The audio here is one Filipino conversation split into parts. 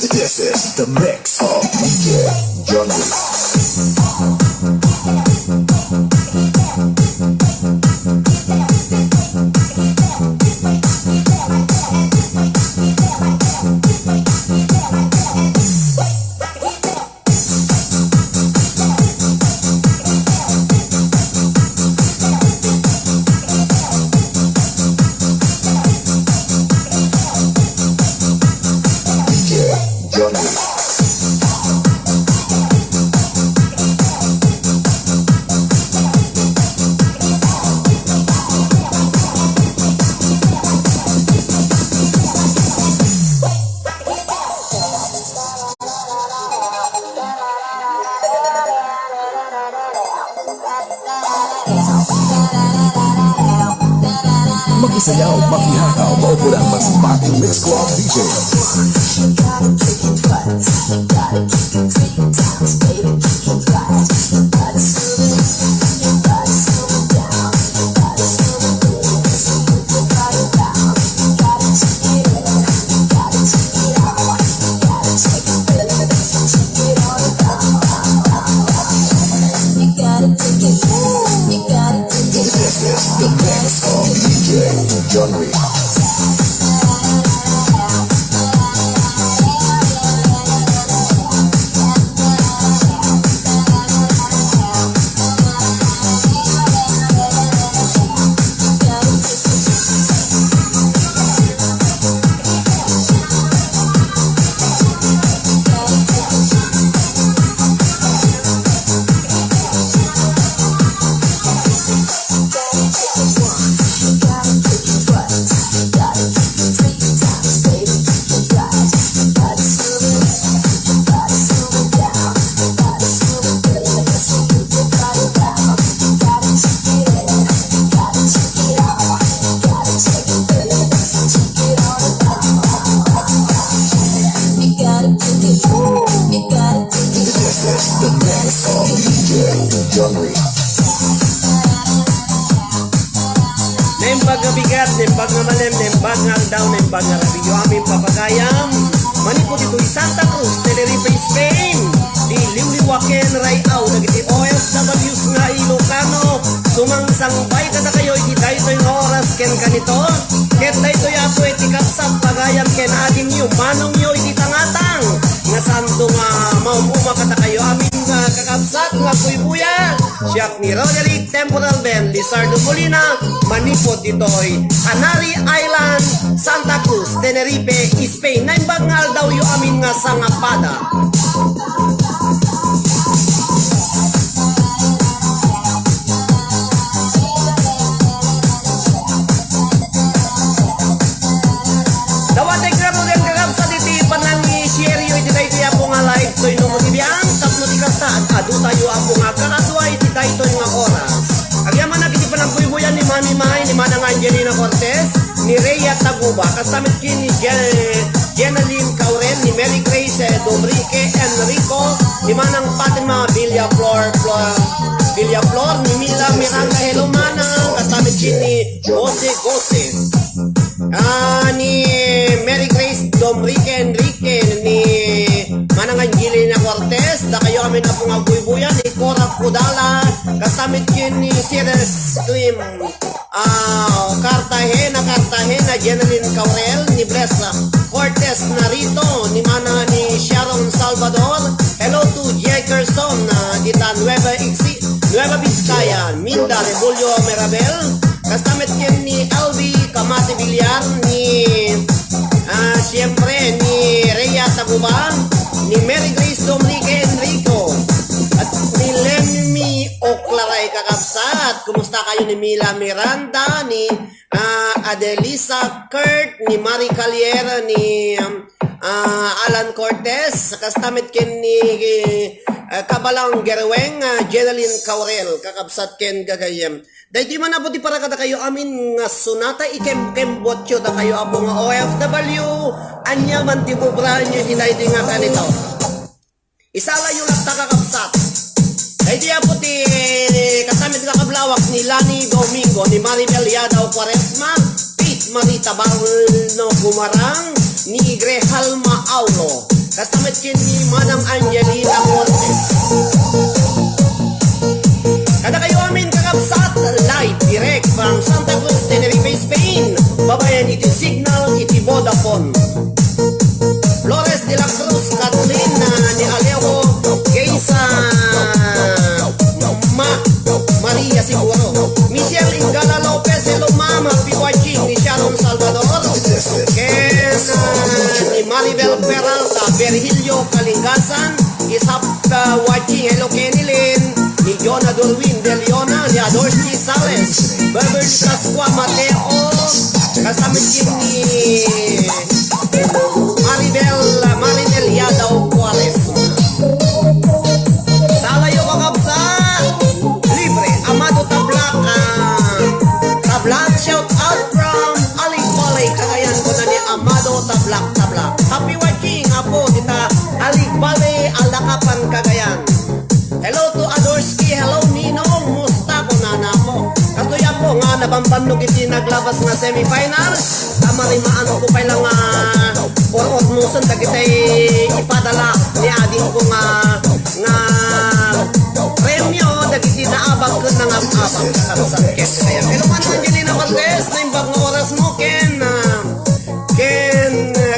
This is the mix of DJ Johnny. Makisayaw, makihataw, maupo lang mas pating Mix Club DJ. Johnny. Nembag nga bigat, nembag nga malim, nembag nga daw, nembag nga rabi yung aming papagayam. Manipod ito'y Santa Cruz, Tenerife, Spain. Di liwliwaken, rayaw, nagiti OFWs nga Ilocano. Sumangsangbay kada kayo, kita ito'y oras ken kanito. Ket na ito'y ako etikat sa pagayam ken ading yung manong nyo iti tangatang. Nga santo nga maumuma kata kayo aming kakabsat nga kuy-buya. Siyak ni Roderick Temporal Band, Lizardo Molina, manipod ito'y Canary Island, Santa Cruz, Tenerife, Spain. Naimbangal daw yung amin nga sangapada. Dawatay gramo din kakabsat iti panang i-share yun iti tayo po nga live to'y numutibiyang tapno ti kastaan. Adu tayo ang po nga kakadwa iti tayo nga oras. Agyaman na kiti panagbuy-buyan ni Mami May, ni Manang Angelina Cortez, ni Rhea Taguba, kasamit kin ni Jenaline Caurel, ni Mary Grace Domrique Enrico, ni Manang Fatima Villaflor, ni Mila Miranda Hello Manang, kasamit kin ni Jose Gose, ni Mary Grace Domrique Enrique, ni Manang Angelina Cortez, da kayo kami na pong agbuy-buyan, ni Cora Kudala, kasamit kin ni Ceres Klim, Cartagena, Jenaline Caurel, ni Blessa Cortez Narito, ni Mana ni Sharon Salvador, hello to Jackerson, dita Nueva Vizcaya, Minda Rebulio Merabel, kasamit kin ni LB Kamate Villar, ni siyempre ni Rhea Taguba, ni Mary Grace Domrique Enrico, at ni Lemmy Oclaray kakabsat. Kumusta kayo ni Mila Miranda, ni Adelisa Kurt, ni Marie Caliera, ni Alan Cortez, kastamit ken ni Kabalang Gerweng, Jenaline Caurel, kakabsat ken gagayem. Dahil di man abuti para kada kayo amin nga sunata ikem-kembotyo da kayo abo nga OFW, anya man tibubrahan nyo hinay di nga kanito. Isala yung lakta kakabsat. Dahil di abuti kasamit kakablawak ni Lani Domingo, ni Maribel Yadaw Quaresma, Pete Marita Barno Gumarang, ni Grehalma Aulo, Kastamit kin ni Manang Angelina Cortez. Kada kayo amin kakabsat, live direct from Santa Cruz, Tenerife, Spain. Babayan iti Signal, iti Vodafone. Flores de la Cruz, Kathleen ni Alejo, Geisa Maria siguro. Michelle Ingala Lopez, hello ma'am, happy watching ni Sharon Salvador. Ken ni Maribel Peralta, Virgilio Kalingasan is watching. Hello Kenny Lynn, ni Jonah Durwin De Leona, ni Adorski Sales, Beverly Pascua Mateo, kasama ni Maribel Yadaw Juarez. Salayo kakabsat, libre, Amado Tablak, shout out from Aling Balay, Cagayan ko na ni Amado Tablak. Happy watching, apo, dita Aling Balay, Alakapan, Cagayan. Hello to Adorski, hello Ninong, musta ko na po. Katuya po nga nabambanog iti naglabas nga semifinals. Marimaan ko pa lang or muson dagitay ipadala ni ading ko nga premyo dagiti naabang ko na abang kakabsat ken kaya. Hello man Angelina Cortez, naimbag nga oras mo ken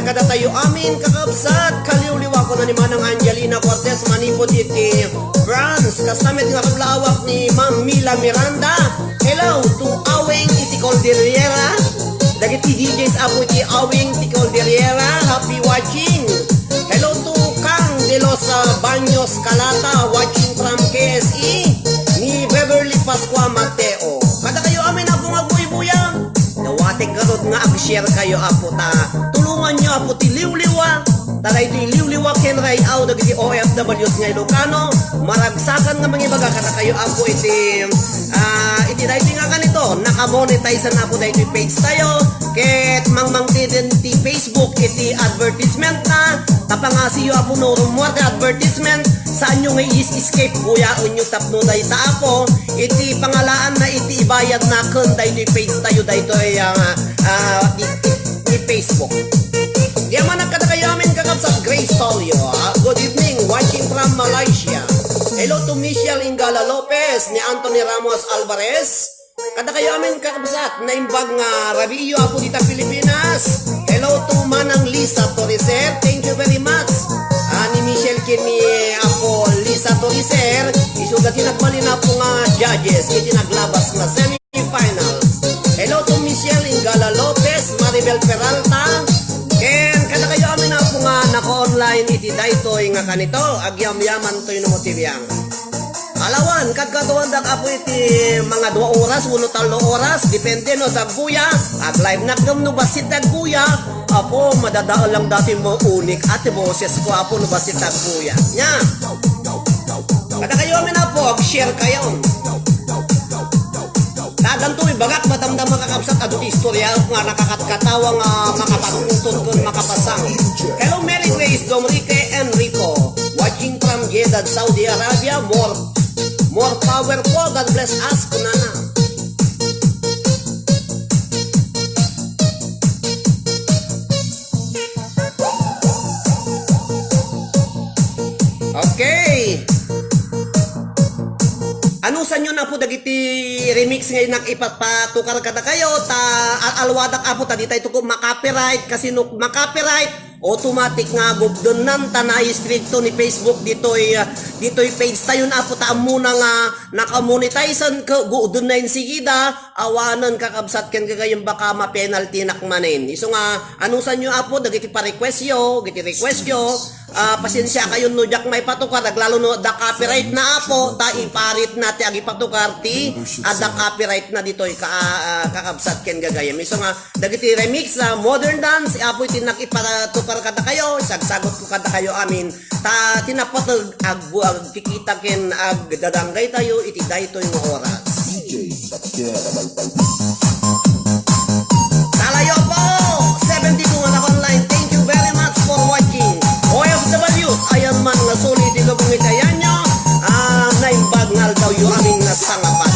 kada tayo amin kakabsat kaliw-liwa ko na ni Manang Angelina Cortez manipod iti France. Kastamit nga kablawak ni Ma'am Mila Miranda. Hello to Aweng iti Cordillera. Dagiti DJs apo iti Aweng iti Cordillera. Happy watching. Hello to Kang de los Baños Calata, watching from KSE. Ni Beverly Pascua Mateo. Kada kayo amin apo nga buy-buya. Nawatik karot nga ag-share kayo apo ta. Tulungan nyo apo ti liw-liwa. Tara ito yung liw-liwa ken ray aw dagiti OFWs nga Ilocano. Maragsakan nga mga ibaga kada kayo apo iti dahito nga ganito. Nakamonetize na po dahito yung page tayo. Ket mangmangtiden ti Facebook iti advertisement na. Tapangasiyo apo no rumor ka advertisement. Saan nyo nga i-escape kuya unyo tapno dahito apo. Iti pangalaan na iti ibayad na kun dahito yung page tayo dahito ni Facebook. Diyaman ang kada kayo amin kakabsat Grace Tolio. Good evening, watching from Malaysia. Hello to Michelle Ingala Lopez, ni Anthony Ramos Alvarez. Kada kayo amin kakabsat, naimbag nga Rabillo ako dita Pilipinas. Hello to Manang Lisa Toriser, thank you very much. Ni Michelle kini ako Lisa Toriser, isugat tinagmali na po nga judges, iti naglabas na semi-finals. Hello to Michelle Ingala Lopez, Maribel Peralta. Ken kada kayo amin na po nga naka-online iti daytoy nga kanito agyam-yaman toy no motivyang. Alawan kadkatuan dak apo iti mga 2 oras 1 talo oras depende no dagbuya at live nakdam no basit dagbuya apo madadaan lang dati mo unik ate boses ko apo no basit dagbuya nya. Kada kayo amin na po share kayo. Kaganto ibagak matamdam makakabsat adto istorya nga nakakatkatawa nga makapatungtod kun makapasang. Hello Mary Grace Domrique Enrico, watching from Jeddah, Saudi Arabia. More power po, God bless us kunana. Okay. Ano sa nyo na po dagiti remix ngayon nak ipapatukar kada kayo ta alwadak apo ta ditay tuko makapiright kasi no makapiright automatic nga gugdonan tanay stricto ni Facebook ditoy page tayo na apo ta muna nga nakamonetizean ka gudon na insigida awanan kakabsat ken kagayem baka ma-penalty nakmanen. Iso nga ano sa nyo apo dagiti pa-request yo, pasensya kayo no jak may patukar lalo no da copyright na apo ta iparit na ti agi patukar ti ada copyright na ditoy kakabsat ken gagayem. Iso nga dagiti remix na modern dance apo iti nakipatukar kada kayo sagsagot ko kada kayo amin ta tinapatag ag kikita ken ag dadanggay tayo iti daytoy nga oras. Salayo po 72 nga online. Thank you very much for watching. OFWs ayan man nga solid ilubong itayan nyo naimbag ngal daw yung aming nasangapan.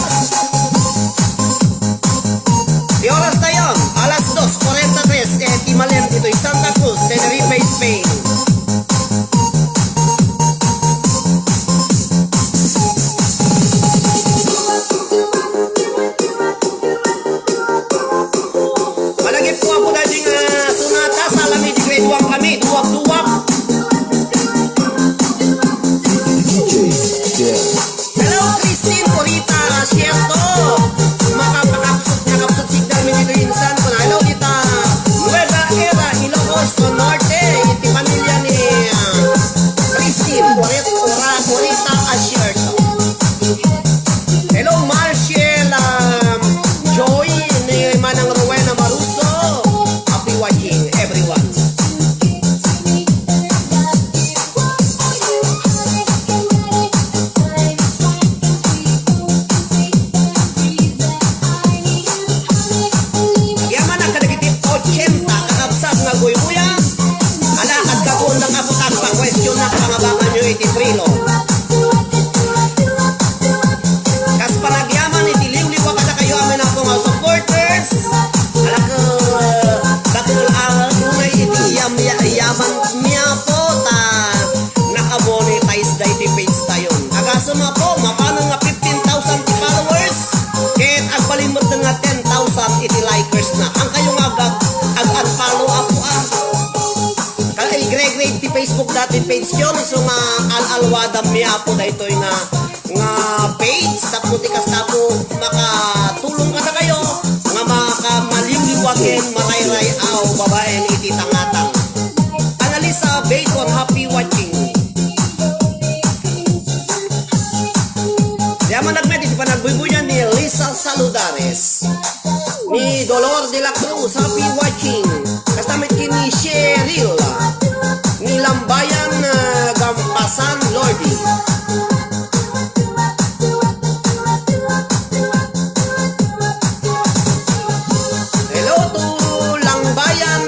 Di oras tayo alas 2:43 Timalen dito Santa Cruz, Tenerife, Spain. Facebook dati page yun. So nga al-alwadam niya po na ito nga page. Tapos tikas na po makatulong ka na kayo nga makamaliwagin marayray aw babae ni ititangatang. Analisa Bacon, happy watching. Diyaman nagmedit pa nagbubuyan ni Lisa Saludares. Ni Dolor de la Cruz, happy watching. Kastamit kini Cheryl. Ni Lambayan Gampasan Lordy. Hello to Lambayan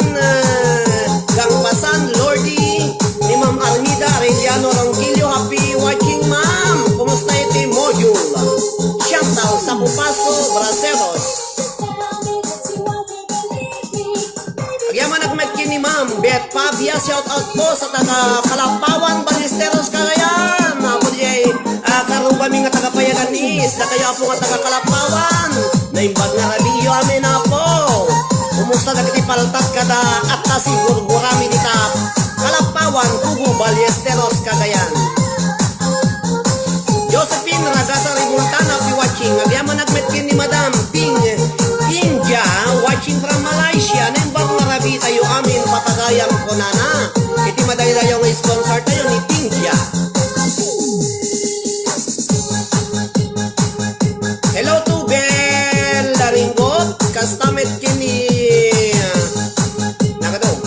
Gampasan Lordy. Ni Ma'am Armida Arellano Rangilio, happy watching ma'am. Kumusta iti module? Chantal sa Pupaso, Braceros. Agyaman nagmet kini ma'am Bet Pabia, shout out po sa taga Kalapawan, Ballesteros, Cagayan. Ako di karubami nga taga Payagan East, na kayo po nga taga Kalapawan. Naimbag nga rabiyo amin na po. Kumusta na kiti paltat kada at nasigur gurami dita Kalapawan, Kugu, Ballesteros, Cagayan. Josephine Ragasa Ribultan, happy watching. Agyaman nagmet kini Madam Ping India, watching from Malaysia. Naimbag nga rabi tayo amin patagayang ko na. Iti madali tayo ng sponsor tayo ni India. Hello to Bel Daringot, kastamit kini nakato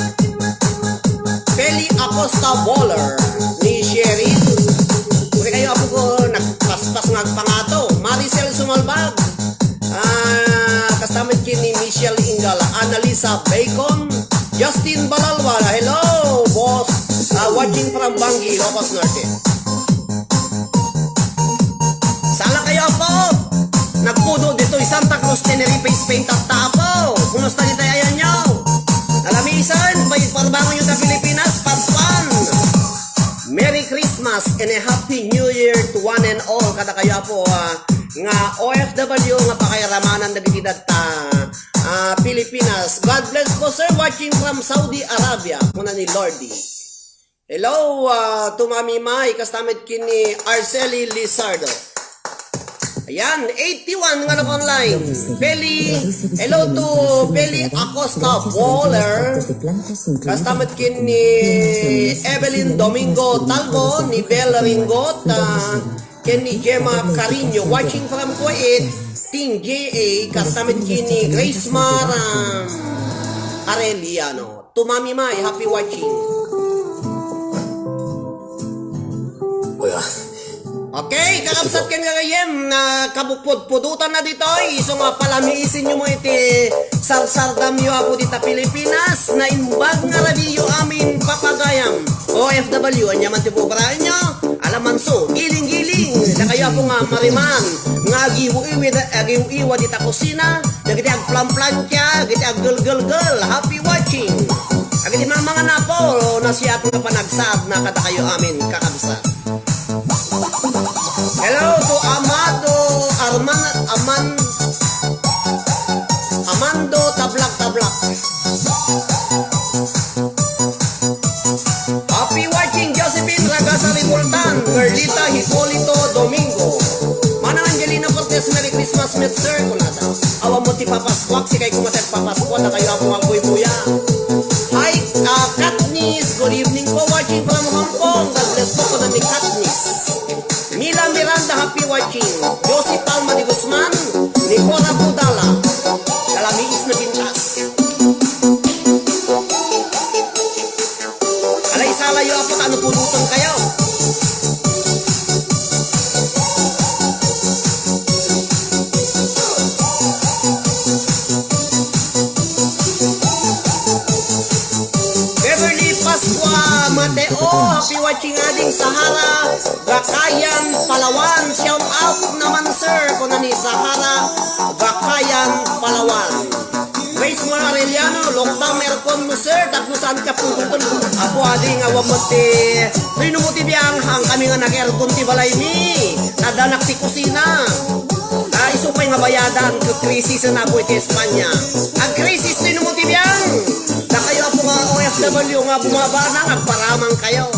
Peli Acosta Baller ni Sherry. Kung kayo apo ko nagpaspas ngagpangato Maricel Sumalbag, kastamit kini Michelle Ingala, Annalisa Bacon, Justin Balalwa. Hello boss, watching from Bangi, Locos Norte. Sala kayo po nagpudo dito Santa Cruz, Tenerife, Spain, Tapo. Kumusta dito ayan nyo? Nalamisan, may parbangon nyo sa Pilipinas, Paspan. Merry Christmas and a Happy New Year to one and all. Kada kayo po nga OFW nga pakayaramanan na bitidad ta Pilipinas. God bless po sir, watching from Saudi Arabia. Muna ni Lordy. Hello to Mami Mai, kastamit kini Arceli Lizardo. Ayan, 81 nga na online. Peli, hello to Peli Acosta Baller. Kastamit kin ni Evelyn Domingo Talbo, ni Bella Ringot, kin ni Gemma Carino, watching from Kuwait, Team JA, kastamit kin ni Grace Mar Arellano. To Mami Mai, happy watching. Kuya, Okay, kakabsat ka nga kayem na kabukpod-pudutan na dito. So nga palamiisin nyo mo iti sarsardam nyo ako dita Pilipinas na imbag nga radiyo amin papagayam. OFW, anya man tipo barahin nyo. Alaman so, giling-giling. Na kayo ako nga mariman. Nga agiw-iwa dita kusina. Nagiti ag plan-plan kya, nagiti ag gul-gul-gul. Happy watching. Agiti mga napo, nasiyat nga panagsad na kata kayo amin kakabsat. Hello to Amando Tablak. Happy watching Josephine Ragasa Ribultan, Merlita Hipolito Domingo. Manang Angelina Cortez, Merry Christmas, met sir. Kunada awa mo ti papaskwak, si kay kumatek papaskwa na kayo ako magbuy-buya. Hi, Katniss, good evening po, watching from Hong Kong. God bless po ko na ni Katniss. Mila Miranda, happy watching. Josie Palma de Guzman, Nicora Budala, kalamiis na pintas. Alay salayo apat, ano punutan kayo? Beverly Pascua Mateo, happy watching ading Sahara, Gakayan, Palawan. Shout out naman sir kung ni Sahara, Gakayan, Palawan. Grace Mar Arellano, Lokta Mercon mo sir, taklusan ka po kung ako ading awamote. Rinumuti biyang hang kami nga nag-aircon ti balay mi, nadanak ti kusina. supay nga bayadan ko krisis na po iti Espanya. Ang krisis din mo tibiyang. Na kayo po nga OFW nga bumaba na agparamang kayo.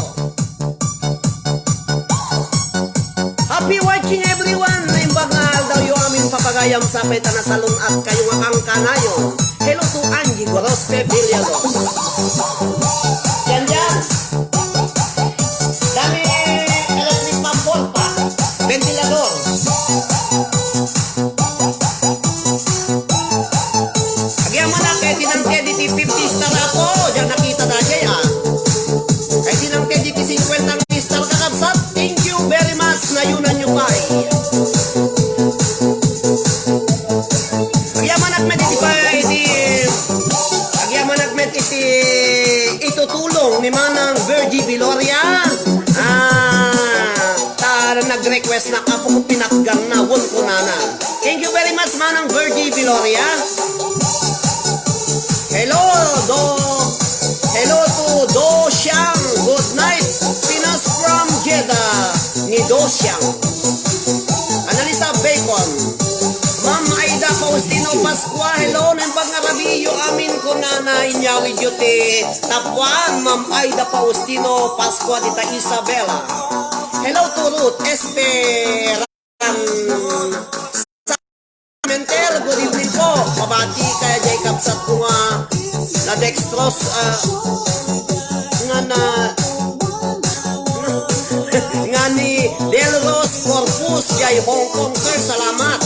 Happy watching everyone. Naimbagal daw yung aming papagayam sa peta na salon at kayo nga kang kanayo. Hello to Angie Gorospe Villalos. Yan yan. Dami electric pampol pa. Ventilador. Agyan mo na kaya tinangke di 50 star ako. Diyan nakita na siya ya. Kaya tinangke di 50 star kakabsat. Thank you very much na yun na nyo pa. Agyan mo nakmet iti pa iti. Agyan mo nakmet iti itutulong ni Manang Virgie Viloria. Nag-request na ako kung pinakgang na won ko nana. Thank you very much Manang Virgie Viloria. Hello to Do Xiang. Good night Pinas from Jeddah ni Do Xiang. Analisa Bacon. Ma'am Aida Faustino Pascua. Hello nang pangarabiyo amin ko nana inyawi jote tapuan Ma'am Aida Faustino Pascua dita Isabela. Hello to Ruth Esperan Mentel, good evening po. Mabati kaya Jacob sa tunga na dextrose nga ni Delros Corpus jay Hong Kong sir, salamat.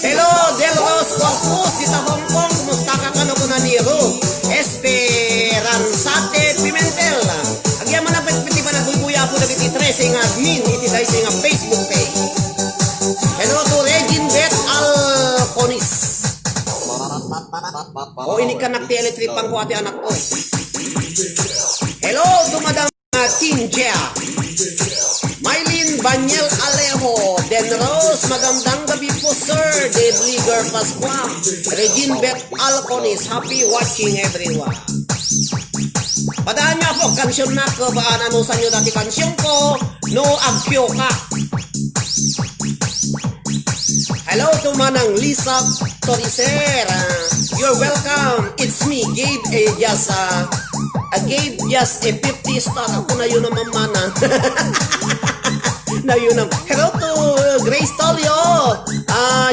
Hello Delros Corpus dita Hong Kong, kumusta ka kano ko na ni Ruth Esperansate Pimentel. Agyan man na piti ba nagbubuya po na iti 13 admin iti dahil sa Facebook page. Hello to Regine Beth Alconis. O ini ka nakti electric pang ko ati anak ko. Hello to Madam Tinja. Mylene Banyel Alejo. Den Rose, magandang gabi po sir. Dave Liger Pasqua. Regine Beth Alconis. Happy watching everyone. Padaan niya po, kansyon na ko, baan anusan nyo dati kansyon ko, no agpyo ka. Hello to Manang Lisa Toricer. You're welcome. It's me, Gabe. Gabe just a 50 star. Ako na yun naman manang. Na yun naman. Hello to Grace Tolio.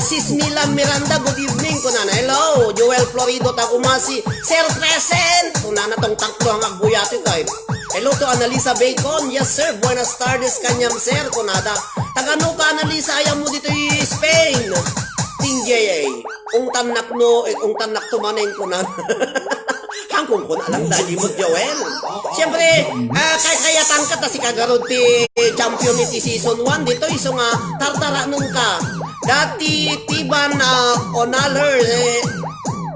Sis Mila Miranda, good evening. Kunana, hello. Joel Florido Tagumasi. Sir Present. Kunana tong taklo ang agbuyati kayo. Hello to Analisa Bacon. Yes sir, buenas tardes kanyam sir. Kunada. Tagano ka Analisa, ayaw mo dito yung Spain. Tingjay. Ung tanak no, ung tanak tumanin ko na. Hangkong ko na lang dali mo Joel. Siyempre, kaya tangkat na si kagarod ti champion iti season 1 dito iso nga tartara nung ka. Dati tiban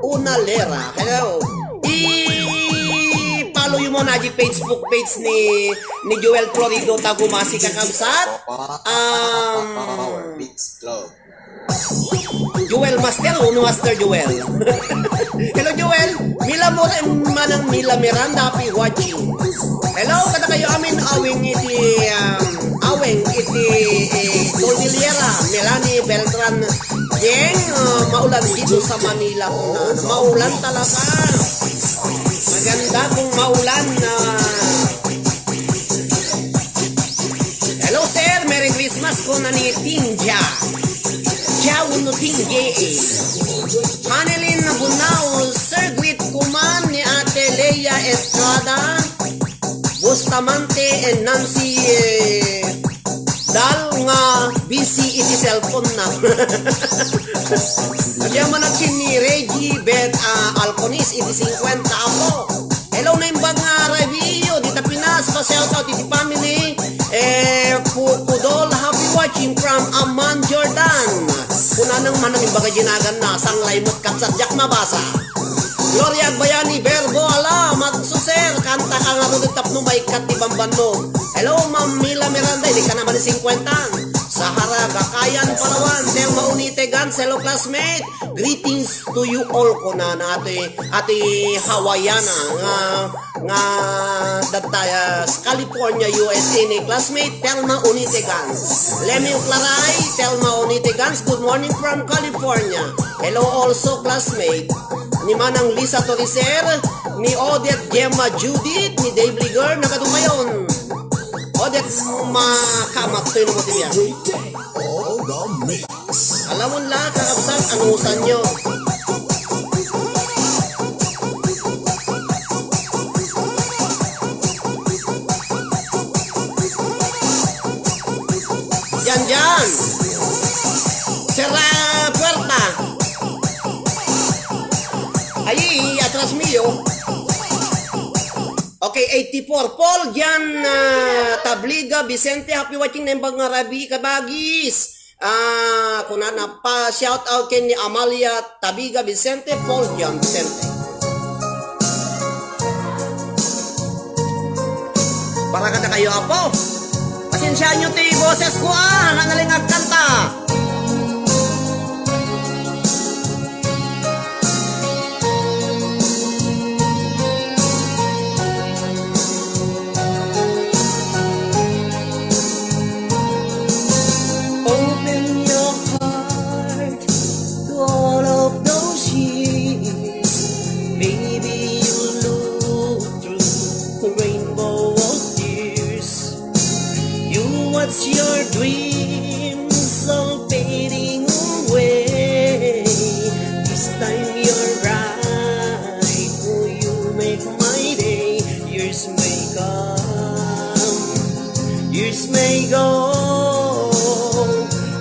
Unalera. Hello. I-follow mo na di Facebook page ni Joel Florido Tagumasi kakabsat. Joel Master, Master Joel. Hello Joel. Mila mo manang Mila Miranda, happy watching. Hello, kada kayo amin awing iti Tolvillera, Melanie Beltran. Jeng, maulan dito sa Manila. Maulan talaga. Maganda kung maulan na. Hello sir, Merry Christmas ko na ni Tinja. Ciao no Tinja. Hanelin na Bunao, Sir Gwit Kuman ni Ate Leia Estrada, Bustamante and Nancy Dal nga busy iti cellphone na. Kaya manakin ni Reggie Beth Alconis iti 50 ako. Hello na yung nga review dita Pinas, pa-shout out iti family. Pudol, happy watching from Amman, Jordan. Kuna nang manang yung baga ginagan na sanglay mo't katsadyak mabasa. Gloria Bayani Verbo, ala, magsuser, kanta ka nga rin tapno may katibang bando. Hello, Ma'am Mila Miranda, hindi ka naman 50. sa Haragakayan, Palawan, Telma Unitegan, hello classmate. Greetings to you all ko na ate Hawaiiana nga dataya sa California, USA ni classmate Telma Unitegan. Lemmy Claray, Telma Unitegan, good morning from California. Hello also classmate. Ni Manang Lisa Toricer, ni Odette Gemma Judith, ni Dave Liger, nakadumayon. Odette makamat to yung motiv yan. All the mix. Alam mo lang, kakabsan, anusan nyo. Dyan. Serra Puerta. Ahí, atrás mío. Okay, 84. Paul, dyan, Tabliga, Vicente, happy watching ng Bangarabi, Kabagis. Kung na pa shout out kay ni Amalia Tabiga Vicente, Paul John Vicente. Para kada kayo apo. Pasensyaan nyo ti boses ko nanaling agkanta. What's your dreams all fading away? This time you're right. Oh, you make my day. Years may come, years may go,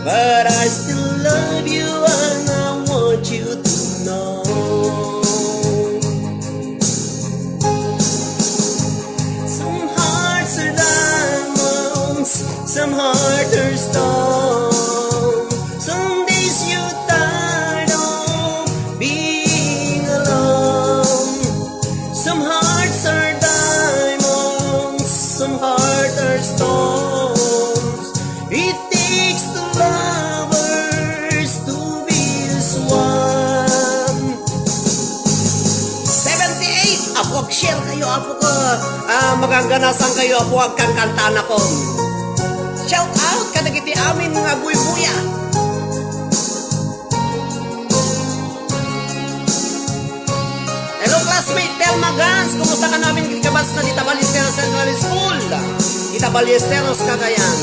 but I still love you and I want you to know. Some hearts are diamonds, some heart are stone. Some days you tired of being alone. Some hearts are diamonds, some heart are stones. It takes two lovers to be as one. 78, apo share kayo, apo ko. Magaganasan kayo, apo ang kankantaan ako. Shout out kada kiti amin mga buy-buya. Hello classmate Telma Gans, kumusta ka namin kabats na dita Ballesteros Central School? Dita Ballesteros, Cagayan.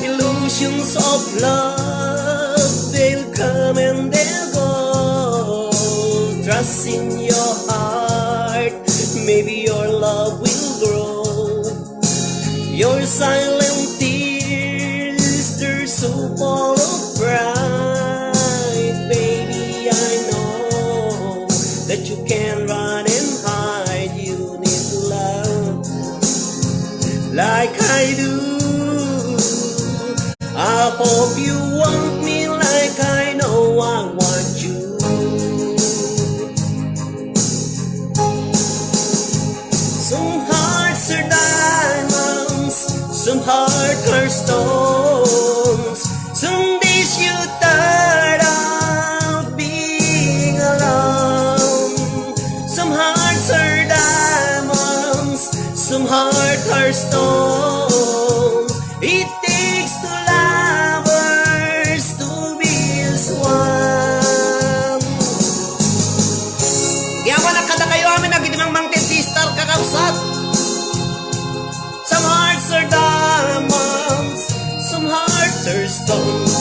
Illusions of love, they'll come and they'll go. Trust in your heart, maybe your love will grow. Your silent tears, they're so full of pride. Baby, I know that you can run and hide. You need love like I do. I hope you want me like I know I want you. Some hearts are diamonds, some heart are stones. Some days you tired of being alone. Some hearts are diamonds, some heart are stones. It takes two lovers to be as one. Yaman ang kada kayo amin nagidimang mang tentistar kakausap. Some hearts are diamonds, some hearts are stones.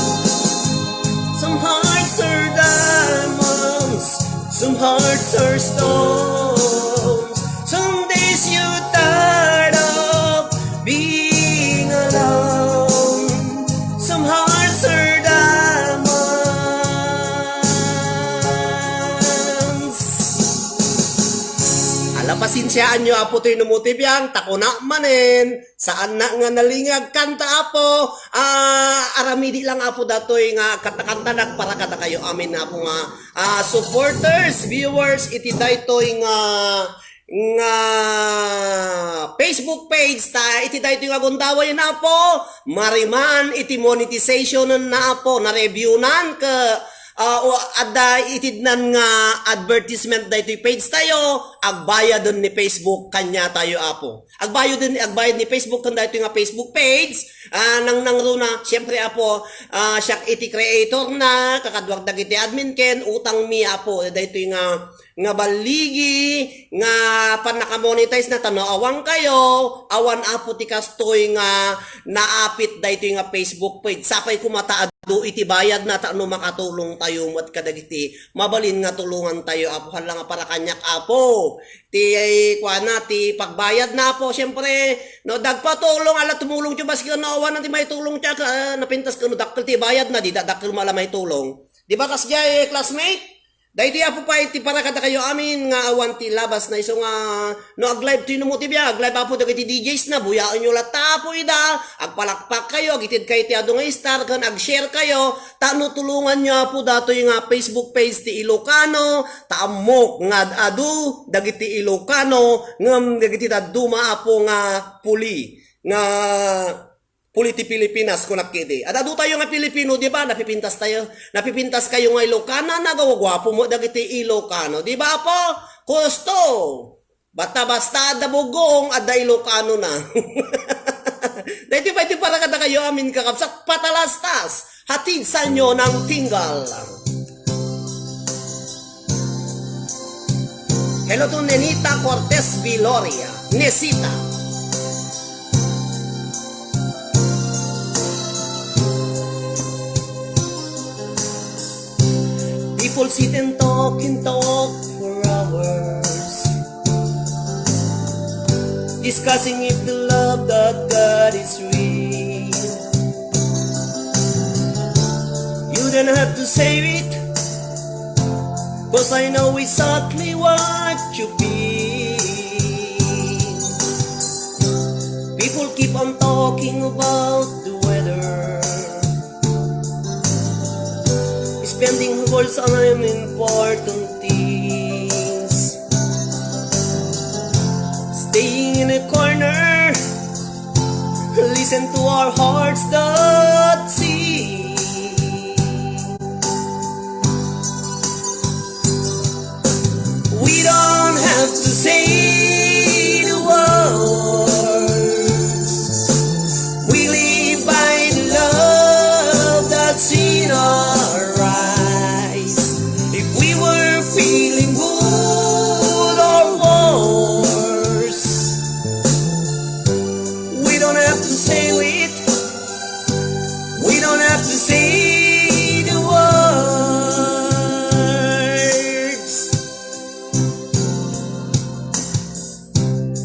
Some hearts are diamonds, some hearts are stones. Some days you tired of being alone. Some hearts are diamonds. Ala pasinsyaan nyo apo to'y numutibiyang tako na manen. Saan na nga nalingag kanta apo. Aramidi lang apo datoy nga kanta-kanta para kata kayo amin na po nga supporters, viewers, iti daytoy nga Facebook page ta iti daytoy nga gundaway na po mariman iti monetization na po na review nan ka adda itidnan nga advertisement daytoy page tayo agbayad ni Facebook kanya tayo apo agbayad ni Facebook kan daytoy nga Facebook page nang runa syempre apo siya iti creator na kakadwag dagiti admin ken utang mi apo daytoy nga baligi nga panaka-monetize na tanaawang kayo awan apo ti kastoy nga naapit daytoy nga Facebook page sapay kumataad do iti bayad na no makatulong tayo mat kadagiti mabalin nga tulungan tayo apo hala nga para kanyak apo ti kuana ti pagbayad na po syempre no dagpatulong ala tumulong ti baski na awan ti may tulong tiya napintas kuno dakkel ti bayad na di dakkel mala may tulong di ba kasjay classmate dahiti apo pa iti para kada kayo amin nga awan ti labas na iso nga no ag-live ti mo ti biya ag-live apo dagiti DJs na buyaan nyo latapo ida agpalakpak kayo agitid kay ti ado nga star kan ag-share kayo tano tulungan nyo apo datoy nga Facebook page ti Ilocano taamok nga adu dagiti Ilocano ngam dagiti duma apo nga puli nga Puliti Pilipinas kung nakiti. At adu tayo nga Pilipino, di ba? Napipintas tayo. Napipintas kayo nga Ilocano, nagawagwapo mo dagiti Ilocano. Di ba po? Kusto. Basta-basta dabugong at da Ilocano na. Dahil pa iti para kada kayo amin kakapsak patalastas. Hatid sa inyo ng tinggal. Hello to Nenita Cortez Viloria. Nesita. People sit and talk for hours, discussing if the love that God is real. You don't have to say it, 'cause I know exactly what you feel. People keep on talking about the weather, spending words on important things, staying in a corner, listen to our hearts that sing. We don't have to say the words, we live by the love that's in our eyes. If we were feeling good or worse, we don't have to say it, we don't have to say the words.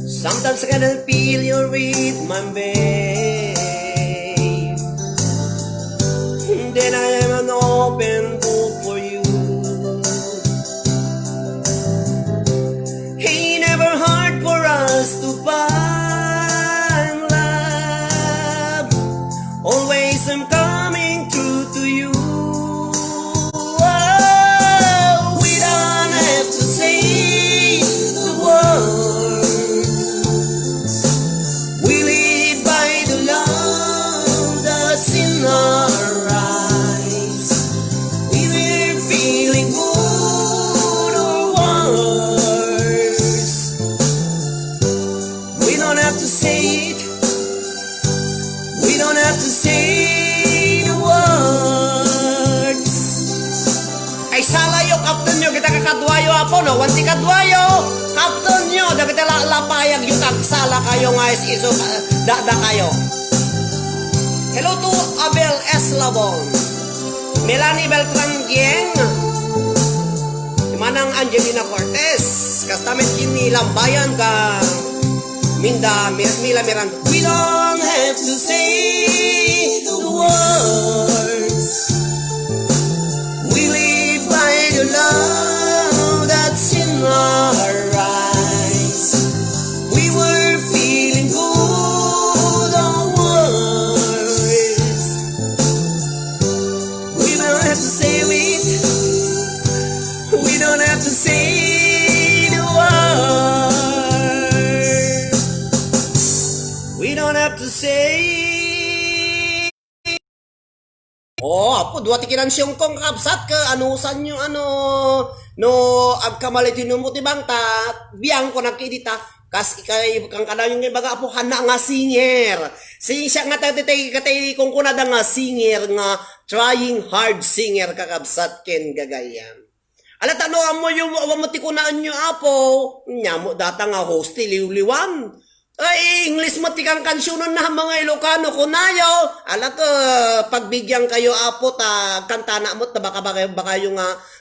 Sometimes I can feel your rhythm, babe. Then I am an open book for you. Ain't never hard for us to find love. Always I'm coming through to you. Oh, we don't have to say the words, we live by the love that's in our eyes. We were feeling good or worse, we don't have to say it, we don't have to say the words. Ay salayo kapten nyo kita kakadwayo apo no wanti kadwayo kapten nyo da kita lapayag yung kagsala kayo nga iso dada kayo. Hello to Abel S. Labon, Melanie Beltran Gieng, Manang Angelina Cortez, kastamet kini lambayan ka Minda Mila Miranda. We don't have to say the words, we live by the love that's in our eyes. We were feeling good or worse, we don't have to say it, we don't have to say the words. got to say. Oh, apo dua tikiran siyong kong kapsat ka anusan nyo no agkamalitin mo tibang ta biyang ko nakidita kas ikay kang kadayong nga baga apo hana nga singer. Siya nga tatay katay kung kunada nga singer nga trying hard singer kakabsat ken gagayan. Alata no amo yung awamati ko na nyo apo nyamo data nga host liwliwan. Ay, English matikang kansyonon na mga Ilocano kunayo. Ala ko, pagbigyan kayo apo ta kanta na mo ta baka yung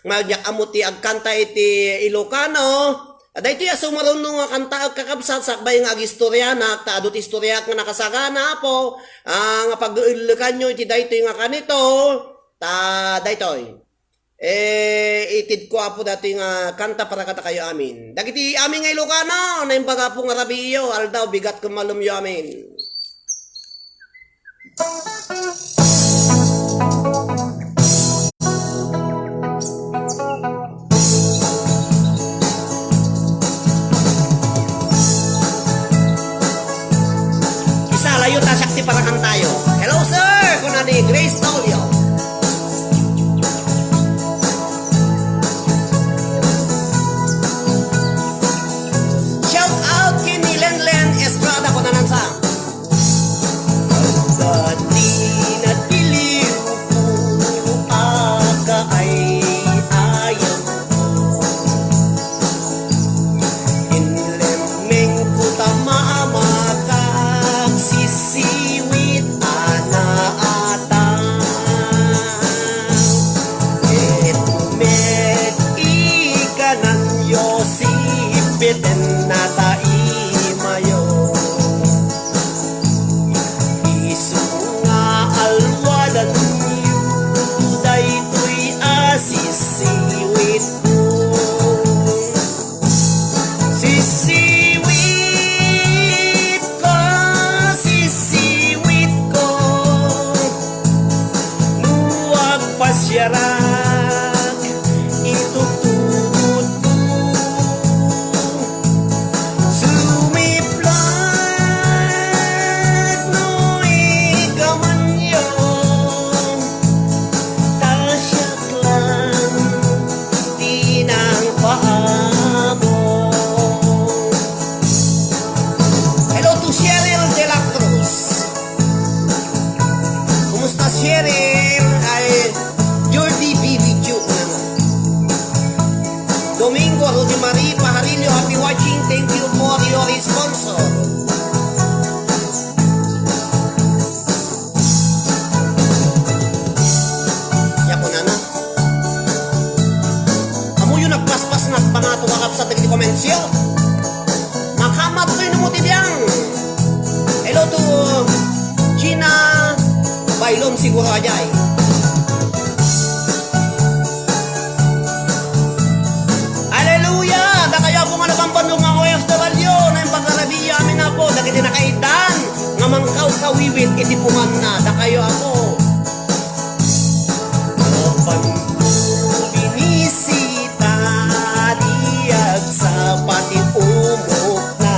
magyak amo ti agkanta iti Ilocano. Ada ito ya sumaruno nga kanta kakabsat sakbay nga agistoryanak ta adot istoryak nga nakasagana apo. Nga pag-ilukan nyo iti daytoy nga kanito ta daytoy. Itid ko apo dati nga kanta para kata kayo amin. Dagiti amin nga Ilocano, na yung baga pong Arabiyo, aldaw bigat kumalumyo amin. Isa layo ta sakti para kantayo. Hello sir, kunani Grace Tolio. Domingo, Rudy Marie, Pajarillo, happy watching. Thank you for your sponsor. Yapo na na. Amo yung nagpaspas na pangato kakapsat nagiti komensyo. Makamat ko yung mutibiyang. Hello to Gina Bailon siguro ajay. Bandung nga OFW na yung pagkarabiyo amin ako dagiti nakaitan nga mangkaw kawiwit iti puman na da kayo ako binisita diyag sa pati umok na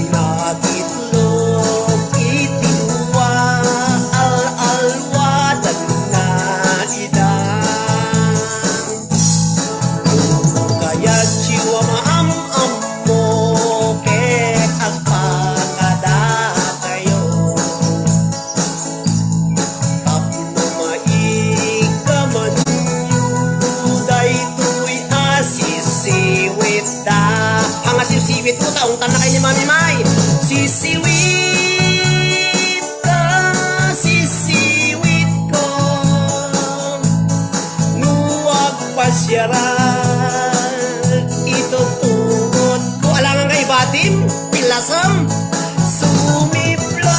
nagitlog itiwa al-alwadan na ida jiwa maam-am mo kek agpakada kayo tapno maikaman yuday tuy asisiwit da ang asisiwit mo taong tanak ni Mami May sisiwit ka sisiwit ko nuwag pasyara pilasam sumiplat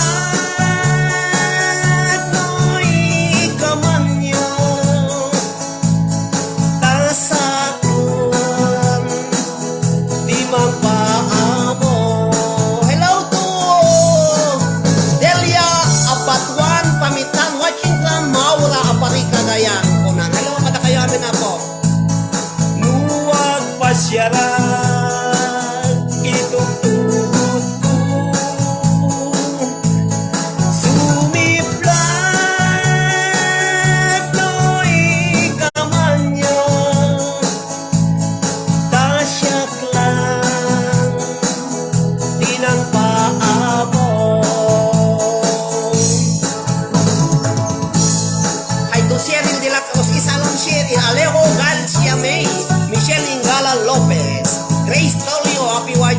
no'y kamanyo tasakon di magpaamo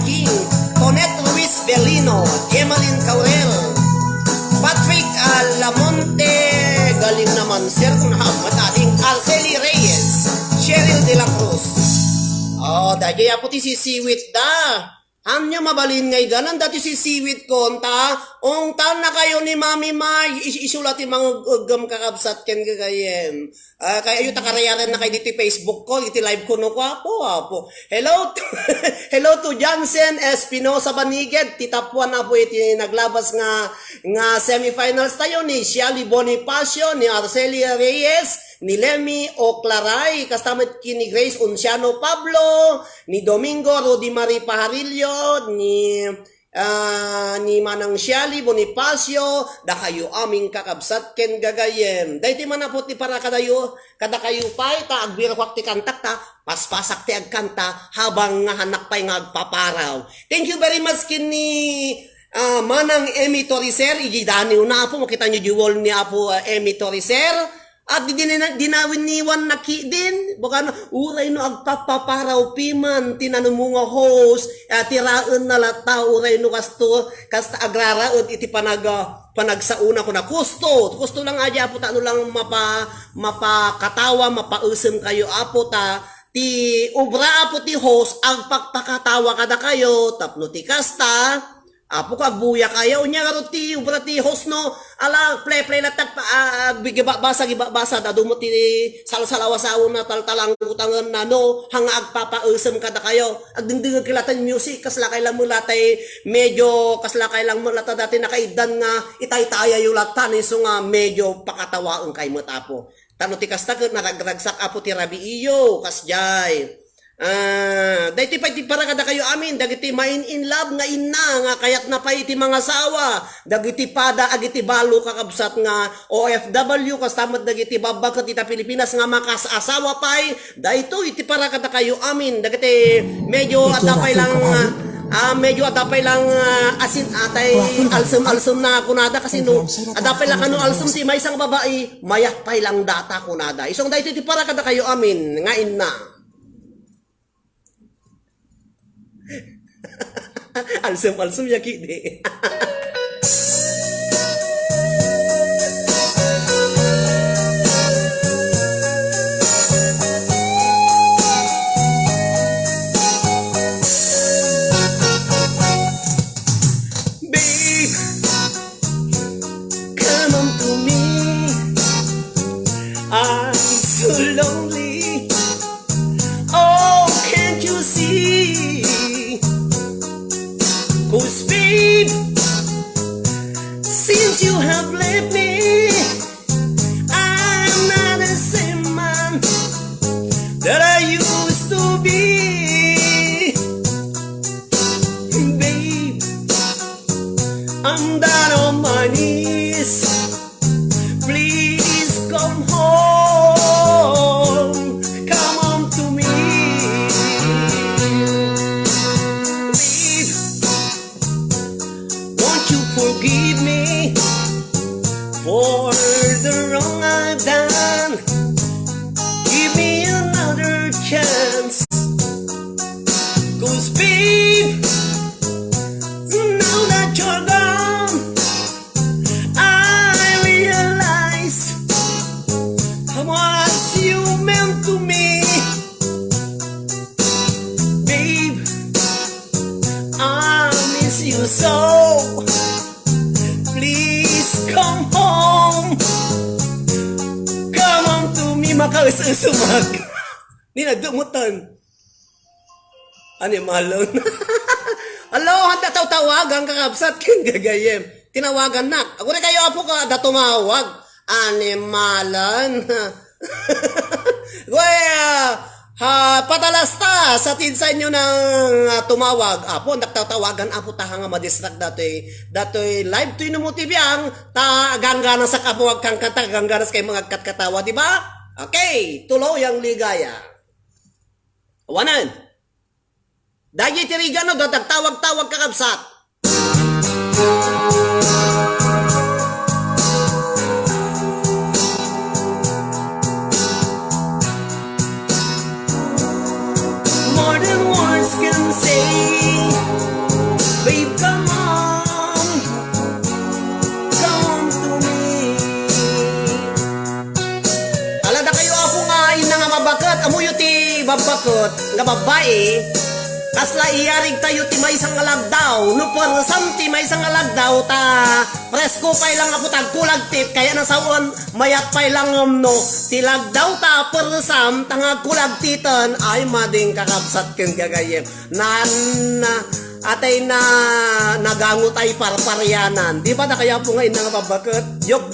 King, Tonet Luis Belino, Emalyn Caurel, Patrick Lamonte, galing naman sir kung ating Arceli Reyes, Cheryl De La Cruz. Oh, dahil po ti si Siwit da. Anyo mabalin ngay ganan dati si Siwit konta. Ong tan na kayo ni Mami May isulat ti mga ugam kakabsat ken kagayem. Kaya ayo takarayaran na kay dito Facebook ko, dito live ko no ko apo. Hello to, hello to Jansen Espinosa Baniged, titapuan na po iti naglabas nga semifinals tayo ni Shelly Bonifacio, ni Arcelia Reyes, ni Lemmy Oclaray, kastamit ki ni Grace Unciano Pablo, ni Domingo Rudy Marie Pajarillo, ni Manang Shelly Bonifacio, da kayo aming kakabsat ken gagayem. Dayti man po ti para kada kayo pay ta agbirwak ti kantak ta, paspasak ti agkanta habang nga hanak pay nga agpaparaw. Thank you very much kin ni Manang Emmy Toriser, ijidani na po makita nyo juwol ni Apo Emmy Toriser. At dinawin ni Juan Naki din. Baka na, uray no agpapaparaw piman, tinanong mo nga host, tiraan na lata, uray no kasta agraraot, iti panagsauna ko na Kusto lang aja po ta, ano lang mapakatawa, mapausem kayo, apo ta, ti ubra apo ti host, agpakpakatawa kada kayo, tapno ti kasta, apo ka buya kayo unya garo ti ubra ti host no ala play latak gibabasa dadumot ti salsalawa sa una taltalang utangan na no hanga agpapausem kada kayo agdingding kilatan music kasla kay lang mulatay medyo kasla kay lang mulata dati nakaidan nga itay-taya yung latan iso nga medyo pakatawaon kay mo tapo tano ti kasta ket naragragsak apo ti Rabi iyo kasjay. Dahiti pa iti para kada kayo amin, dagiti main in love nga ina nga kayat na pa iti mga sawa, dagiti pada agiti balo kakabsat nga OFW kastamat dagiti babag kat ita Pilipinas nga makasasawa pay, dahito iti para kada kayo amin, dagiti medyo atapay lang asin atay alsum na kunada kasi no adapay lang kanu alsum ti may isang babae mayak pay lang data kunada isong dahito iti para kada kayo amin nga ina. Alsum yaki de. Babe, come on to me. I'm so lonely. Oh, can't you see? 'Cause babe, since you have left me, I'm not the same man that I used to be. Babe, I'm down on my knees. Please come home. Come on to me. Forgive me for the wrong I've done. Give me another chance. 'Cause babe, now that you're gone, I realize how much you meant to me. Babe, I miss you so. Please come home. Come on to me, makausumag. Ni nagdumutan. Ano yung malon? Alo, handa tawagan kakabsat king gagayem. Tinawagan na. Ako rin kayo apo ka da tumawag. Animalan. Patalasta sa tinsa nyo ng tumawag. Apo, nagtatawagan apo ta nga madistract datoy live to mo tibiyang ta gangana sa kabuwag kang kanta gangana sa kay mga katkatawa, di ba? Okay, tuloy ang ligaya. Wanan. Dagi tirigano datag tawag-tawag kakabsat. More than words can say. bakit nga babae kasla iyarig tayo ti may isang alagdaw no persam ti may isang alagdaw ta presko pay lang aputag kulag tit kaya nasawon mayat pay lang no ti lagdaw ta persam tangag kulag titan ay mading kakapsat ken gagayem nan atay na nagangot ay parparyanan di ba na kaya po ngayon nga babakit yok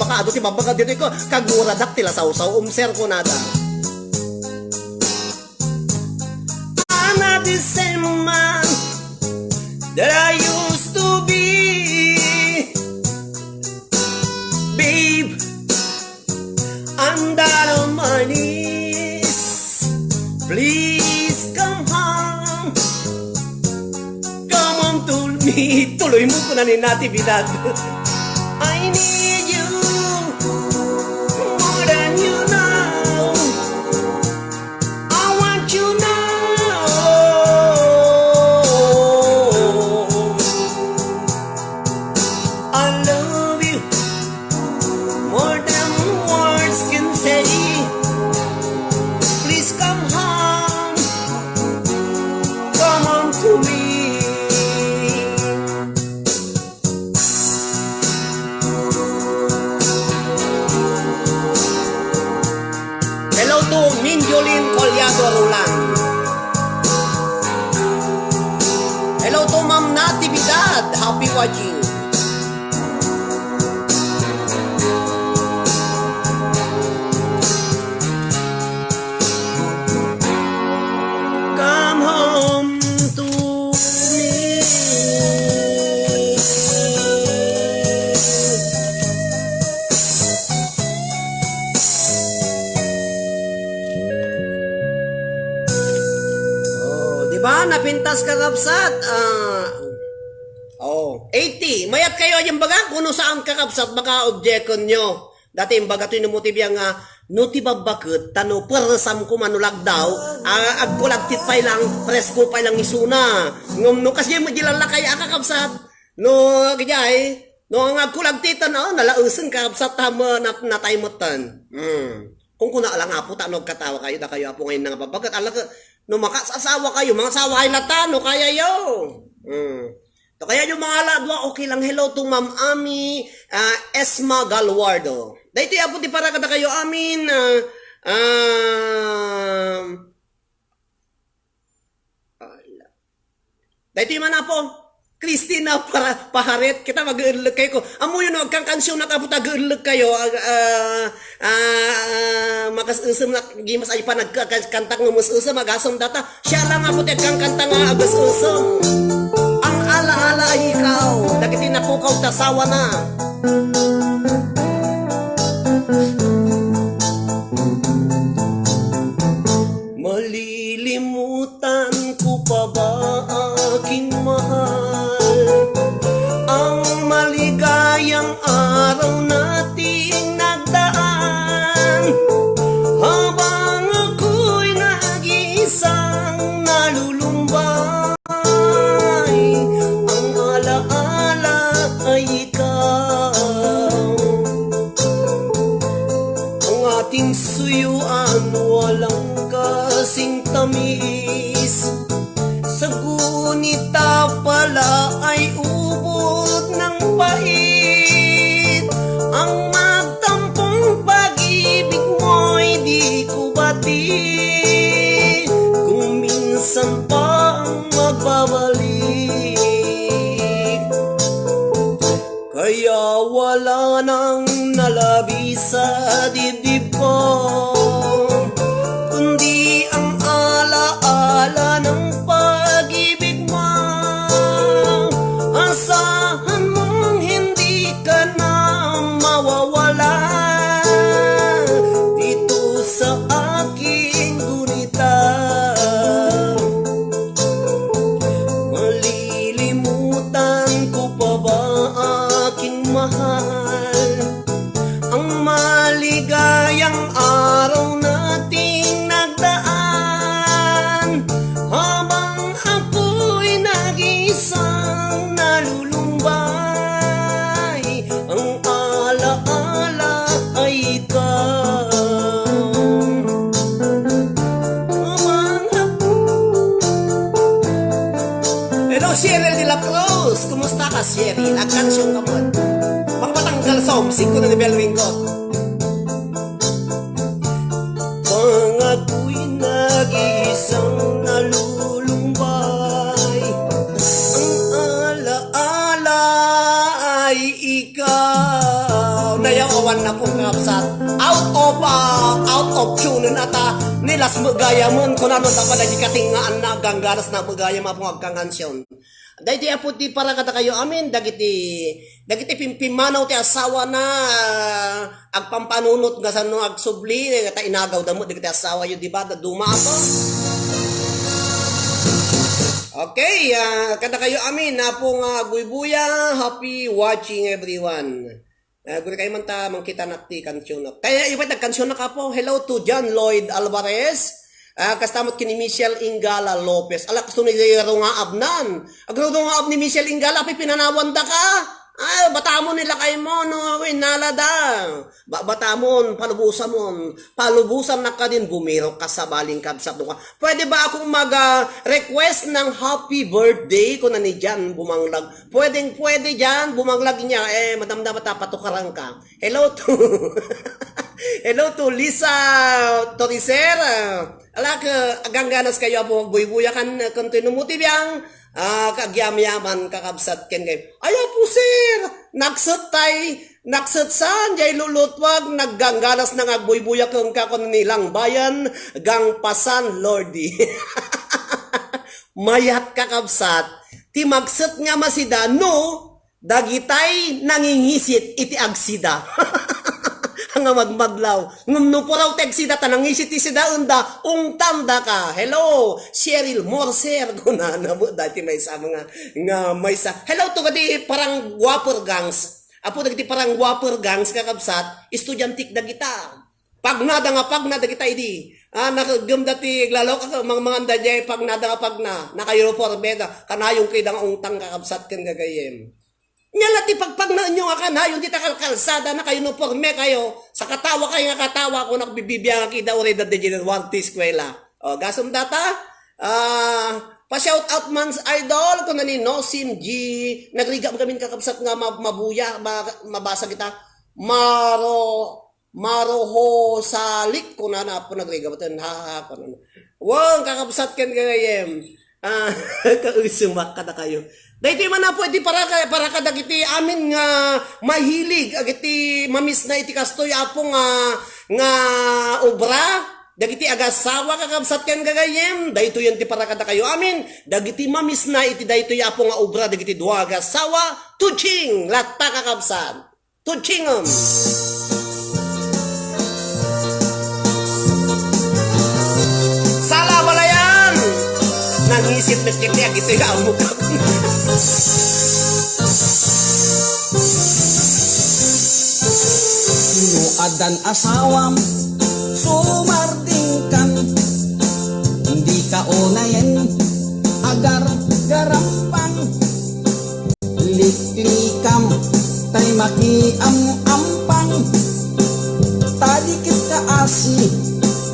baka ado ti babakat dito ko kaguradak tila sausaw umser ko nada. The same man that I used to be, babe. I'm down on my knees. Please come home. Come on to me. Tuloy mo ko na ni Natividad. I need you more than you know. I want you now. Minjolin Collado Roland. Hello to Ma'am Natividad. Happy watching. Come home to me. Diba? Napintas ka kapsat. 80. Mayat kayo yung baga kuno saan kakapsat baka objekon nyo. Dati yung baga ito yung motibyang no tibabakit tano persam kumanulag daw agkulagtit pay lang presko pay lang isuna. No kasi mo jilalakay kakapsat. No kajay no ang agkulagtitan nalausin kakapsat tama nataymutan. Kung kuna lang apo tanog katawa kayo da kayo apo ngayon nga babagat alaga no makasasawa kayo mga sawa ay lata no kaya yo. So kaya yung mga ladwa okay lang. Hello to Ma'am Ami Esma Galwardo. Dahito apo di para kada kayo amin dahito yung mana po Christina para paharet kita mag-uulog kayo ko. Amo yun kang kansyon na kaputa mag-uulog kayo makas-usam na gimas ay pa nagkantang ngumus-usam agasam data. Siya lang ako kang kantang agas-usam. Ang ala-ala ay ikaw. Dagiti napukaw tasawa na. Malilimutan ko pa ba aking mahal ang maligayang araw nating nagdaan habang ako'y nag-iisang nalulumbay ang alaala ay ikaw ang ating suyuan walang kasing tamis sa gunita pala ay ubod ng pait ang magtampong pag-ibig mo'y di ko batid kung minsan pa ang magbabalik kaya wala nang nalabi sa dibdib ko kundi ang ala-ala ng pag-ibig mo. Asahan mong hindi ka na mawawala dito sa aking gunita. Malilimutan ko pa ba aking mahal ang maligayang araw Hello, Cheryl de la Cruz. Kumusta ka, Cheryl? Agkansyon ka mo. Pangmatanggal sa homesick ko na ni Belwingot. Pangako'y nag-iisang nalulumbay. Ang alaala ay ikaw. Nayawawan na kong kapsat. Out of tune na ta. Nilas magaya mon kung ano dapat na katingaan na ganggaras na magaya mapong agkangansyon. Dahil di apo di para kata kayo amin dagiti pimpimanaw ti asawa na agpampanunot nga sa no agsubli ta inagaw damo dagiti asawa yu di ba da duma ato. Okay, kata kayo amin na pong buy-buya, happy watching everyone. Guri kayo man ta mangkita nakti kansyon na. Kaya iba nagkansyon na ka po. Hello to John Lloyd Alvarez. Kastamot kini Michelle Ingala Lopez. Ala gusto ni nga abnan. Agro nga ab ni Michelle Ingala pi pinanawan da ka. Ay batamon nila kay mo no inalada. Batamon palubusan na ka din bumiro ka sa baling kabsat ka. Pwede ba akong mag-request ng happy birthday ko na ni Jan bumanglag? Pwede Jan bumanglag niya madam dapat patukaran ka. Hello to Lisa Toricer. Alak agangganas kayo po buy-buya kan kontinumuti biyang kagyam-yaman kakabsat ken kay ayaw po sir naksat san jay lulutwag naggangganas na agbuy-buya kung kakon nilang bayan gang pasan lordi. Mayat kakabsat ti magsat nga masida no dagitay nangingisit iti agsida. Nga magmaglaw. Ngumno po raw tegsida tanang isit isida unda ungtanda ka. Hello, Cheryl Morser. Gunana mo dati may sa mga nga may sa. Hello to gadi parang guwaper gangs. Apo dagiti parang guwaper gangs kakabsat, estudyantik dagita. Pagnada kita idi. Nakagam dati glalo ka mga dadjay pagnada nakayo for beda kanayong kay dang ungtang kakabsat ken gagayem. Nyala ti pagpag na inyo nga na yung di kalsada na kayo no porme kayo sa katawa kayo nga katawa ko nakbibibiyang kita uri da degenerate one eskwela. O gasum data pa-shout out man's idol kung nani Nosim G nagrigam kami kakabsat nga mabuya mabasa kita Maroho Salik kung na po nagrigam ito ha kuno. Wong kakabsat ken gayem. Kausumak kada kayo. Dahiti man na pwede para kadagiti amin nga mahilig agiti mamis na iti kastoy apo nga obra dagiti agasawa kakabsat ken gagayem dayto yan ti para kada kayo amin dagiti mamis na iti dayto apo nga obra dagiti dua agasawa tuching latta kakabsat tuchingom. Sala balayan nangisip met ken agito ya amok. Adan asawam sumarding kan hindi ka unayen agar garampang liklikam tay makiam-ampang talikit ka asi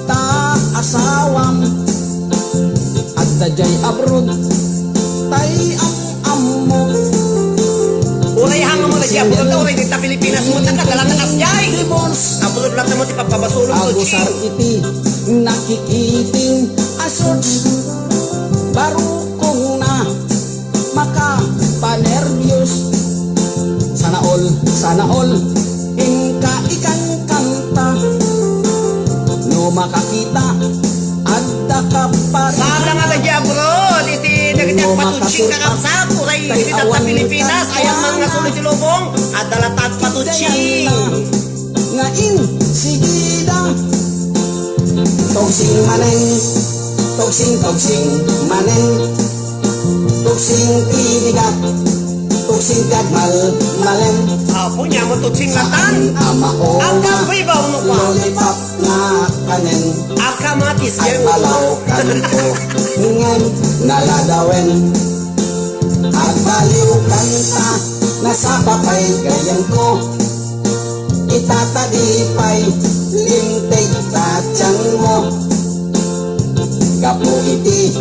ta asawam at dajay abrod tay am-ammo. Uray hanga mo na siya, pulot na uray dito Pilipinas mo na kadalatakas jay. Napulot lang naman ti pagpabasulong to agusar iti nakikiting asod barukong na makapanervyos sana all ingka ikang kanta no makakita adda ka pa sana nga na siya bro iti nagitang patutsing kakapsat uray dito sa Pilipinas ayang mga sulit lubong adalatag patutsing ngain sigida togsing maneng togsing ibigat togsing gagmal maleng apo niya mo tutsing latan amao ang kapoy ba uno pa lollipop na kanen akamatis ay yan palaw kanto ngan naladawen at baliw kanta nasa papay gayan ko itatadipay lintig tatyang mo kapu iti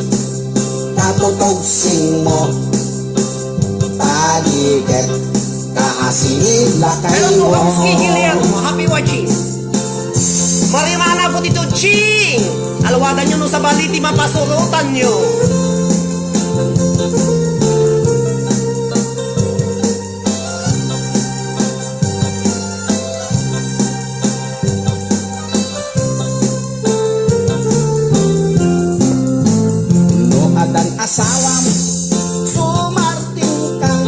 katutogsing mo tiket Kaasili lakay Hello to mo Kamski Guillermo, happy watching. Marimana po dito, Ching! Alawagan nyo no sa baliti, mapasurutan nyo. No adan asawam sumarting kang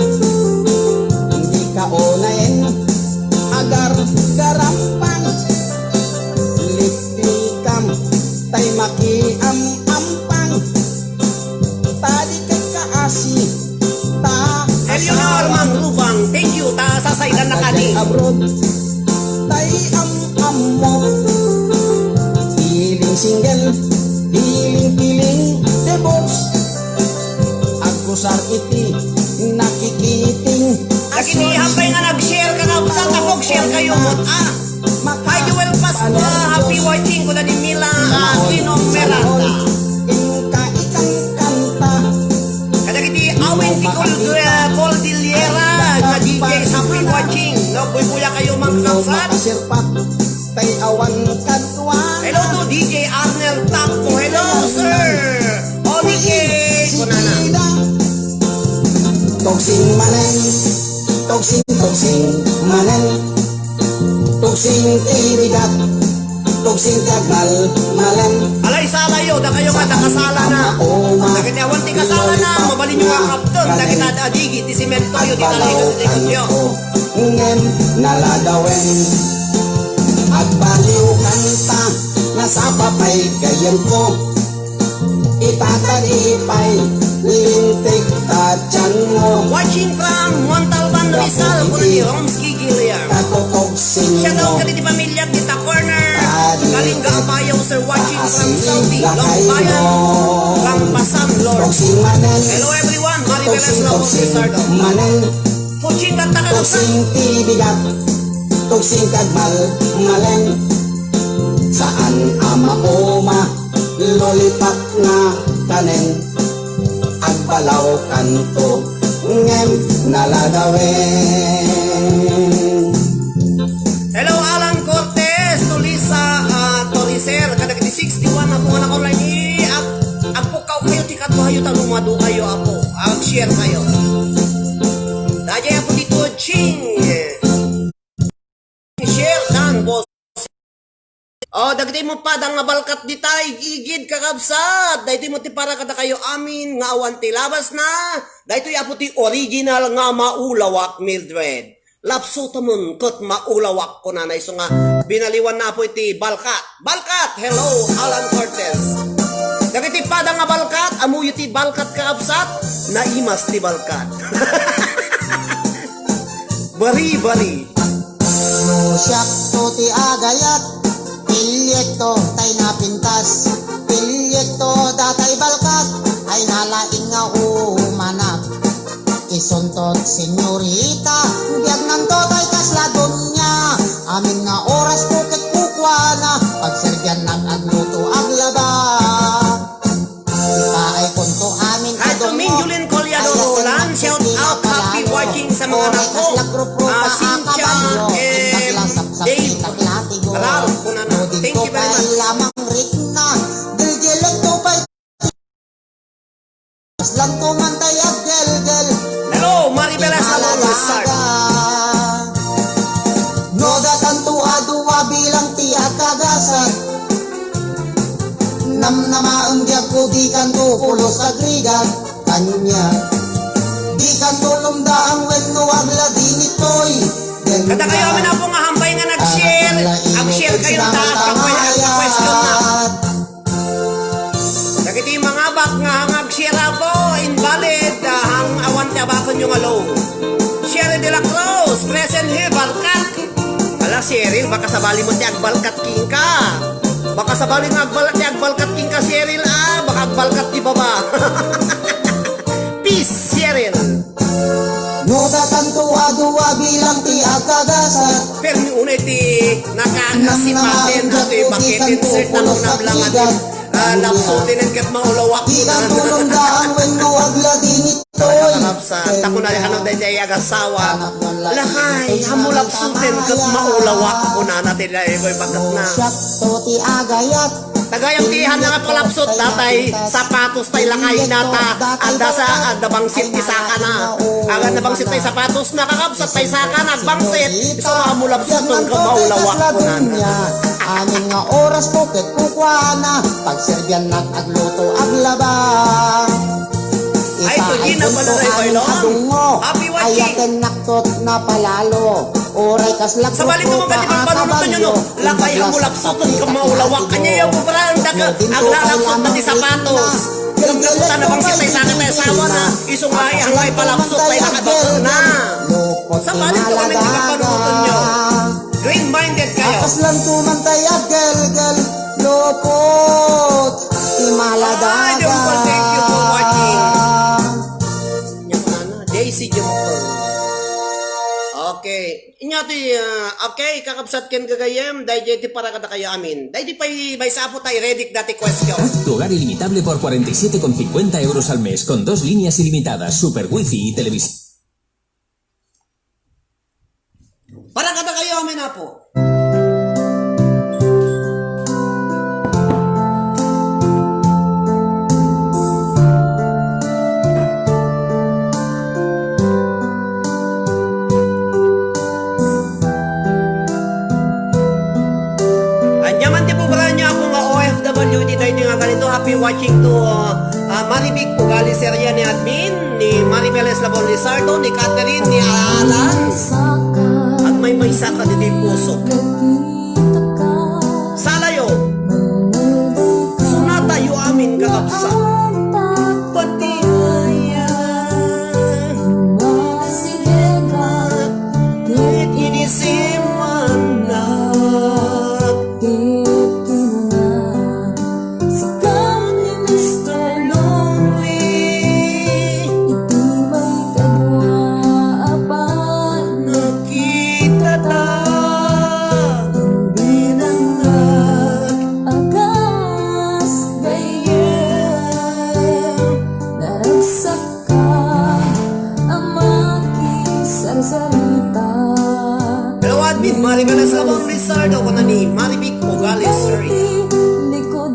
hindi ka onayin agar garampang liklikam tay makiam-ampang tadi ka kaasi ta Eleanor Mangrubang, thank you, ta sasaydan na kani. abroad tay am mo piling single piling divorce agusar iti nakikiting Nakinihampay nga nag-share ka nga, saan tapog share kayo mo? Hi Joel Pascua, happy watching ko na ni Mila Aquino Meranda. Inka ikang kanta Kada kiti awin ti Cordillera nga DJ happy watching. No, buya kayo mga kapsat. makasirpat tay awan kadwa Hello to DJ Arnel Tapo. Hello sir. Onike kunana. Toksing manen toksing manen toksing ibigat toksing tagal malen Alay sala yo, da kayo nga nakasala na. Nakita awan ti kasala na, mabalin nyo nga kapton. Nakita da digi ti simento yo, di talaga ti yo. ngem naladawen at baliw kanta nasapapay kayan ko itatalipay lintik tachan mo Watching from Montalban, Rizal, Purdi, Homski, Gilear. katutoksin Shout out mo ka di pamilya di ta corner. Galing Gabayaw sir, watching from Saudi, lakay Longbayan, mo Lampasan, Lord. toksing manen Hello everyone, Maribeles na po toksing Rizardo. manen Puching ka taga toksing tibigat toksing kagmal malen saan ama oma lolipak nga kanen agbalaw kanto ngem naladawen Hello Alan Cortez, Tulisa, Toricer, kadag di 61 na po anak online. Agpukaw kayo, tikat mo kayo, tanumado kayo apo. Share kayo. Dajay po dito, Ching. Share dan, boss. Oh, dagday mo pa dang nga balkat di tay, igid kakabsat. Daytoy mo ti para kada kayo amin nga awan ti labas na. Daytoy apo ti original nga maulawak Mildred. Lapsuta mon ket maulawak ko nanay so nga binaliwan na po iti balkat. Balkat, hello Alan Cortez. Dagiti pa dang nga balkat, amuyo ti balkat kakabsat, naimas ti balkat. Bari-bari. Siyak to ti agayat Pilyekto tay napintas Pilyekto datay balkat Ay nalaing nga umanap Isuntot senyorita Biyag nanto tay kasladon niya Amin nga oras kukit kukwana Pagsergyan nag-agluto aglaba Ika ay kunto amin Hi to Minjulin Colyado Roland, shout out, happy watching sa mga anak ko. Cynthia and Dave Ral, kunana. Thank you very much. Lamang ritna, dilgilag to pa. Lang to man tayag gel. Hello, Maribeles na po start. No datan to aduwa bilang tiyak kagasat. Nam namaang diag ko di kan to pulos agrigan kanya. Di kan to lumdaang wen no agla dinitoy. Kada kayo amin na po nga hambay nga nag-share. Ag-share kayo na question na. Dagiti mga bak nga hangag-share po, invalid, hang awan ti abakon yung alo. Cheryl de la Cruz, present here, balkat. Ala, Cheryl, baka sabali mo ti agbalkat king ka. Baka sabali nga agbalkat king ka, Cheryl, baka agbalkat ti baba. Peace, Cheryl. No datan to aduwa bilang tiyak kagasat. Pero ni unay ti nakakasipatin ato bakitin sir na nung nablangan lapsutin ang kat maulawak ko Di na. kan tulong daan wen no agla dinit Talaga kakabsat, ako na rin day agasawa. Lahay, hamulap suten kat maulawak ko na natin na ko'y bagat na. Siyak to ti agayat. Tagayang tihan na nga palapsot datay sapatos tay lakay nata anda sa bangsit ti saka na. Agan na bangsit tay sapatos na kakabsat tay saka na bangsit. So hamulapsot ng maulawak ko na. Amin nga oras po ket kukwana. Pagserbyan nag-agluto aglaba. Ay, ito din ang palaray ko ilong. Happy watching. Ayaten naktot na palalo. Oray kaslak Sa balik naman pati pang panunutan nyo no. Lakay hamulapsot ng maulawak. Kanya yung puparang aglalapsot na di sapatos. Yung gagutan na bangsit tay saka tay asawa na. Isungay hangay palapsot tay nakadoktor na. Sa balik naman pati pang panunutan nyo. Green-minded kayo. Akas lang tumantay agel-gel. Lupot. Imaladaga. Ay, Dimple, thank you for watching. Daisy Dimple. Okay. Inyo ti, okay, kakabsat ken gagayem, dahil di para kada kayo amin. Dahil di pa may sapo tayo, ready dati question. Tu hogar ilimitable por 47,50 euros al mes, con 2 líneas ilimitadas, super wifi y televisión. Para kada kayo amin na po. Happy watching to Maribik Ugali Seria ni Admin, ni Maribel Eslabon Lizardo, ni Catherine, ni Alan. At may saka di puso. Salayo. Sunata yu amin kakapsa. Pati ayan. Inisiman na. Maribel Eslabon Lizardo ko na ni Maribik Ugali Seria.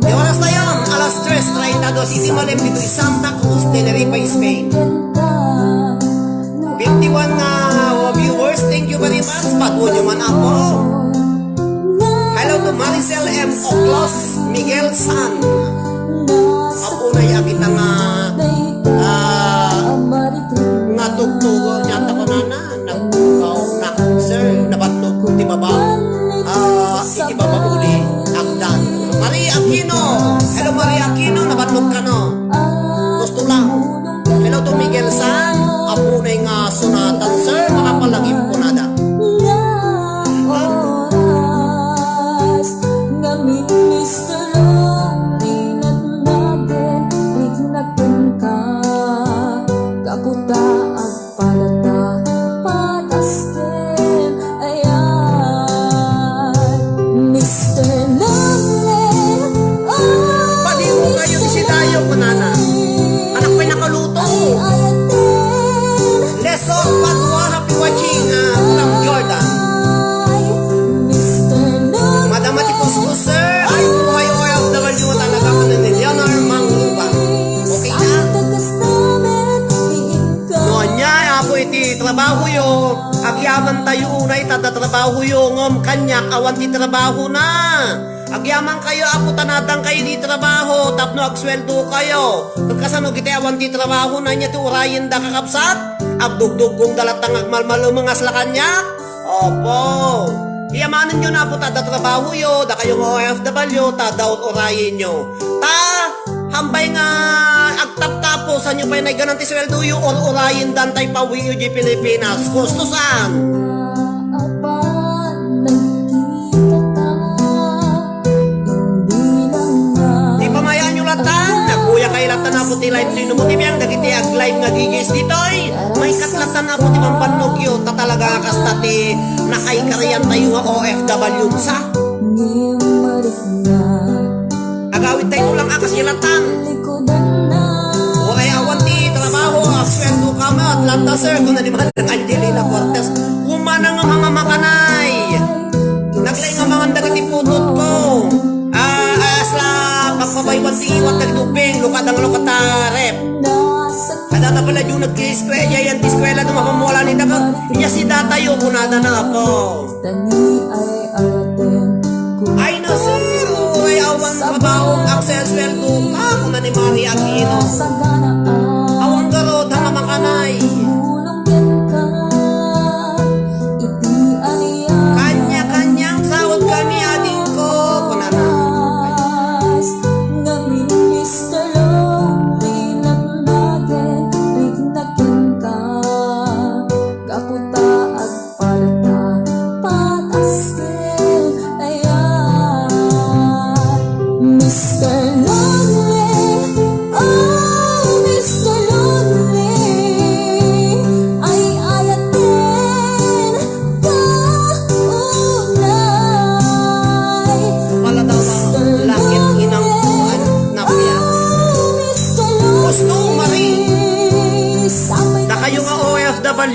Di oras na yun, alas 3:32, sisimalip dito Santa Cruz, Tenerife, Spain. 51 viewers, thank you very much. Bago nyo man ako. Hello to Maricel M. Oclos, Miguel San. Ako na yakit ang natugtugo niya ako na sir, nabatlog ko ti baba. Iti baba uli, agdan. Maria Aquino. Hello Maria Aquino, nabatlog ka no. Gusto lang. Hello to Miguel San. Apo na yung sunatan sir, makapalagim ko nada. Trabaho yo, agyaman tayo unay tatatrabaho yo ngom kanyak awan ti trabaho na. Agyaman kayo apo tanadang kayo di trabaho tapno agsweldo kayo. Kasano kita awan ti trabaho na nya ti urayin da kakabsat. Abdugdug kung dalatang agmalmalo mga slakanya. Opo. Iyamanin nyo na po tatatrabaho yo, da kayong OFW, tadaw urayin nyo. Hambay nga agtap-tapo sa nyo pa yung ganang ti sweldo yu or urayin dan tay pawi yu di Pilipinas. Gusto saan? Di pamayaan nyo latan. Nagkuya kay latan na po ti live to mo ti biyang dagiti ag live nga gigis ditoy. May katlatan na po ti mampannog yu. Tatalaga kasta ti nakaikariyan tayo nga OFW sa. Agawit tayo lang akas yalatan. Okay, awan ti trabaho, Sweldo kami, Atlanta sir, kung naniman ng Angelina Cortez. Kumana nga mga makanay. Naglay nga mga dagiti putot ko. Asla, pagpabaywan tiiwat nagtuping, lukadang lukatarep. Kadata pala yung nag-eskwela, yan eskwela nung makamula ni Daga. Iya si datayo, kunada na ako. Ay na sir, ay awan kabaong Axel Sweldo ka, kung na ni Maria Aquino. Awang garot, hanga makanay. Kanya-kanyang sawad kami ading ko, kunada.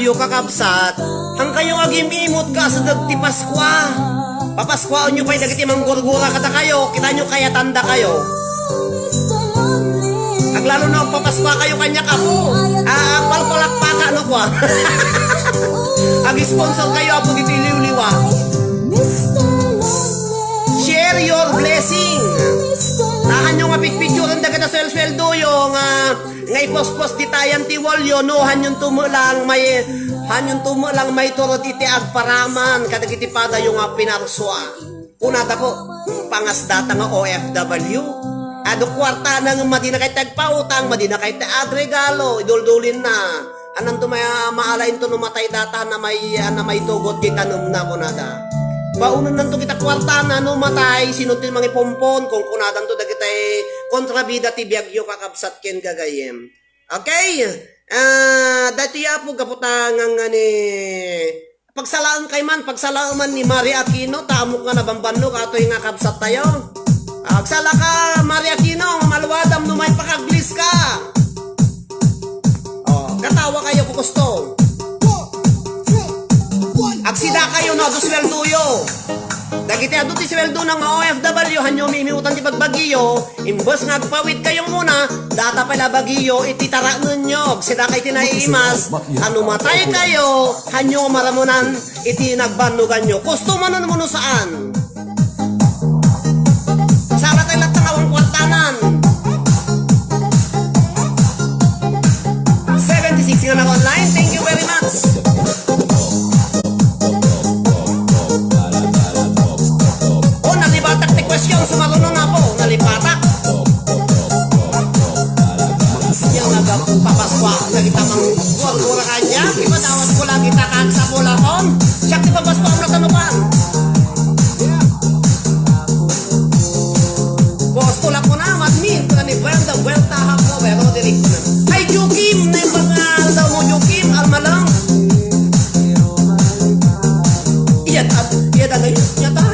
Kakabsat, hang kayo agimimot ka sa dagti Paskwa. Papaskwaon nyo pa'y dagiti manggurgura kata kayo, kita nyo kaya tanda kayo. Aglalo na papaskwa kayo kanya kapo. Palpalakpaka no kwa. Ag-sponsor kayo apo dito liwa. Share your blessing. Tahan nyo nga picture ang dagat na sweldo yung nga ipospos di tayan ti walyo no hanyong tumulang may turot iti agparaman kadagiti pada yung pinarswa. Kunata ko pangasdata nga OFW. Ado kwarta nang madina kay tagpautang, madina kay regalo, iduldulin na. Anang tumaya maalain to numatay data na may tugot kita num na kunada. Baunan nanto kita kwarta na numatay sinutin mga pompon kung kunadan to dagitay kontrabida ti biagyo kakabsat ken gagayem. Okay? Dati po kaputangan nga ni pagsalaan kay man ni Maria Aquino tamok nga nabambanno katoy nga kabsat tayo. Agsala ka Maria Aquino malwadam numay pakaglis ka. Katawa kayo ko gusto. Agsida kayo no do sweldo yo. Dagiti adu ti sweldo ng OFW hanyo mimiutan ti pagbagiyo, imbes nga agpawid kayo muna, data pala bagiyo iti taranon nyo. Sida kay tinaimas, ano matay kayo, hanyo maramunan iti nagbanugan nyo. Gusto man mo saan? Sara tayo latangawang kwartanan. 76 nga na online, thank you very much. Nalipatak ti question, sumarunong na po, nalipatak. Yung nagpapaskwa, nagitamang gura kanya, ipadawat ko lang kita kang sa pulaton, siyak ti papaskwa ang natanupan. Postula ko na, madmin, ko na ni Brenda, Vuelta, Hapno, pero dirik na. Ay, Jukim, na yung mga daw mo, Jukim, almalang.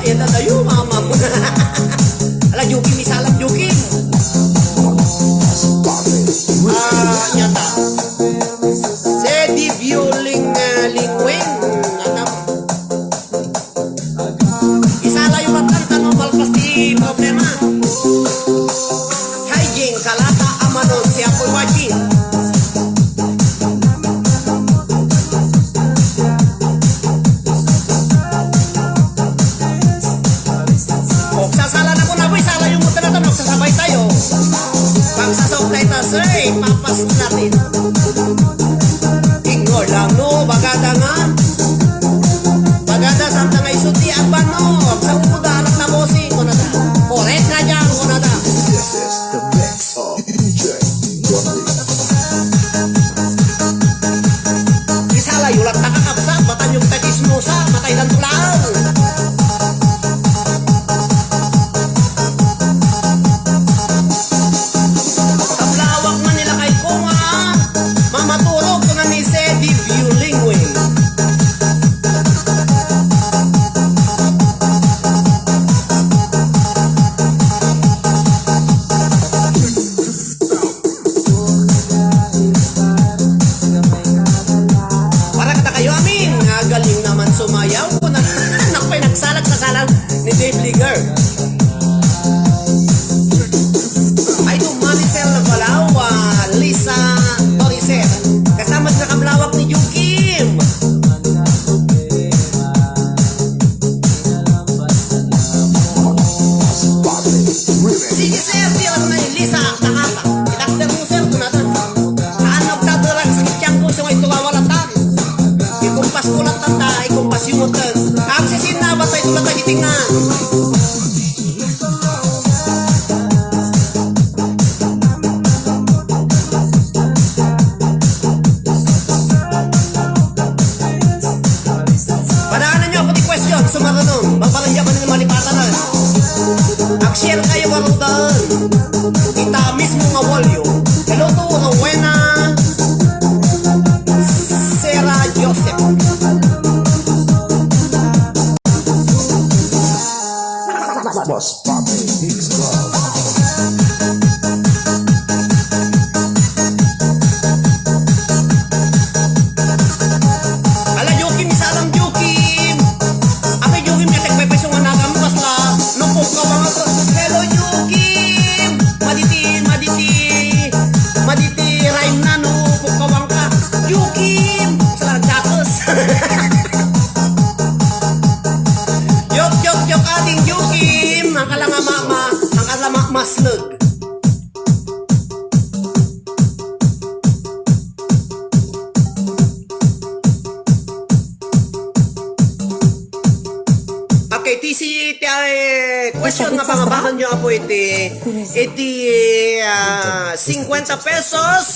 Iya tayo, mama mo. Ala, Jukim, isalang Jukim. Nyata. Sedi Bioling Lingwing. Isala yung matanta no, malpas di problema. Hygiene, kalata, amanon, siya po watching. Papas natin. Ignore lang no, bagada nga. Bagada santa nga isuti at bano. Sa uda anak na bossing ko na da. Correct na dyan ko na da. This is the mix of DJ Johnny. Isala yulat nakakabsa, batan yung tagismusa, matay ng tulaan. salamat sa kablawak ni Jukim. Sige sir, tira mo na yung Lisa, nakaka. Idakter mo sir, kunatan. Saan nagtaturang sa kityang ko sa may tuwawalatan. Ikumpas ko lang tanda, ikumpas yung mutan. Aksisin na, batay tulad na gitingan. Padaanan nyo ako di question, sumarunong. Babalangya pa nila malipatan na. Share kayo barudan. Kita mismo nga walyo. Hello to Rowena Sarah Joseph. What's poppin'? Mix Club. Ala Jokim, isa lang Jokim. Ako Jokim, yatek may pesong anagam basla. Nupok ka mga to. Hello Jokim. Maditi rhyme na nupok ka bang ka. Jokim. Salah datos. Yok ading Jokim. Ang kalanga mama, ang kalama maslug. Okay, TC question nga pangabahan nyo po iti 50 pesos.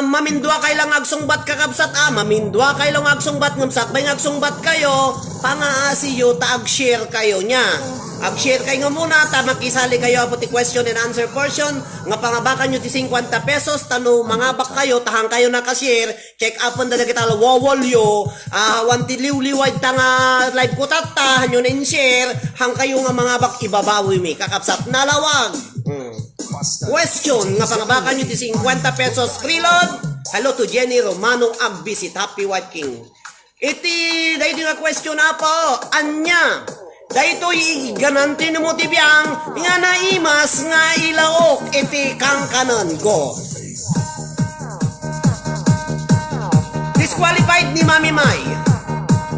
Mamindwa kay lang agsungbat kakabsat mamindwa kay lang agsungbat ngamsat bay agsungbat kayo pangaasiyo ta ag-share kayo nya. Ag-share kayo nga muna ta makisali kayo po ti question and answer portion nga pangabakan nyo ti 50 pesos tano mangabak kayo tahang kayo nakashare check upon dala kita wawolyo wanti liwliwad ta nga live ko tata nyo na in-share hang kayo nga mangabak ibabawi mi kakapsat nalawag. Question nga pangabakan nyo ti 50 pesos preload. Hello to Jenny Romano Agbisit, happy watching. Iti dahil nga question na po anya dahito igananti mo ti biyang nga naimas nga ilaok iti kangkanan go. Disqualified ni Mami May.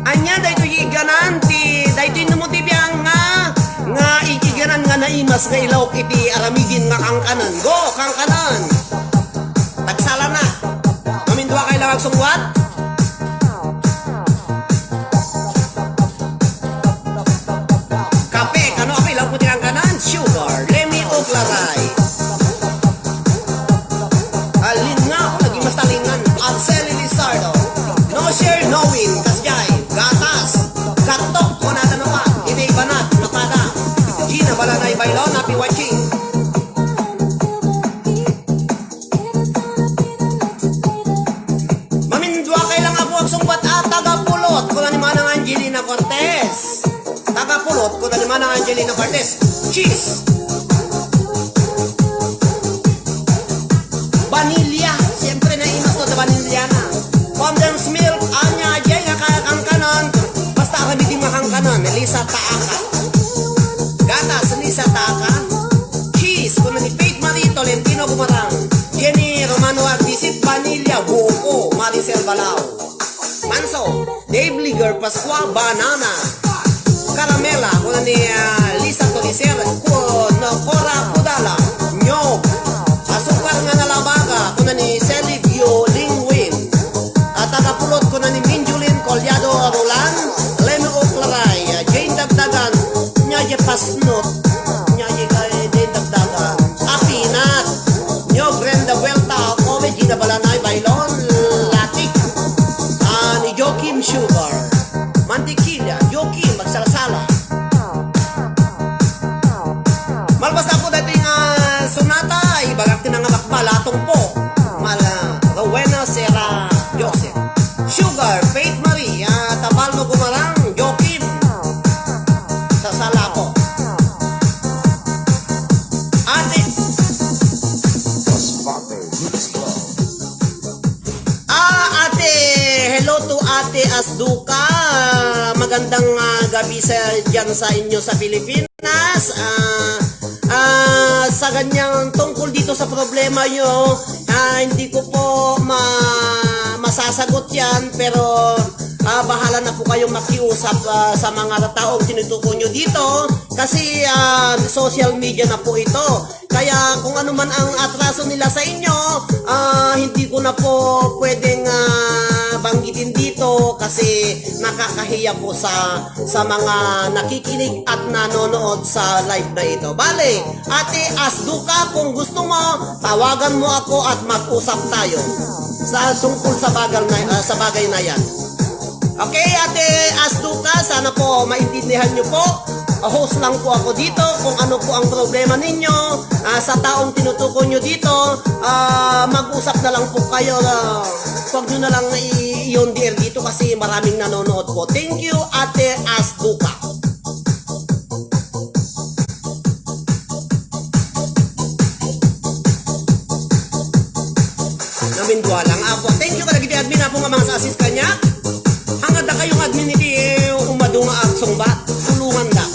Anya dahito igananti dahito mo ti biyang nga ikiganan nga naimas nga ilaok iti aramidin nga kangkanan go kangkanan. Tagsala na. Mamindwa kay lang agsungwat. Kape kano apay lang puti kangkanan. Sugar Lemmy Oklaray. Alin nga ako naging mas talingan. Arceli Lizardo. No share no win. Kasjay gatas gatok ko na pa. Hindi banat napada. Gina Balanay Bailon, happy watching. Mamindwa kay lang ako ang sungbat tagapulot ko na ni Manang Angelina Cortez. Tagapulot ko na ni Manang Angelina Cortez. Cheese. Vanilla. Siyempre na imas ko sa vanilla na. Condensed milk. Anya ajay nga kakangkanan. Basta aramitin makangkanan. Elisa Taaka. Gatas, Lisa Taka. Cheese, kuno ni Faith Marie Tolentino Bumarang. Jenny Romano Agbisit, Vanilla, Buko, Maricel Balao. Manso, Dave Liger, Pasqua, Banana. Caramela, kuno ni Lisa Tolicer, kuno Cora Pudala. Nyog. Asukar nga nalabaga, kuno ni Celibio Lingwin. At tagapulot kuno ni Minjulin Colyado Roland. Leno Oklaray, Jane Dagdagan. Nyaje pasnot, nyaje kay din dagdagan. Apinat, nyo Brenda Vuelta, Kome, Gina Balanay, Bailon, Latik, ni Jokim Sugar, Mantikilla, Jokim, magsalasala. Malbas ako dating sunata, ibagak tinangabak balatong po. Rowena Sarah Joseph, Sugar, Faith Marie, Tabal mo Gumarang, Jokim. Sala ko. Ate. Ate. Hello to Ate Asduka. Magandang gabi dyan sa inyo sa Pilipinas. Sa ganyang tungkol dito sa problema nyo, hindi ko po masasagot yan, pero bahala na po kayong makiusap sa mga taong tinutukoy nyo dito kasi social media na po ito. Kaya kung ano man ang atraso nila sa inyo, hindi ko na po pwedeng banggitin dito kasi nakakahiya po sa mga nakikinig at nanonood sa live na ito. Bale, Ate Asduka, kung gusto mo, tawagan mo ako at mag-usap tayo sa tungkol sa bagay na yan. Okay, Ate Asduka, sana po maintindihan nyo po. Host lang po ako dito kung ano po ang problema ninyo sa taong tinutukoy nyo dito. Mag-usap na lang po kayo. Huwag nyo na lang i-on the air dito kasi maraming nanonood po. Thank you, Ate Asduka. Namindwa lang ako. Thank you kalagiti admin na po nga mga sa assist kanya. Hangad na kayong admin iti umado nga aksong ba? Tulungan da.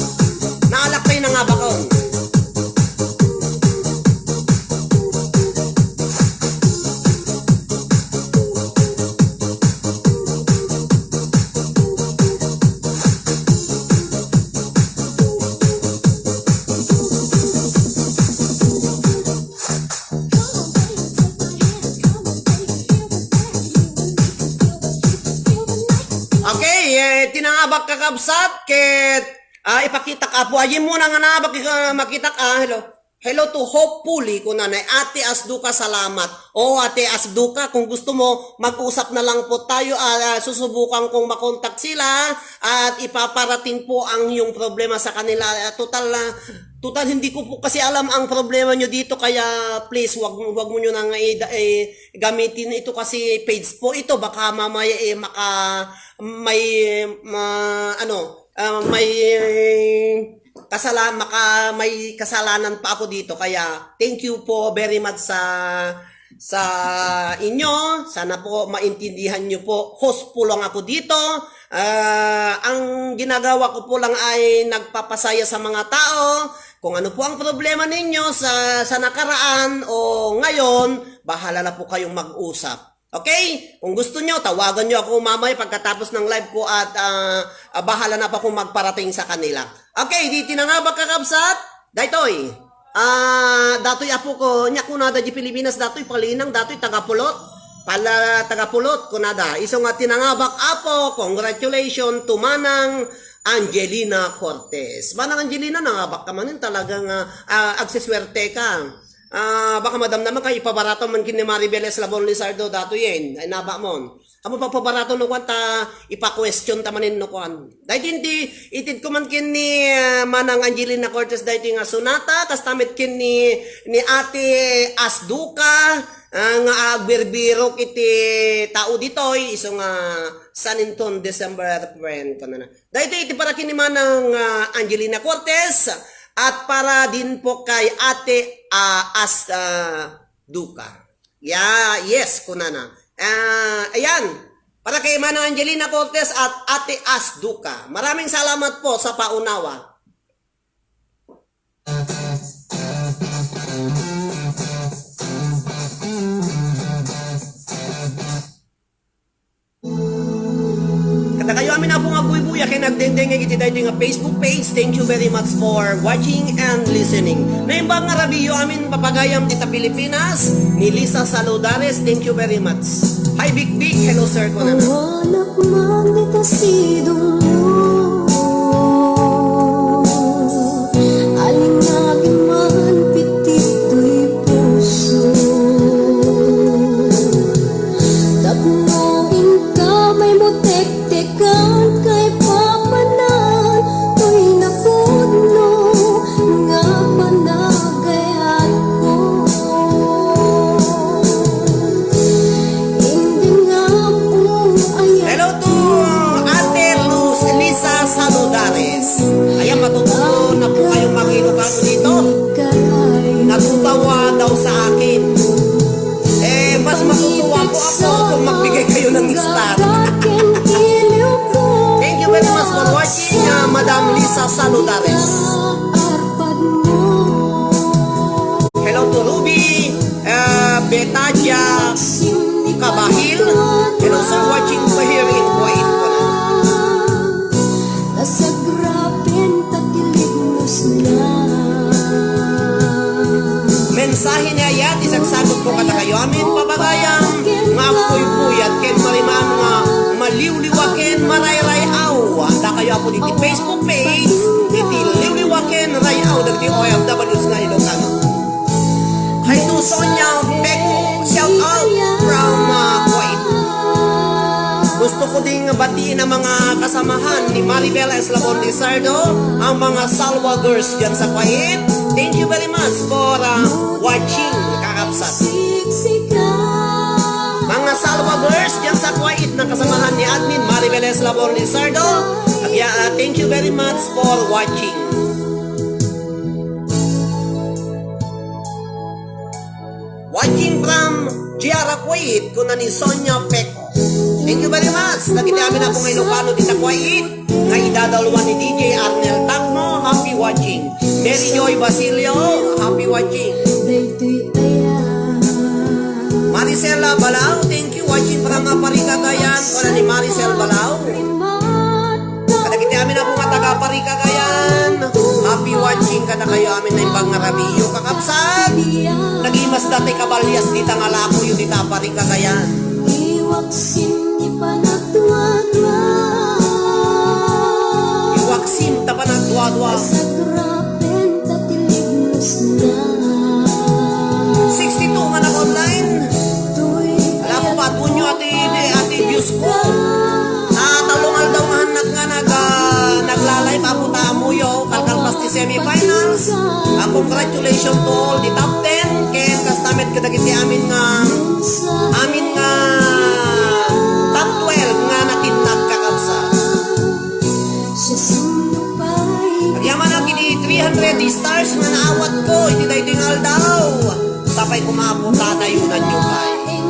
Naalak kayo na nga ba kaon? Tinangabak kakabsat ket ipakita ka po ayim mo nga nabak makita ka. Hello to hopefully ko nanay Ate Asduka, salamat. Ate Asduka, kung gusto mo mag-usap na lang po tayo, susubukan kong makontak sila at ipaparating po ang iyong problema sa kanila. Total hindi ko po kasi alam ang problema nyo dito, kaya please wag mo nyo nang gamitin ito kasi page po ito, baka mamaya may kasalanan pa ako dito. Kaya thank you po very much sa inyo. Sana po maintindihan nyo po. Host po lang ako dito. Ang ginagawa ko po lang ay nagpapasaya sa mga tao. Kung ano po ang problema ninyo sa nakaraan o ngayon, bahala na po kayong mag-usap. Okay? Kung gusto nyo, tawagan nyo ako mamaya pagkatapos ng live ko at bahala na pa kung magparating sa kanila. Okay, di tinangabak kakabsat. Daytoy. Datoy apo ko, nya kunada di Pilipinas, datoy palinang, datoy tagapulot. Pala tagapulot kunada. Iso nga tinangabak apo, congratulations to Manang Angelina Cortez. Manang Angelina, nangabak ka manin talagang agsiswerte ka. Baka madam naman kayo ipabarato man kini Maribel Eslabon Lizardo dato yen ay naba mon amo pagpabarato no kwanta ipa-question tamanin no kwan dahil hindi itid ko man kini Manang Angelina Cortez dahil nga sunata kastamit kini ni Ate Asduka nga agbirbiro iti tao ditoy iso nga Saninton December friend kanana dahil iti para kini Manang Angelina Cortez. At para din po kay Ate Asduka. Yes, kunana. Ayan. Para kay Manang Angelina Cortez at Ate Asduka. Maraming salamat po sa paunawa. Kata kayo amin na po nga buy-buya kaya nagdendeng iti dahil nga Facebook page. Thank you very much for watching and listening. Naimbang nga rabiyo amin papagayam dita Pilipinas ni Lisa Saludares. Thank you very much. Hi Big Big. Hello sir ko na. Anak man dita sidong mo aling nagiman pitito'y puso tapumoin ka may mutek-tekan kay papanan to'y napudno nga panagayat ko hindi nga po ayan. Hello to Ate Lisa Saludares. Ayan, matututo na po kayong mag-inukano dito. Natutawa daw sa akin. Mas matutuwa po ako kung magbigay kayo ng star. Thank you very much for watching, Madam Lisa Saludares. Hello to Ruby, Betaja Kabahil. Hello diti Facebook page, diti Liwliwaken Rayaw, diti OFWs nga Ilocano. Hi to Sonia Beko, shout out from Kuwait. Gusto ko ding batiin ang mga kasamahan ni Maribel Eslabon Lizardo, ang mga Salwa girls dyan sa Kuwait. Thank you very much for watching, kakapsat. Mga Salwa girls dyan sa Kuwait na kasamahan ni Admin Maribel Eslabon Lizardo, thank you very much for watching. Watching from Giara Kuwait, kuna ni Sonia Peko. Thank you very much. Nakita namin ako ngayon Ilocano dito Kuwait. Nga idadalawan ni DJ Arnel Tacno, happy watching. Mary Joy Basilio, happy watching. Maricela Balao, thank you. Watching from Parikagayan, kuna ni Maricel Balao. Nakita namin ako nga taga Parikagayan. Happy watching kada kayo amin na ibang ngarabiyo kakapsat. Nagimas dati kabalyas dita nga lako yung dita Parikagayan. Iwaksim tapan ang dua-dua 62 nga naka-online. Alam ko pa tunyo ati views ko. Talungal daw nga anak nga naglalay papunta mo yo kalkalpas ti semifinals. Congratulations to all the top 10 kaya kastamit kadagiti amin nga top 12 nga natinag kakapsat. Pagyaman ang gini 300 stars nga naawat ko iti daytingal daw sapay kumapunta na yun ang nyukay.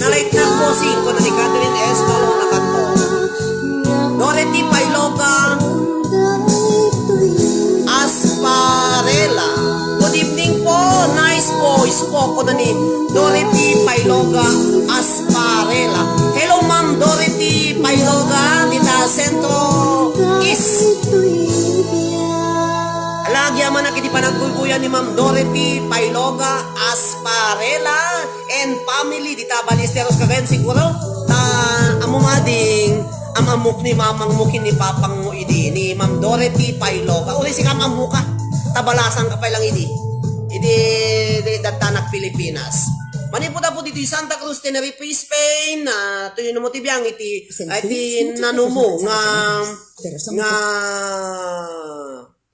Nalait na po 5 na ni Catherine S. Malo na kanto. Dorothy Pailoga Asparela. Good evening po. Nice voice po ko na ni Dorothy Pailoga Asparela. Hello Ma'am Dorothy Pailoga dita Centro East. Alagya man nakiti panagbubuyan ni Ma'am Dorothy Pailoga Asparela and family dita Ballesteros Cagayan siguro amumading amamuk ni mamang mukin ni papang mo idi ni Ma'am Dorothy Pailoga. Uli si kamang muka tabalasan ka pa lang idi datanak Pilipinas. Manipuda po dito Santa Cruz, Tenerife, Spain. Ito yung namotibiyang iti nanumo nga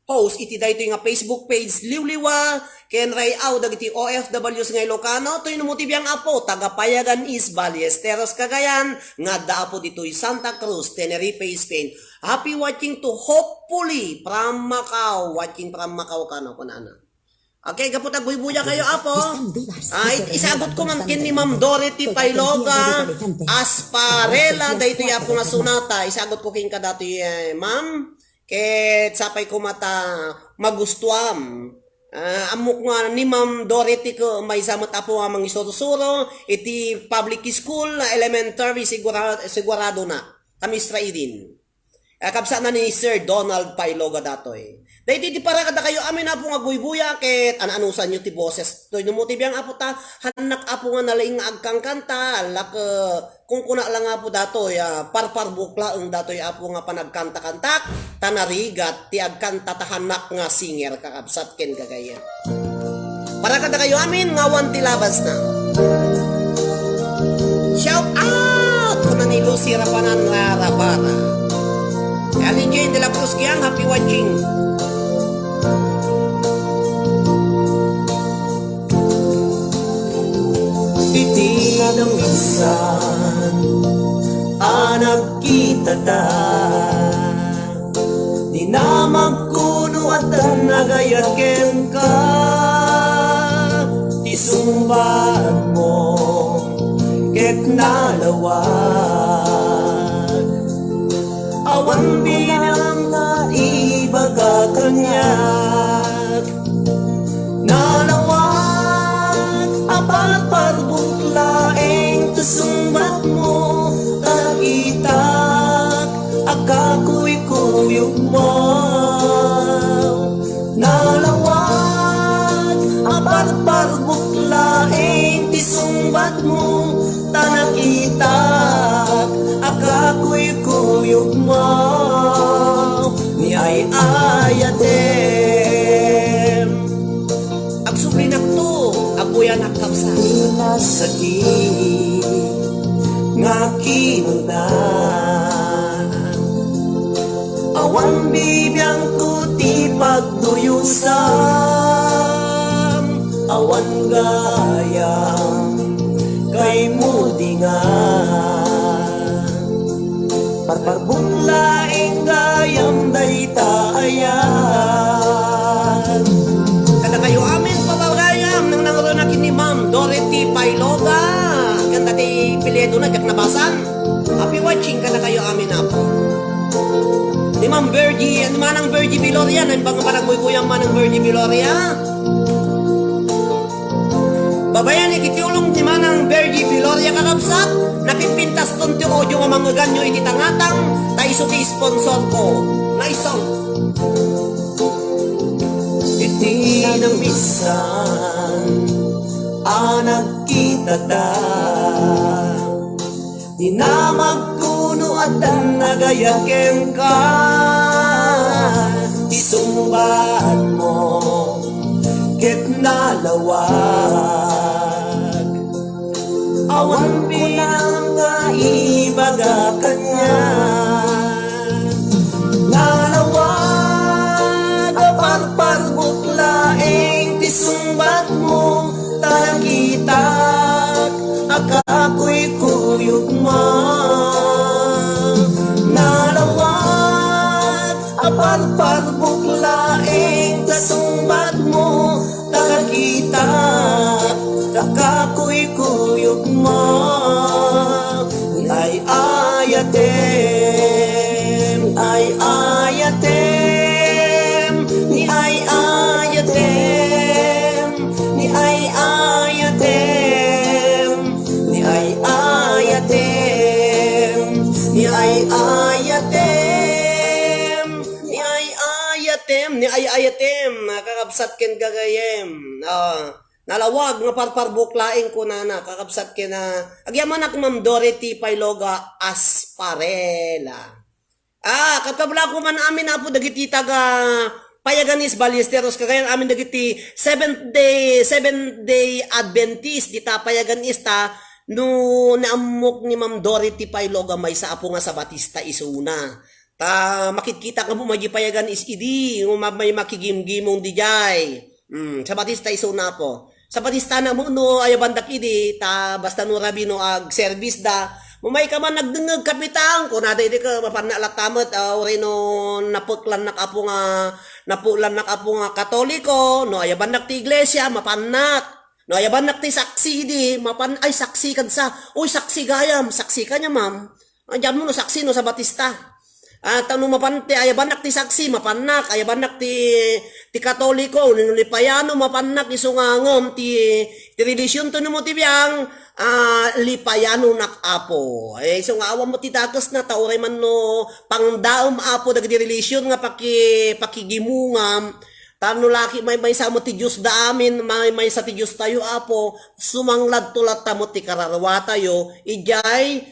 post iti dahito yung Facebook page Liwliwa ken Rayaw dagiti OFWs nga Ilocano. Ito yung namotibiyang apo tagapayagan is Ballesteros Cagayan nga daapo dito yung Santa Cruz, Tenerife, Spain. Happy watching to hopefully from Macau. Watching from Macau kano kunana. Okay, kapot agbuy-buya kayo, apo. Isagot ko man kin ni Ma'am Dorothy Pailoga Asparela. Dahito yung apo nga sunata. Isagot ko kin ka dati, ma'am. Ket sapay ko mata magustuam. Amok nga ni Ma'am Dorothy ko may samot apo nga mang isurusuro. Iti public school, elementary, sigurado na. Kamistra idin. Kapsa na ni Sir Donald Pailoga dato eh. Dahil di para kada kayo amin na po nga buy-buya ket anusan nyo ti boses. Toy numutibiyang apo ta hanak apo nga nalaing agkang kanta lak kung kuna lang apo dato parpar bukla ang dato apo nga panagkanta-kantak tanarigat ti agkanta tahanak nga singer kakabsat ken kagaya. Para kada kayo amin nga wan ti labas na. Shout out kuna ni Lucy Rapanan Rabara. Alin Jane de la Cruz Kiang, happy watching. Itinadang minsan anak kita ta di na magkuno at nagayaken ka isumbat mo ket nalawag awan binang na ibaga kanyak nalawag apat parbutlaeng tusumbat mo tagitak akakuy kuyog mo nalawag apat parbutlaeng tisumbat mo tanakitak akakuy kuyog mo ay ayatem. Ag sublinak to, aguyan nakapsa sakit nga kinunan. Awan bibiyang ko ti pagduyusan, awan gayam kay mudingan. Parparbutlaing gayam daytayan. Kada kayo amin pabagayam nang nangurunakin ni Ma'am Dorothy Pailoga. Ganda ti piledo na jak nabasan. Happy watching kada kayo amin na po. Ni Ma'am Virgie, ano manang Virgie Viloria? Ano bang paragbuy-buyang manang Virgie Viloria? Babayan ikitiulong ni manang Virgie Viloria kakabsat. Napipintas ton ti audio nga mga ganyo iti tangatang taiso ti sponsor ko. Naisong. Iti ng bisan anak kita ta. Dinamagkuno at ang nagayakem ka. Isumbat mo ket nalawag. Awan pinang nga ibaga kanya. Nalawag parparbutlaeng tisumbat mo tagitak akako'y kuyog ma. Nalawag parparbutlaeng kasumbat mo tagitak akako'y kuyog ma. Ay ayatem, ay ayatem, ni ay ayatem, ni ay ayatem, ni ay ayatem, ni ay ayatem, ni ay ayatem, ni ay ayatem, nakakabsat ken gagayem. Nalawag nga parparbuklaing ko na kakabsat ken na agyaman ak Ma'am Dorothy Pailoga Asparela. Kapkabla ko man amin na po dagiti taga Payaganis Ballesteros kagayan amin dagiti 7th day Adventist dita Payaganis ta no naamok ni Ma'am Dorothy Pailoga may sa apo nga sa Batista isuna. Ta makikita ka mo may Payaganis idi may makigimgimong dijay. Sa Batista isuna po. Sa Batista na mo no ayabandak idi ta basta no rabino ag service da Mumay ka man nagdengeg kapitang ko na di ka mapanalatamot ori no naputlan nak apo nga Katoliko no ayaban nak ti iglesia mapanak no ayaban nak ti saksi di mapan ay saksi kad sa uy saksi gayam saksi kanya ma'am andiyan mo no saksi no sa Batista at ano mapanti ayaban nak ti saksi mapanak ayaban nak ti Katoliko nilipayano mapanak isungangom ti relisyon to no mo ti biyang lipayano nak apo so nga awan mo ti dakas na tauray man no pangdaom apo dagiti relisyon nga pakigimungam tano laki may sa mo ti Diyos da amin may sa ti Diyos tayo apo sumanglad tulat ta mo ti kararwa tayo ijay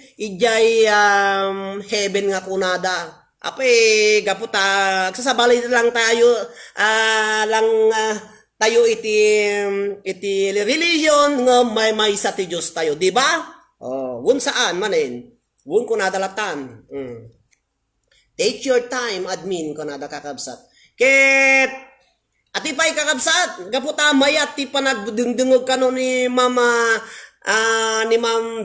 heaven nga kunada ape gaputa sasabalay lang tayo tayo iti religion nga may sa ti Diyos tayo, di ba? Wun saan manin? Wun ko nadalatan. Take your time, admin ko nada kakabsat. Ket atipay kakabsat, gaputa mayat ti panagdengdengog kano ni Ma'am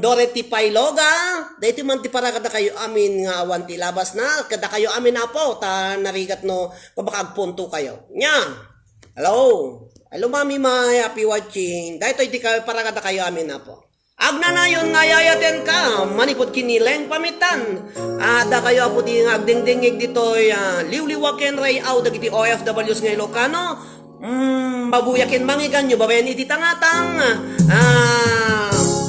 Dorothy Pailoga. Dahito man ti para kada kayo amin nga awan ti labas na, kada kayo amin na po, ta narigat no, pabakagpunto kayo. Nya! Hello mami happy watching. Dahito iti para kada kayo amin na po. Agna na yun nga yayaten ka, manipod kinileng pamitan. Da kayo po di agdingdingig dito liwliwaken ray aw dagiti OFWs nga Ilocano. Babuyakin mangigan nyo babayan iti tangatang.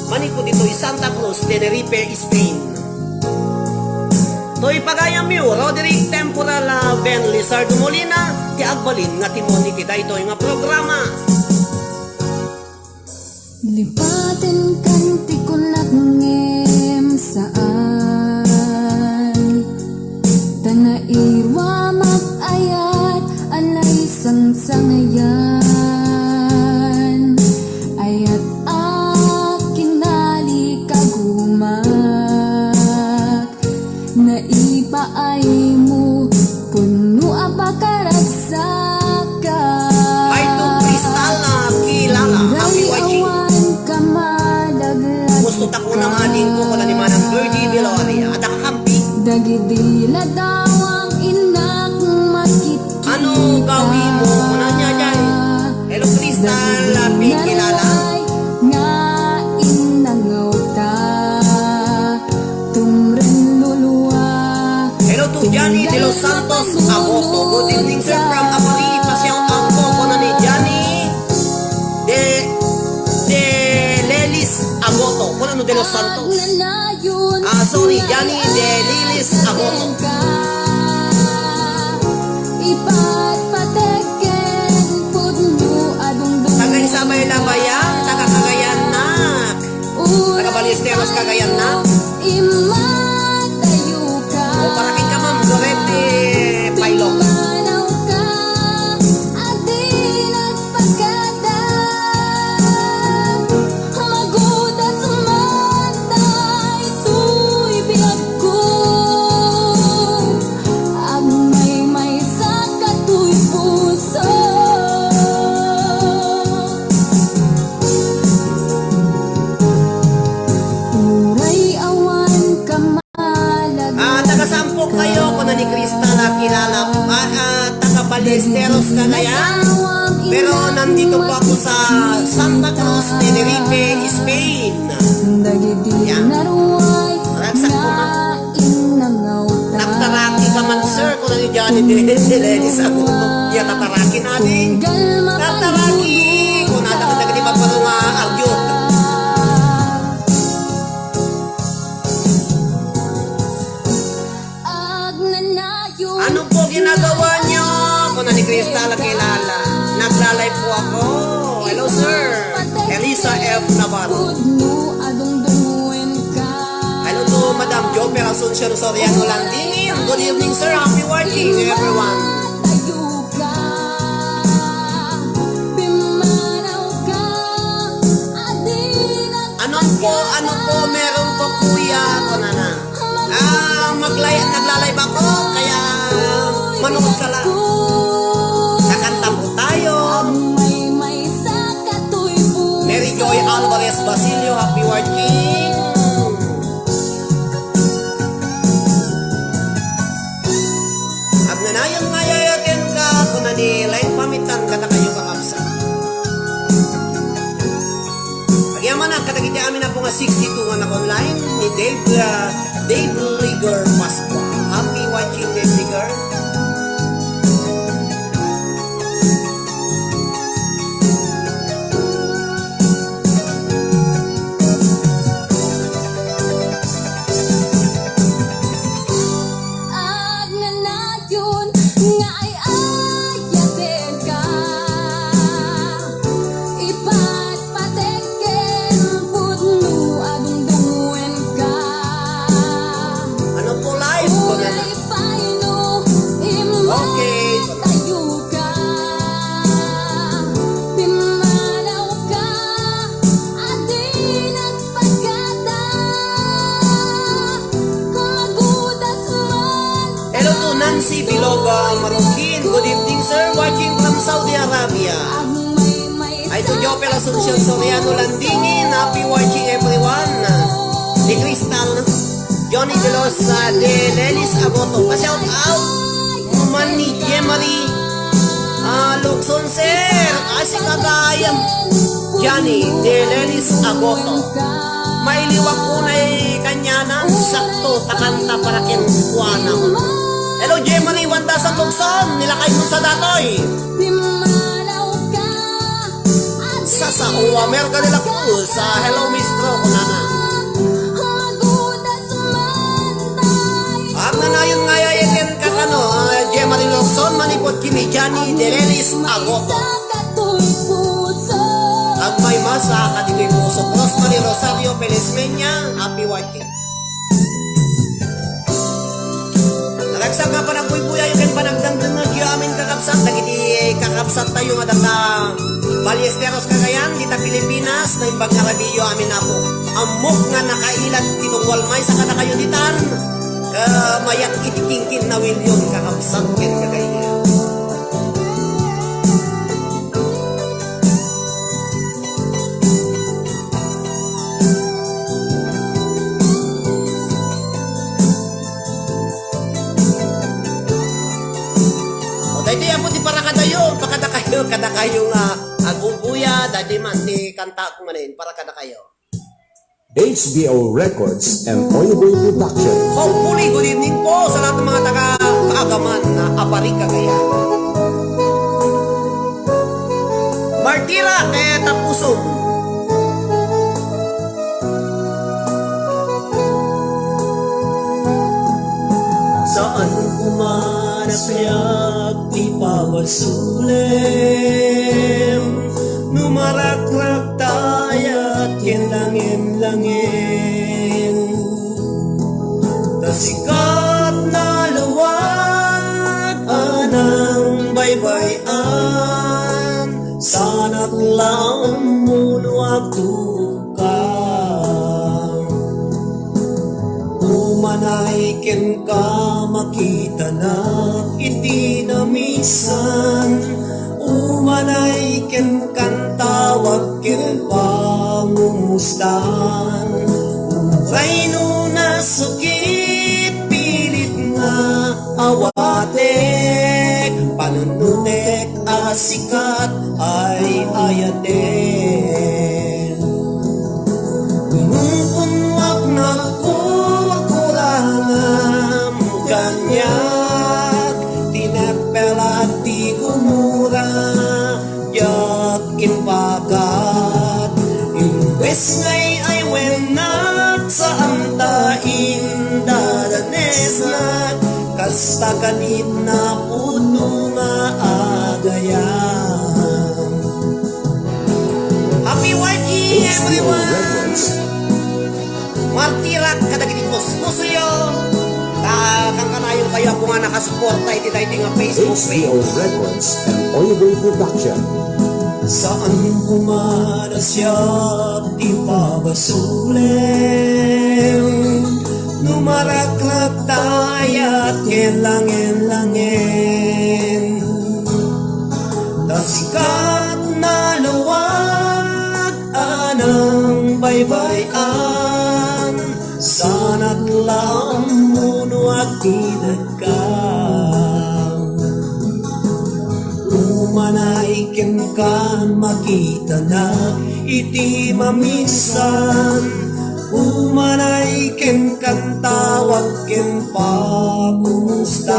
Manipod dito Santa Cruz, Tenerife, Spain. To'y pagayam yu, Roderick Temporal Ben Lizardo Molina, ti agbalin nga timon iti daytoy nga programa. Lipatin kan ti kunagngem saan, tanaiwamak ay ay mo puno apakaragsaga. Ay to Crystal na kilala. Happy watching. Awan ka madaglag. Gusto ta ko na mga lingko ko na ni Manang Virgie Viloria. At nakakampi. Dagidila daw ang inak makikita. Ano gawin mo? Ano niya dyan? Hello Crystal, happy kilala. Nga inangaw ta tumren luluwa. Hello to Johnny De Los Santos Agoto. Good evening sir from Apari. Pasyaw ang ko na ni Johnny De Lelis Agoto. Kung ano De Los Santos? Sorry, Johnny De Lelis Agoto. Ipat pateken pudno adung Taga Isabay Labayan, taga Cagayan na. Taga Ballesteros Cagayan na. imatayo ka. O para kay ka ma'am, Lorete Pailong. Manaw ka, adi nagpagkada. Magudas mata, ito'y bilag ko. Ang may sa kato'y puso. Uray awan ka malag. Taga Sampok kayo, kung na ni Crystal kilala. Taga Ballesteros Cagayan. Pero nandito po ako sa Santa Cruz, Tenerife, Spain. Yan. Ragsak ko na. Nagtaraki ka man sir, kung na ni Johnny De Lelis Agoto. Kaya tataraki natin. Tataraki! Kung natakataga di ba pa nga argyot. Ano po ginagawa nyo? Kung na ni Crystal kilala. Naglalay po ako. Hello sir. Elisa F. Navarro. Hello to Madam Joper Asuncion Soriano Landingin. Good evening sir. Happy watching everyone. Ano po meron po kuya? Kung na na. Naglalay ba ko? Kaya manood ka lang. Kakanta po tayo. Mary Joy Alvarez Basilio, happy watching. At nanayon ngayayakin ka kung nanilain pamitan ka na kayo kakapsa. Pagyaman na katagiti amin na po nga 62 anak online ni Dave Liger Pasqua. Happy watching Dave Liger. Ano po live? Nancy Biloga Marokin. Good evening sir, watching from Saudi Arabia. Ay to Jopel Asuncion Soriano Landingin. Happy watching everyone. Ni Crystal, Johnny De Los De Lelis Agoto. Pa-shout out man ni Jemari Luxon sir. Si Cagayan Johnny De Lelis Agoto. Mailiwag ko na kanyanan. Sakto takanta para kinkuana mo. Hello, Jemani, 1,000 Luxon. Nilakay mo sa datoy. Sa Uwa, Merga de la Cruz. Hello, Mistro, kunana. Ang nanayon nga yayakin ka kano, Jemani Luxon, manipot kini Johnny De Lelis Agoto. Ang may masa, katikoy puso. Rosemary Rosario Pelesmeña, happy watching. Nagsak nga pa na buy-buya yung panagdangdang nga amin kakapsat. Nagiti kakapsat tayo nga data Ballesteros Cagayan, dita Pilipinas, na imbag nga rabiyo amin na po. Amok nga nakailat titong walmay sa kada kayo ditan. Mayak itikingkin na William kakabsat ken kagaya. Dahil yan po di para kadayo nga agubuya, dahil man di kanta ko manin, para kada kayo. HBO Records and Oyoboy Production. Hopefully, good evening po sa lahat ng mga taga-kaagaman na Abarika kaya. Martira kaya tapusong. Saan kumanapyag di pawasulim, numarakrak tayat kinlangin-langin. Tasikat na luwag anang baybayan, sana't lang munuag tukang. Umanaykin ka makita na itinamisan, umanaykin kan tawag kin pangumustan. Uray no nasakit, pilit nga awatek, panunutek asikat ay ayaten. Pinupunwak na kukurangam ganyak, tinepelat di gumura, yakin pagat. Imbes ngay ay wenak sa amtain dadanesnak, kasta kanit na puno nga agayan. Happy YG HBO everyone! Records. Martirak kadagiti puso-puso kang kanayo kayo po nga nakasuporta iti dahi nga Facebook HBO page. Records and Oyoboy Production. Saan kumanasyak di pabasulim, numarakrak tayat kelangin-langin. Tasikat na luwag anang baybayan, sana't lang munuag tinagkang. Umanaykin kan makita na iti maminsan, umanaykin kan tawag ken pagumustan.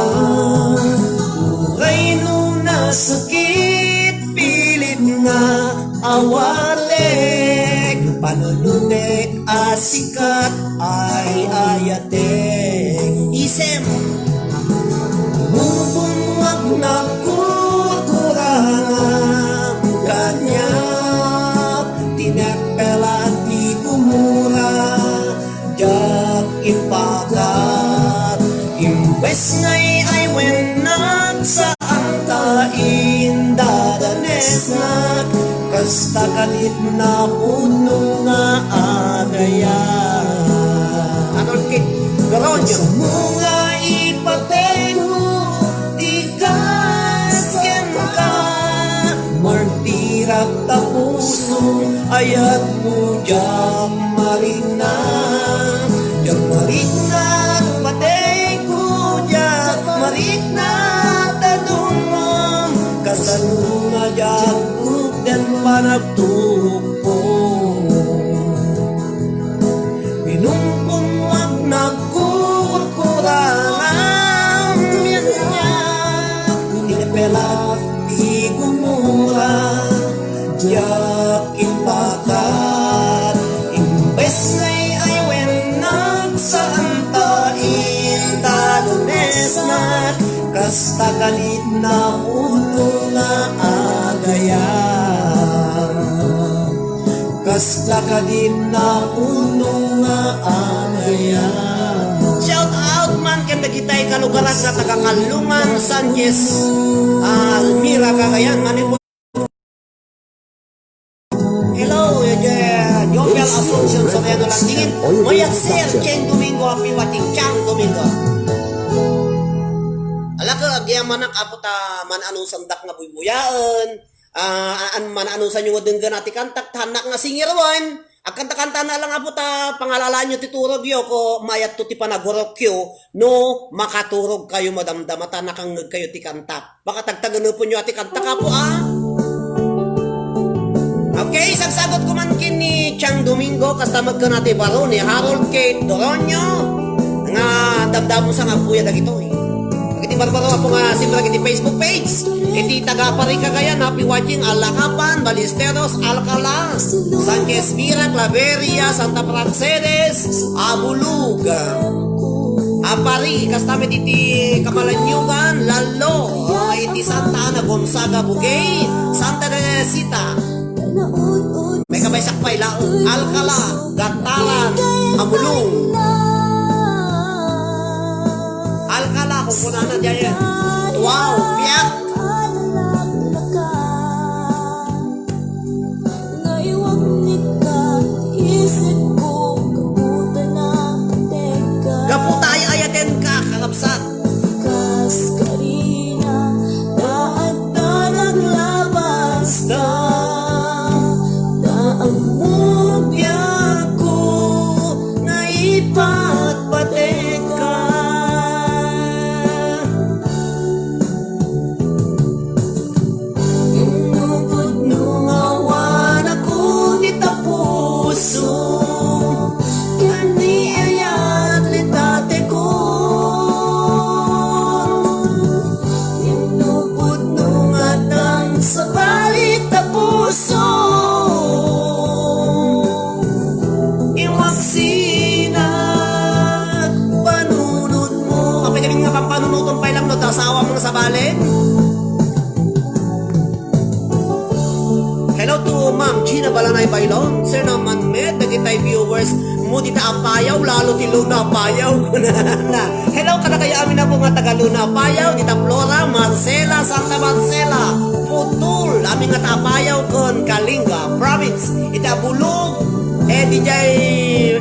Uray no nasakit, pilit nga awatek, panunutek asikat ay ayatek. Isem bubunwag na kukurang ganyak, tinepelat di gumura, yakin pagat. Imbes ngay ay wenak sa antain dadanesnak, kasta kalit na puno nga agayan. Anong kit? Garon yun. Mga ipatengo, ikasken ka, martirak tapuso, ayat mo diyang marinan. Diyang marinan, patengo, diyang marinan, tanong mo, kasalunga diyang dan panagtupo. Pinumpumwag na kukurangan niya, tinipelak di gumura, yakin pakat. Imbes ngay ay wenag sa antain dalunesnak, kasta kalit na ulo nga agayan. Kasta kalit na ulo nga agayan. Shout out man ken dagitay kalugaran nga taga-Kalungan, Sanchez, Almira, Cagayan, Manipur. Hello, Jopel Asuncion sa mga landingin. Moyak Sir, Cheng Domingo, Happy Wating Chang Domingo. manak apo ta man anong sandak nga buybuyaan. Man anong sa nyo denggan ati kantak tanak nga singirwan. Kanta-kanta na lang apo ta pangalalaan nyo titurog yo ko mayat to ti panagorok yo no makaturog kayo madamdam at nakang kayo ti kantak. Baka tagtagano po nyo ati kantak apo Okay, isang sagot ko man kin ni Chang Domingo kastamag ka natin baro ni Harold K. Doronyo nga damdam mo sa nga puya dagito Iti barbaro ako nga simula iti Facebook page. Iti taga-pari Cagayan, happy watching Alakapan, Ballesteros, Alcala, San Quezmira, Claveria, Santa Praxedes, Abulug, Apari, kastamit iti Kamalanyugan, Lalo, iti Santa Ana, Gonzaga, Bugay, Santa Teresita, may kabay sakpay laon, Alcala, Gataran, Abulong, Alcala, kung kuna na dyan. Wow, piyak! Gaputa ay ayaten ka, kakapsat. Asawa mo na sa balen. Hello to Ma'am Gina Balanay Bailon. Sir naman met, nagitay viewers mo dita apayaw, lalo ti Luna apayaw. Hello kada kaya amin na po nga taga Luna apayaw, dita Flora, Marcela, Santa Marcela, Putol, amin nga apayaw kon Kalinga Province, ita Bulog, DJ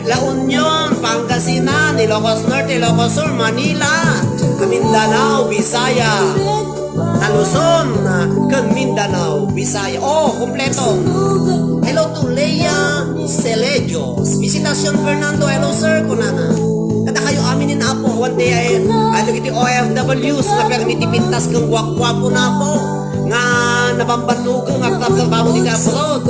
La Union, Pangasinan, Ilocos Norte, Ilocos Sur, Manila, Mindanao, Bisaya, Luzon, Mindanao, Bisaya. Oh, kompleto. Hello to Leia Celejo. Visitacion Fernando. Hello sir, kunana. Kada kayo aminin na po. One day ay ano kiti OFWs na permiti pintas kang wakwapo na po. Nga nabambanlugo nga trabaho di ka abroad.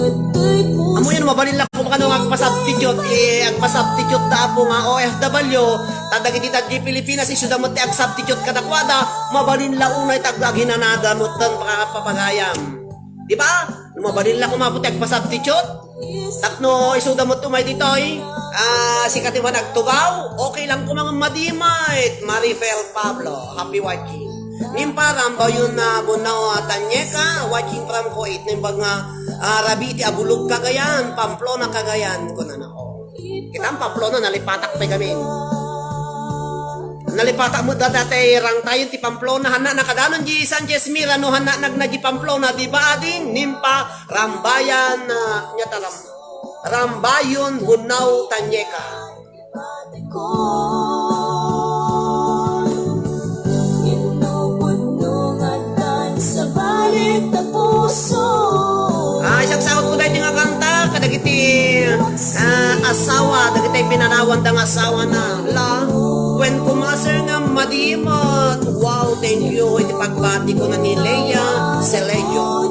Amo yun mabalin lang ko makano nga agpa-substitute agpa-substitute ta po nga OFW tadagiti tadji Pilipinas isu damot ti ag-substitute kadakwada mabalin la unay taglagi na nadamutan papagayam. Di ba? Mabalin la ko maputi agpa-substitute. Tapno isu damot umay ditoy. Sikat iwan agtugaw. Okay lang ko mga madimait. Marifel Pablo. Happy watching. Nimparam ba yun na bunaw Tanyeka, watching from Kuwait, nimbag nga Rabiti, Abulog, Cagayan, Pamplona, Cagayan, kunan ako. Kita ang Pamplona, nalipatak pa kami. Nalipatak mo dati rang tayo ti Pamplona, hana nakadanon di San Quezmira, no hana nagnaji Pamplona, di ba ading nimpa, Rambayan, Rambayon, Bunaw, Tanyeka. Isang sahod ko dahil nga kanta kadagiti asawa dagiti pinanawan dang asawa na la when kumaser nga madimot. Wow, thank you iti pagbati ko na ni Leia Celejo.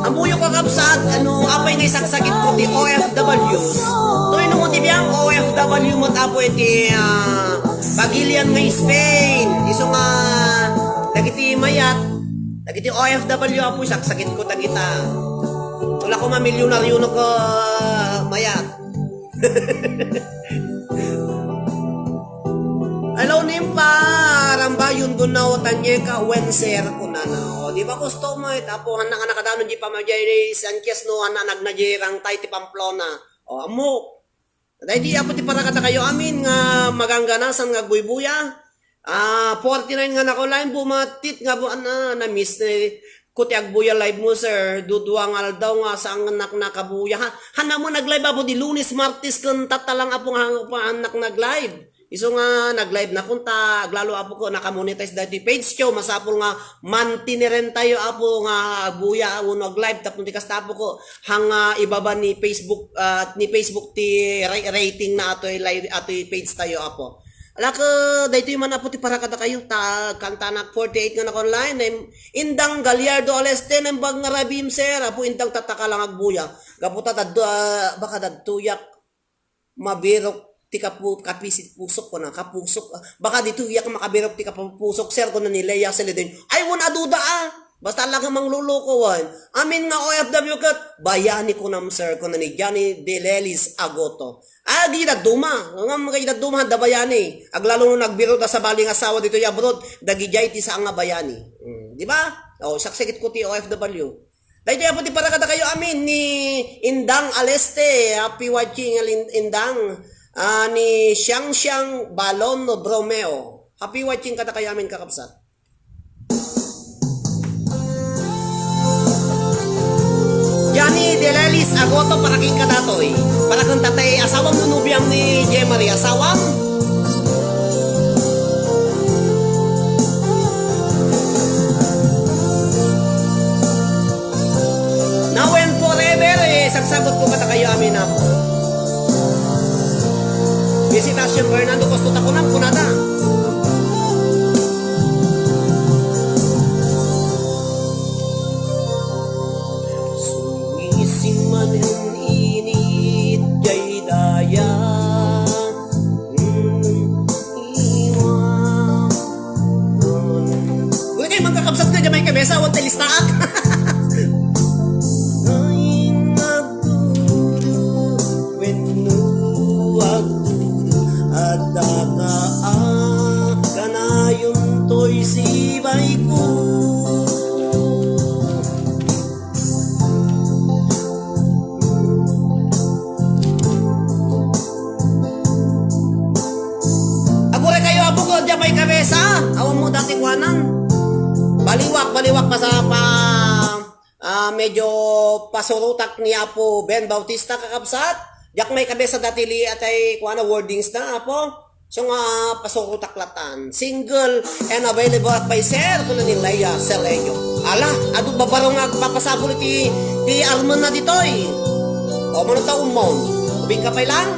Amuyo kakapsat apay nga isaksakit ko ti OFWs. Toy nung ti biyang OFW mo tapo iti Pagilian nga Spain. Iso nga dagiti mayat dagiti OFW apo isaksakit ko tagita. Wala ko mamilyonaryo no ko mayat. Hello nimpa Rambayon Bunaw Tanyeka Wenser kunana. O di ba gusto mo tapo hana nga nakadanon di pa majay Sanchez no hana nagnajirang tay ti Pamplona. O amo. Dahil di apo ti para kata kayo amin nga magangganasan nga buybuya. 49 nga nako line bumatit nga buan na miss kuti agbuya live mo sir, duduang aldaw nga sa ang anak na kabuya. Hana mo nag-live apo di Lunes, Martes kun tatalang apo nga anak nag-live. Iso nga nag-live na kunta, aglalo apo ko naka-monetize dati page ko, masapol nga mantiniren tayo apo nga buya uno nag-live tapos di kastapo ko hang ibaba ni Facebook ti rating na atoy live atoy page tayo apo. Ala ko daytoy man apo ti para kada kayo ta kantanak 48 nga na online indang Gallardo Aleste ng bag nga rabim sir apo indang tataka lang agbuya. Gaputa baka dadtuyak mabirok ti kapisit pusok ko na kapusok baka dito iyak makabirok ti kapusok sir ko na nileya sila din ay wala duda basta lang mang lulukuan amin nga OFW kat bayani ko nam sir ko na ni Johnny Delelis Agoto gida duma nga mga duma da bayani aglalo no nagbiro da sa baling asawa dito ya abroad dagijay ti sa nga bayani di ba saksikit ko ti OFW dahil po ti para kada kayo amin ni Indang Aleste happy watching Indang ni Xiang Balon no Bromeo. Happy watching kata kayo amin kakapsat. Johnny Delelis Agoto para king kadatoy. Para kung tatay asawang nunubiang ni Jemari asawang. Now and forever sagsagot ko kata kayo amin ako. Visitasyon Fernando Costo takunang kunada. Sumising man ang init jay daya Uy kayo magkakapsat ka dyan may kabesa huwag talistaak. Sibay ko agure kayo abukod dyan may kabesa awang mo dating wanan baliwak pa sa medyo pasurutak ni Apo Ben Bautista kakabsat jak may kabesa dati li atay kuana wordings na Apo. So nga pasukutaklatan single and available at by sir kuno ni Leia Seleño. Ala, adu babaro nga papasabol ti almon na ditoy. O mo ta umon. Ubing ka pa lang.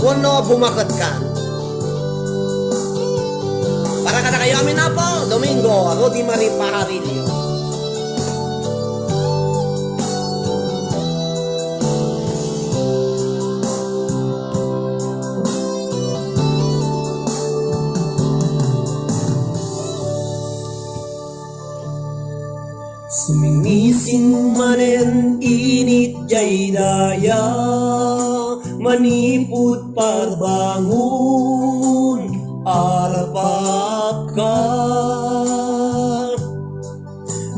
Kuno bumakat ka. Para kada kayo amin na po, Domingo, Rudy Marie Pajarillo. Sumingising manen init jay daya maniput parbangun arapat ka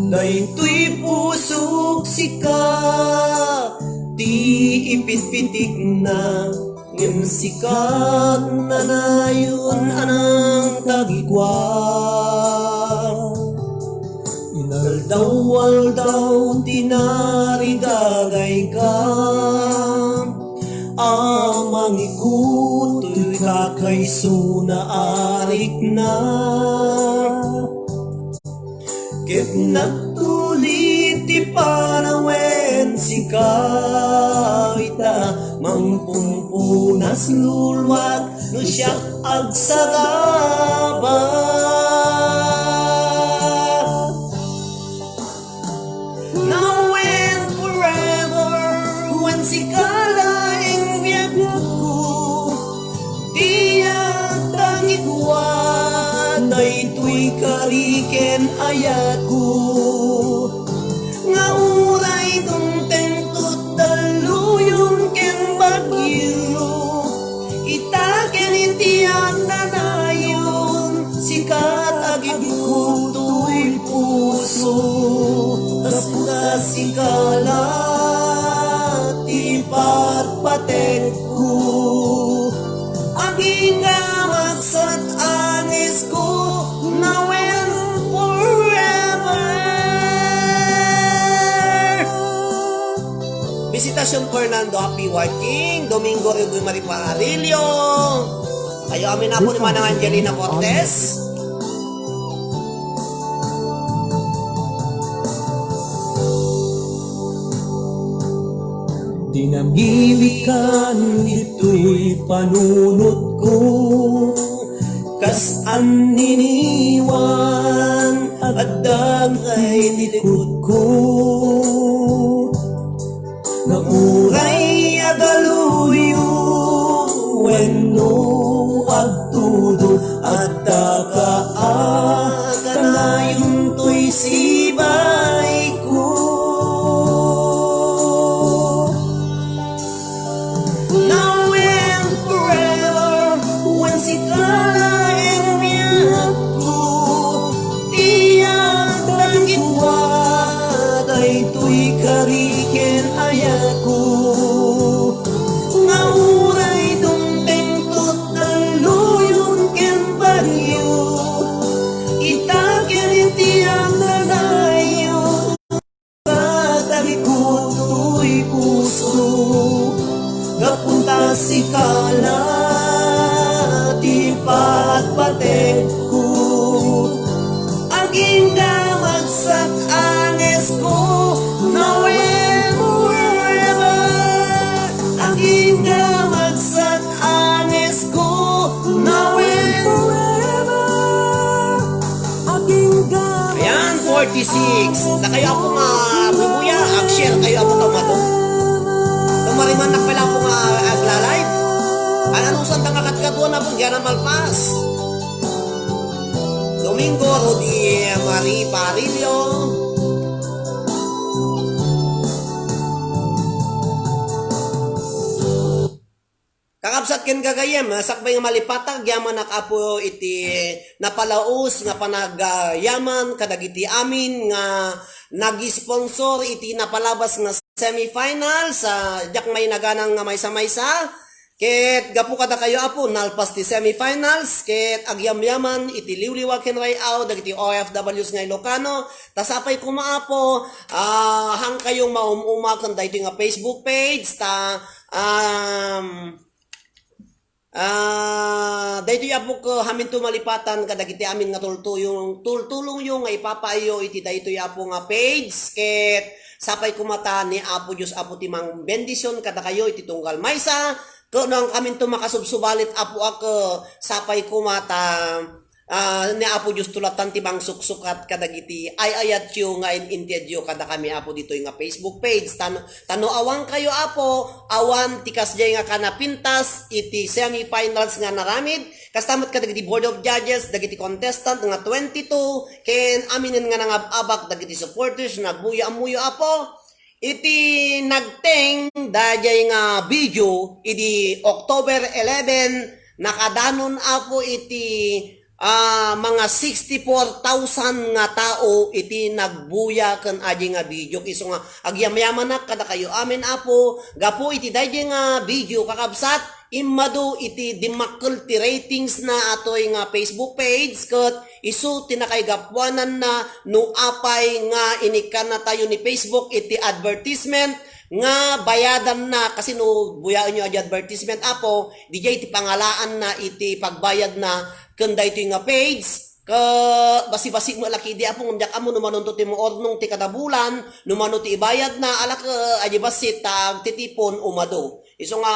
daytoy pusok sika ti ipit-pitik na ngem sikat nanayon anang tagikwan Inaldaw-aldaw tinarigagay ka Amang ikuto'y kakayso na arik na Ket nagtulit ti panawen si kaita Mangpumpunas lulwag no siyak agsaraba kariken ayat ko nga uray tunteng daluyong ken bagyo itaken itiyak nanayon sikat agib ko tuy puso tas sikala ti patpatek ko aging magsat angis ko now and forever Visitasyon Fernando, happy watching. Domingo Rego Mariparilio. Kayo amin na po ni Manang Angelina Cortez. Dinamilikan ito'y panunod ko, kas an niniwan at dangay nilikod ko. Namuray agaluyo, wenno agtudo at takaakanayong to'y sibay ko. Now and forever, when si kalaeng niya ko, tiyak tagitwa, day to'y kariken ayako. Nga uray dumtengtot ng luyon ken baryo, itakin iti ang lalayo, katarikot to'y puso. Napunta si Kala, tipat pateng ko. Aging damagsak anes ko, now and forever. Aging damagsak anes ko, now and forever. Aging damagsak. Ayan, 46. Na kayo ako nga bubuya, ag-share kayo ako tomato. Mariman nakpila po nga agla-live. Anong sandang kakatkaduan na po dyan ang malpas. Domingo Rodi Marie Parillo. Kakabsat ken gagayem, sakbay nga malipatag, yaman nakapo iti napalaos nga panagyaman kadagiti amin nga nag-sponsor iti napalabas nga semifinal sa jak may naganang nga maysa-maysa. Ket gapu kada kayo apo nalpas ti semifinals ket agyamyaman iti liwliwa ken rayaw dagiti OFWs nga Ilocano tasapay kumaapo hang kayong maumuma ken daytoy nga Facebook page ta dayto yapo ko hamin tumalipatan kadagiti amin nga tultulong yung nga ipapaayo iti dayto yapo nga page ket sapay kumata ni Apo Dios Apo timang bendisyon kada kayo iti tunggal maysa kunang kamin tumakasubsubalit Apo ako sapay kumata ni Apo Dios tulatan timang suksukat kadagiti ayat yu nga intedyo kada kami Apo ditoy nga Facebook page tano awang kayo Apo awan tikas jay nga kanapintas iti semifinals nga naramid kastamat kadagiti board of judges dagiti contestant nga 22 ken aminin nga nangababak dagiti supporters nagbuya amuyo Apo iti nagteng dayay nga video iti October 11 nakadanon Apo iti mga 64,000 nga tao iti nagbuya ken aji nga video iso nga agyamyaman na kada kayo amin Apo gapo iti dayjay nga video kakabsat immadu iti dimakkel ti ratings na atoy nga Facebook page ket isu tinakay gapwanan na no apay nga inikan na tayo ni Facebook iti advertisement nga bayadan na kasi no buyaan nyo adi advertisement Apo DJ iti pangalaan na iti pagbayad na kanda ito nga page ka basi-basi mo laki di Apo ngumyak amo numanunto ti mo ornong ti kada bulan numano ti ibayad na alak adi basit tag titipon umado iso nga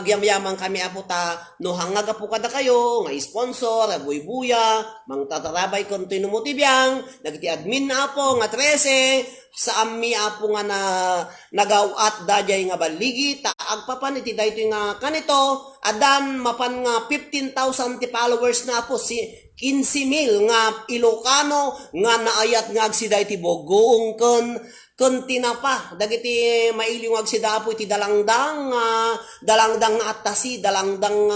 gyamyaman kami Apo ta no hangag Apo kada kayo nga sponsor buy-buya mang tatarabay kontinuo mo tibiyang dagiti admin na Apo nga 13 sa ammi Apo nga na nagawat dayay nga baligi ta agpapan iti daytoy nga kanito adan mapan nga 15,000 ti followers na Apo si 15,000 nga Ilocano nga naayat nga agsiday ti Bogoong ken tinapa dagiti mailiw agsida Apo iti dalangdang atasi dalangdang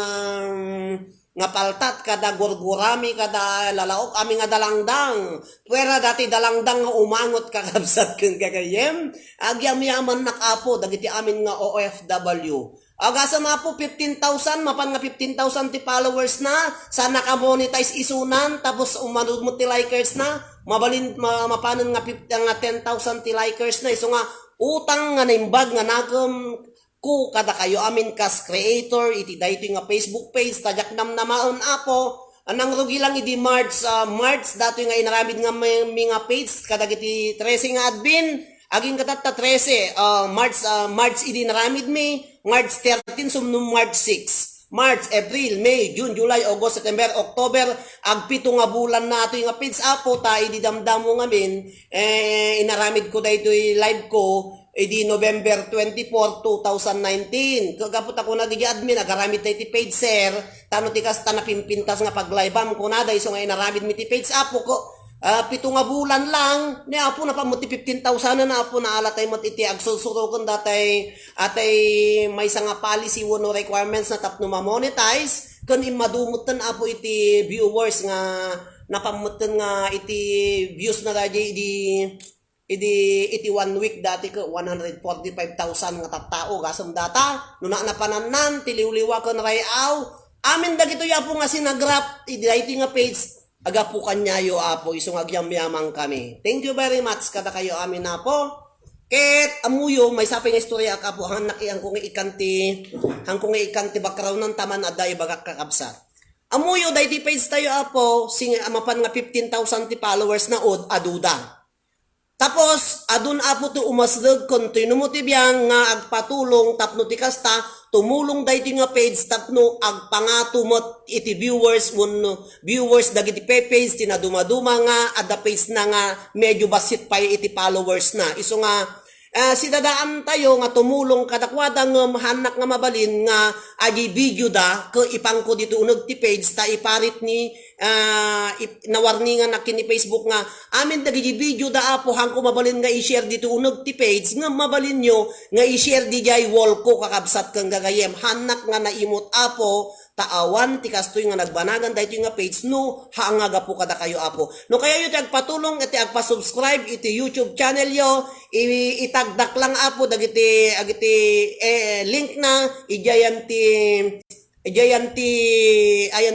nga paltat kada gurgurami kada lalaok ami nga dalangdang pwera dati dalangdang nga umangot kakabsat ken kakayem agyamyaman nak Apo dagiti amin nga OFW Agasa na po 15,000, mapan nga 15,000 ti followers na, sana ka monetize isunan, tapos umanod mo ti likers na, mapanan nga 10,000 ti likers na, iso nga utang nga naimbag nga nagam ku kada kayo amin kas creator, iti dayto nga Facebook page, tadyak namnamaon apo, anang rugi lang idi March dato nga inaramid nga may nga page, kada iti 13 nga admin, aging katata 13, March idi naramid mi, March 13 sumnum March 6. March, April, May, June, July, August, September, October, agpito nga bulan na ito yung pins apo, tayo di damdamo nga min, inaramid ko dahito yung live ko, di November 24, 2019. Kagapot ako na di admin, agaramid tayo ti page share, tano ti kasta na pimpintas nga pag-live ko na, dahil so nga inaramid mi ti page apo ko, pito nga bulan lang, ni apo na pa mo ti 15,000 na apo na alatay mo iti agsusurukon datay atay may nga policy no requirements na tapno ma-monetize kun imadumutan apo iti viewers nga napamutan nga iti views na dati iti 1 week dati ko 145,000 nga tattao gasam data no na pananan tiliwliwa ko na rayaw amin dagito yapo nga sinagrap iti nga page aga po kanyayo apo isong agyam-yamang kami. Thank you very much kada kayo amin na po. Ket amuyo may sapay nga istorya ka po hanak iyang kung ikanti background ng taman aday bagak kakabsat. Amuyo day ti page tayo apo sing mapan nga 15,000 ti followers na aduda. Tapos adun apo to umasdag continue mo ti biyang nga agpatulong tapno ti kasta tumulong dahito nga page tapno agpangatumot iti viewers dagiti page tinaduma-duma nga ada page na nga medyo basit pa iti followers na iso nga sidadaan tayo nga tumulong kadakwada nga hanak nga mabalin nga agi video da ko ipangko dito unog ti page ta iparit ni nawarni nga nakini Facebook nga amin dagiti video da apo hangko mabalin nga i-share dito unog ti page nga mabalin nyo nga i-share di jay wall ko kakabsat kang gagayem hanak nga naimot apo taawan ti kastoy nga nagbanagan dahito nga page no haangaga po kada kayo apo no kaya yu ti agpatulong iti agpa-subscribe iti YouTube channel yo itagdak lang apo dagiti link na ayan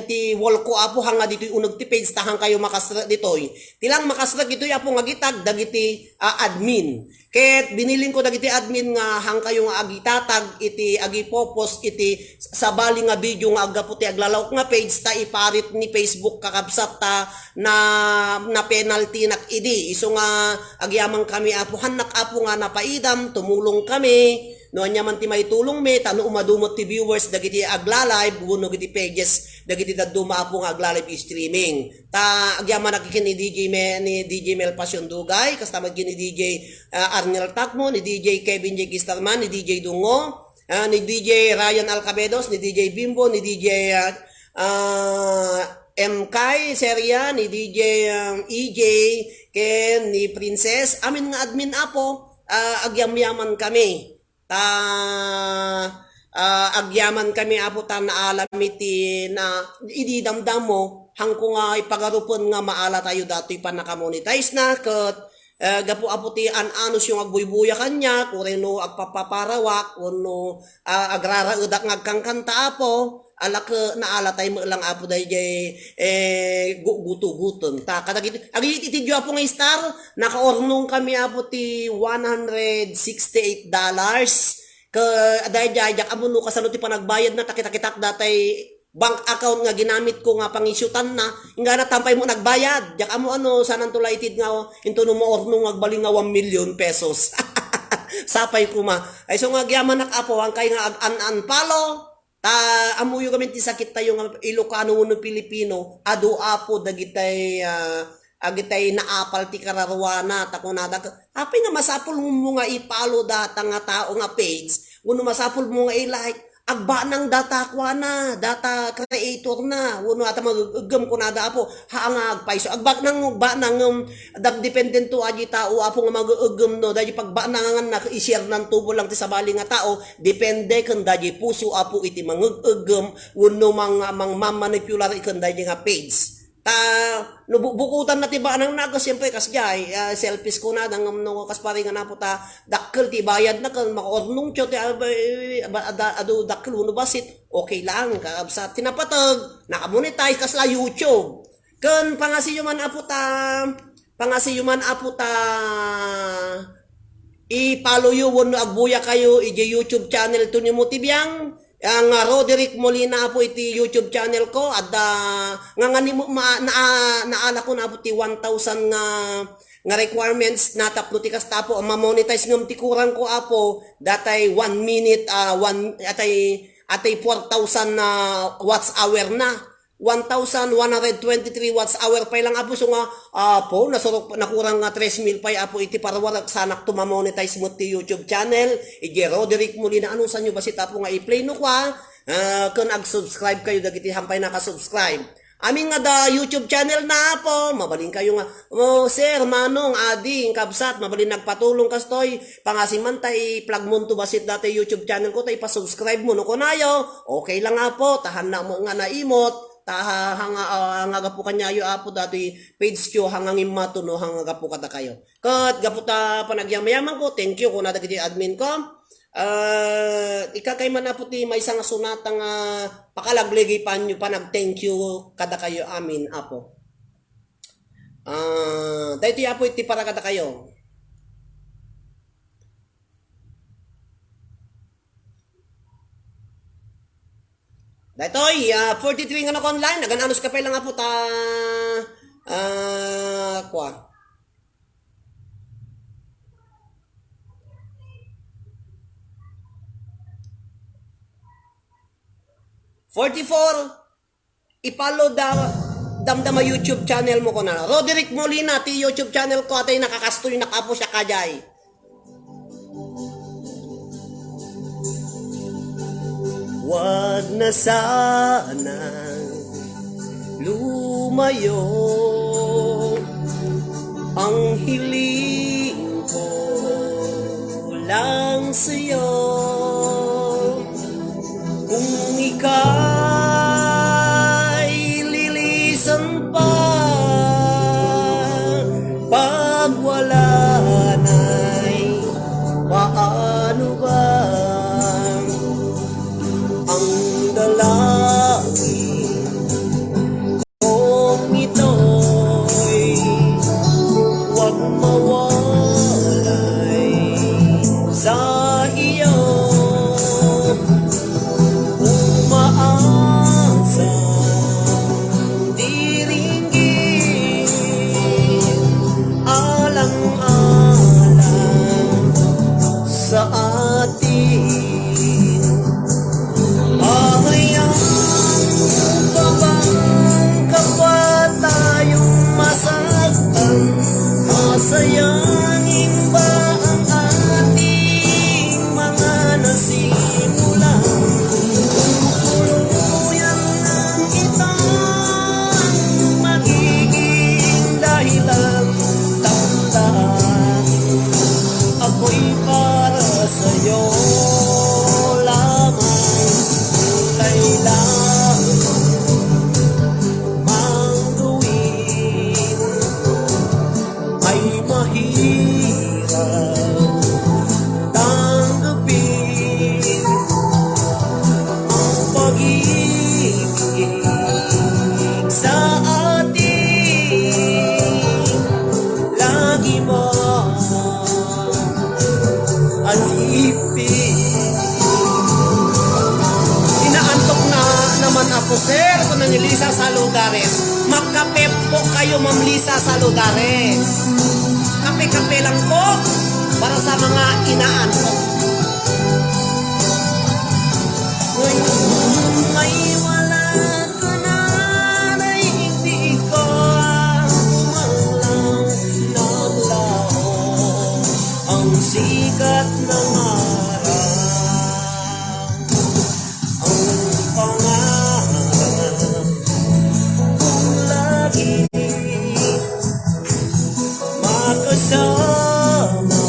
ti wall ko apo hanga dito unog ti page tahang kayo makasra ditoy tilang makasra dito apo nga gitag dagiti admin ket biniling ko dagiti admin nga hang kayo nga agitatag iti agipopost iti sabali nga video nga agaputi aglalawk nga page ta iparit ni Facebook kakabsat ta na penalty nak idi iso nga agyamang kami apo hanak apo nga napaidam tumulong kami no anya man ti may tulong me tano umadumot ti viewers dagiti agla-live wenno giti pages dagiti daduma apo nga agla-live streaming ta agyaman nakikin ni DJ Mel Passion Dugay kasama ni DJ Arnel Takmo ni DJ Kevin J. Gistarman ni DJ Dungo ni DJ Ryan Alcabedos ni DJ Bimbo ni DJ MK Seria ni DJ EJ ken ni Princess amin nga admin apo agyam-yaman kami agyaman kami apo ta naalamiti na ididamdam mo hangko nga ipagarupon nga maala tayo dato'y pa nakamonetize na ket gapu apo ti anos yung agbuybuya kanya kureno agpapaparawak kuno agraraudak nga agkangkanta apo alak naalatay mo lang apo dayjay gutu-guton ta kadagiti agi itidyo apo nga star nakaornong kami apo ti $168 ka dayjay jak amo no kasano ti panagbayad na takita-kitak datay bank account nga ginamit ko nga pangisyutan na nga natampay mo nagbayad jak amo sanan tulaytid nga into no mo ornong agbaling nga 1 million pesos sapay kuma ay so nga gyaman nak apo ang kay nga ag-unfollow ta amuyo kami ti sakit tayo nga Ilocano no Pilipino adu apo dagitay agitay naapal ti kararwana takunada apay nga masapul mo nga ipalo data nga tao nga page uno masapul mo nga i-like agba ng data kwa na data creator na uno ata magugam ko nada apo haangag paiso agba nang dependent to aji tao apo nga magugam no daji pagba nang na i-share nan tubo lang ti sabali nga tao depende kan daji puso apo iti mangugam uno mang mamanipular kan daji nga page Bukutan na tiba nang nagas siyempre kasjay selfies ko na dang no kas pari nga na po ta dakkel ti bayad na kan makornong chote adu dakkel uno basit okay lang sa tinapatag nakamonetize kasla YouTube kan pangasiyuman aputa i-follow you won agbuya kayo iji YouTube channel to ni mo tibiyang ang Roderick Molina po iti YouTube channel ko at nga mo naala ko na po ti 1,000 nga requirements na tapno ti kasta po ma-monetize ngam ti kurang ko apo datay 1 minute atay 4,000 watts hour na 1,123 watts hour pa lang apo so nga apo nasurok nakurang nga 3,000 pa apo iti parwarak sanak to ma-monetize mo ti YouTube channel iti Roderick Molina ano sa nyo ba si tapo nga i-play no kwa kung ag-subscribe kayo dagiti hampay naka-subscribe aming nga da YouTube channel na po mabalin kayo nga sir manong ading kabsat mabalin nagpatulong kastoy pangasiman tay plug mo to basit dati YouTube channel ko tay pa-subscribe mo no kunayo okay lang nga po tahan na mo nga naimot hanga gapu kanyayo apo dati page ko hangang imato no hanga gapu kata kayo kat gapu ta panagyamayamang ko thank you ko na dagiti admin ko ikakay man apo ti may isang sunatang pakalagligay panyo panag thank you kada kayo amin apo dahito apo iti para kada kayo datoy 43 nga na online nagananos ka pa lang apo ta kwa 44 i-follow damdama YouTube channel mo ko na Roderick Molina ti YouTube channel ko atay nakakastoy nakapo siya kajay wag na sanang lumayo ang hiling ko lang sa'yo kung ika'y lilisan pa pag wala na'y paano ba ang dalangin kong ito'y huwag mawalay sa iyo umaasang diringgin alang-alang sa atin Ahayang pa bang kapwa tayong masaktan? Masayangin ba ang ating mga nasimulan? Tuluyan ng itang magiging dahilan tandaan ako'y para sa'yo po sir, kung nang Lisa Saludares magkape po kayo Ma'am Lisa Saludares kape-kape lang po para sa mga inaantok may wala ka na na hindi ko umalang naglaho ang sikat ng araw makasama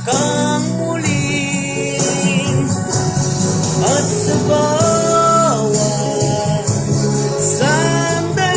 kang muling at sa bawat sandali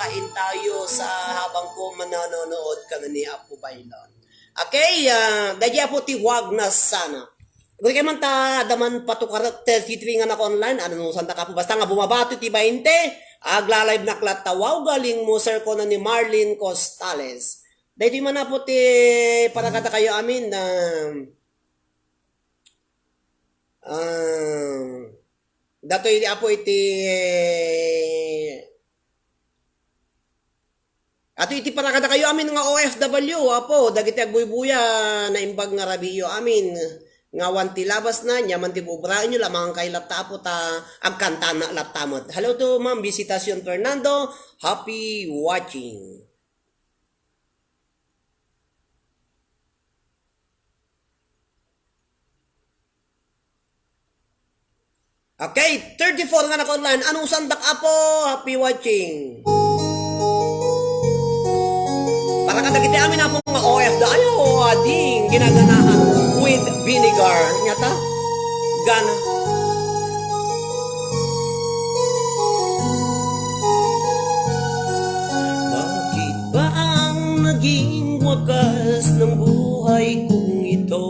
kain tayo sa habang ko manonood ka ni Apo Bailon. Okay, dahil po tiwag na sana. Kung kayo man ta, daman patukar 33 nga na online, ano nung santa ka po, basta nga bumabato ti 20, agla-live na klatawaw, galing mo sir ko na ni Marlene Costales. Dahil man na po ti, para kata kayo amin na, dato apo iti, ato iti para kata kayo amin nga OFW, apo, dagiti agbuy-buya na imbag nga rabiyo amin, nga wanti labas na niya man ti bubrain nyo lamang kay laptapo ta agkanta na laptamot. Hello to Ma'am Visitasyon Fernando, happy watching. Okay, 34 nga naka-online. Anong sandak apo? Happy watching. Para kadagiti amin na po mga OFW, ading ginaganahan with vinegar. Nyata? Gana. Bakit ba ang naging wakas ng buhay kong ito?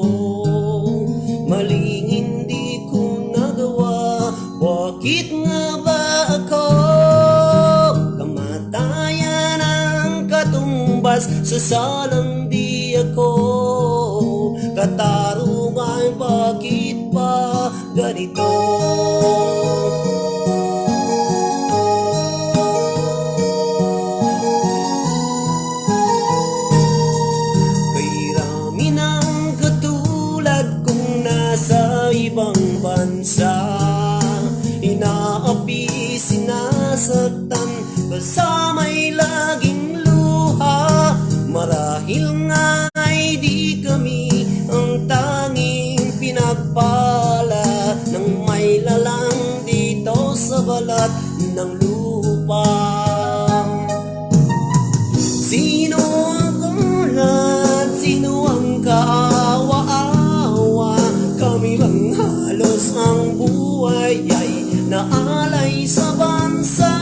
Maling hindi ko nagawa. Bakit nga ba ako? Kamatayan ang katumbas sa salang di ako. Katarungan, bakit ba ganito? Kay rami ng katulad kong nasa ibang bansa, inaapi, sinasaktan, kasama'y laging luha. Marahil nga ay di kami ang tanging pinagpala ng may lalang dito sa balat ng lupa. Sino ang gulat? Sino ang kaawa-awa? Kami bang halos ang buhay ay naalay sa bansa?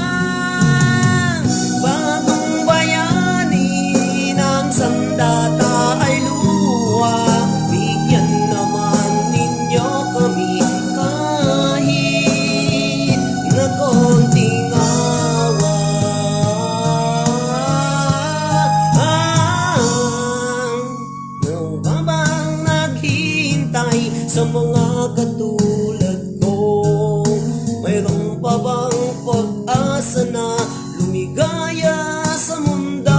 Bagong bayani ng sandata ay luha. Bigyan naman ninyo kami kahit na konting awa. Ano ba bang naghihintay sa mga katulad ko? Mayroon pa bang pag-asa na lumigaya sa mundo?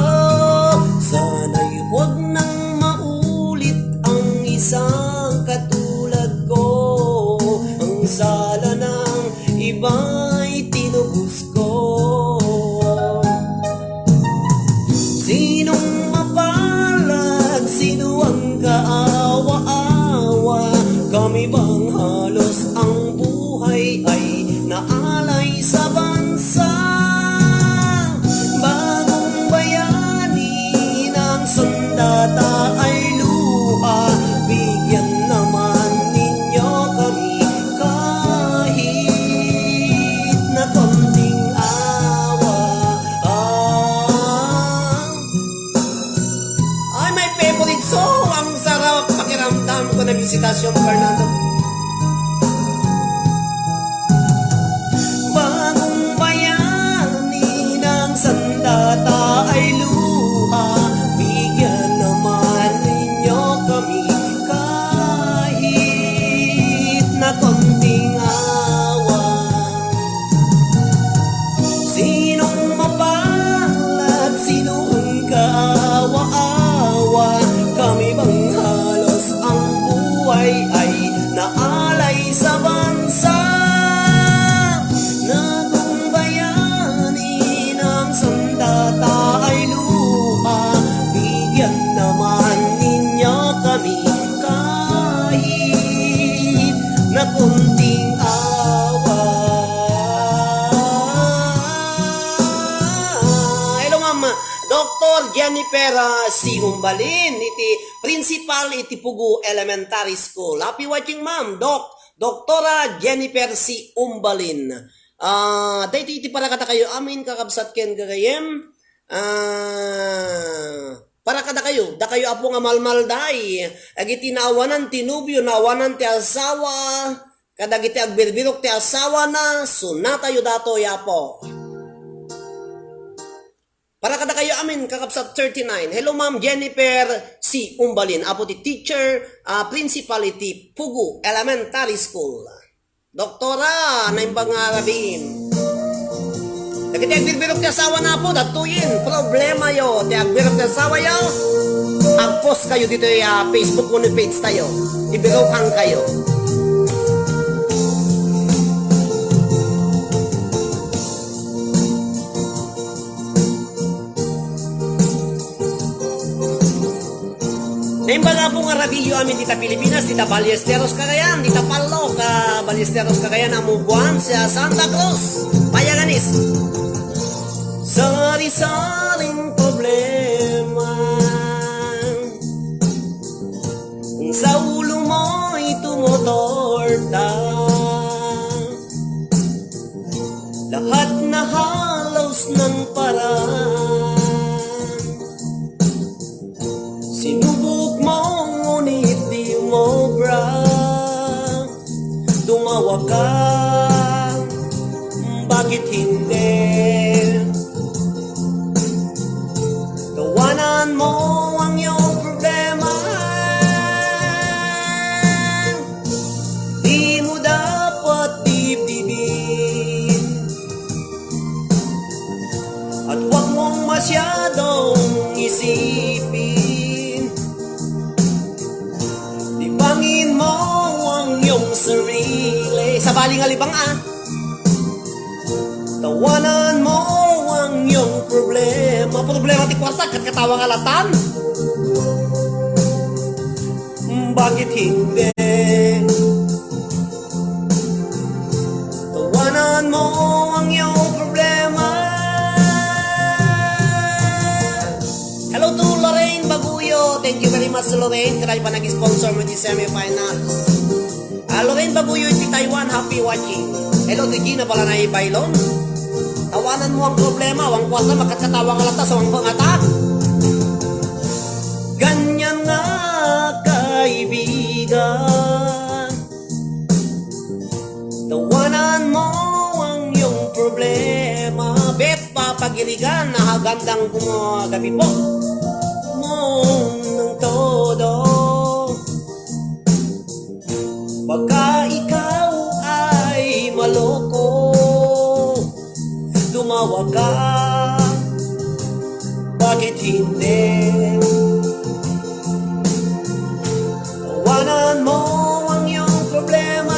Sana'y huwag nang maulit ang isang katulad ko. Ang sala ng iba'y tinubos ko. Sinong mapalad? Sino ang kaawa-awa? Kami bang halos ang buhay ay naalay sa bansa? Bagong bayani ng sandata ay luha. Bigyan naman ninyo kami kahit na konting awa. Ay, may favorite song. Ang sarap pakiramdam ko na Visitasyon Fernando. Bagong bayani ng sandata ay luha. Bigyan naman ninyo kami kahit na konting awa. Sinong mapalad? Sino ang kaawa-awa? Kami bang halos ang buhay ay naalay sa bansa? Nagong bayani ng sandata ay luha. Bigyan naman ninyo kami kahit na kunting awa. Hello ma'am, Dr. Jennifer C. Umbalin, iti Principal iti Pugu Elementary School. Happy watching ma'am, Doktora Jennifer C. Umbalin. Dahito iti para kata kayo amin kakabsat ken gagayem. Para kada kayo, da kayo apo nga malmalday. Agiti naawanan ti nubyo, naawanan ti asawa. Kadagiti agbirbirok ti asawa na, sunatayo dato yapo. Para kada kayo amin, kakapsat 39. Hello Ma'am Jennifer C. Umbalin. Apo ti teacher, principality, Pugu Elementary School. Doktora, na yung pangarabin. Nagiti agbirok ti asawa na po, datuyin. Problema yo, ti agbirok ti asawa yo.Ag-post kayo dito yung Facebook mo ni page tayo. Ibirokan kayo. Naimba nga po nga rabilyo amin dita Pilipinas, dita Ballesteros Cagayan, dita Palo, ka Ballesteros Cagayan, amubuan sa Santa Cruz, Payaganis. Sari-saring problema sa ulo mo'y tumutorta. Lahat na halos ng paraan sinubok mo, ngunit di mo tumawa ka, bakit hindi? Tawanan mo ang iyong problema, di mo dapat dibdibin, at huwag mong masyadong isipin. Libangin mo ang iyong sarili. Sa baling alibang tawanan mo ang iyong problema. Problema ti kwarta, katkatawang alatan. Bakit hindi? Tawanan mo ang iyong problema. Hello to Lorraine Baguyo. Thank you very much Lorraine. Kaya pa nag-sponsor mo di semi-finals. Lorraine Baguyo di Taiwan. Happy watching. Hello to Gina pala na ibailon. Tawanan mo ang problema. Wang kwarta makakatawang alata sa wang pangatak. Ganyan nga kaibigan. Tawanan mo ang iyong problema. Bet papagiligan na hagandang gabi po ng todo. Pagka ikaw ay maloko, tumawa ka, bakit hindi? Tawanan mo ang iyong problema.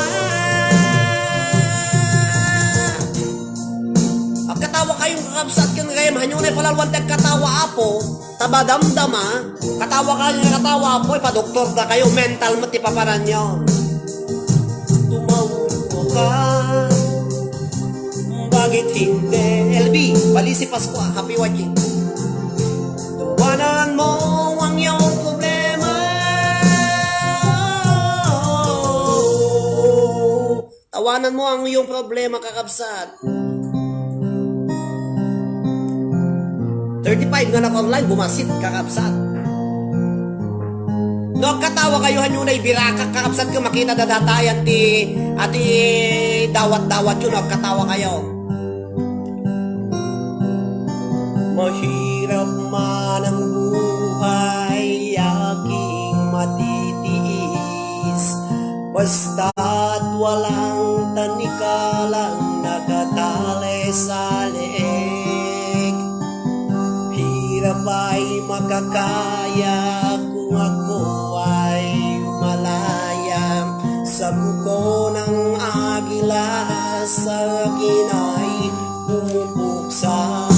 Katawa kayong kakabsat kang kayam, hanyunay palalwan tag katawa apo, tabadamdama, katawa kayong katawa apo, ipadoktor na kayo, mental mo tipaparan yun. Tumawa ka, bakit hindi? LB, Balisi Pascua, happy watching. Tawanan mo ang iyong problema. Tawanan mo ang iyong problema, kakabsat. 35 nga naka-online, bumasit, kakabsat. No, katawa kayo hanyunay biraka, kakabsat ka makita dadatayan ti dawat-dawat yun, katawa kayo. Mahirap man ang buhay, aking matitiis, basta't walang tanikalang nagatali sa leeg. Hirap ay makakaya kung ako ay malaya. Sa buko ng agila sa akin ay pumupuksa.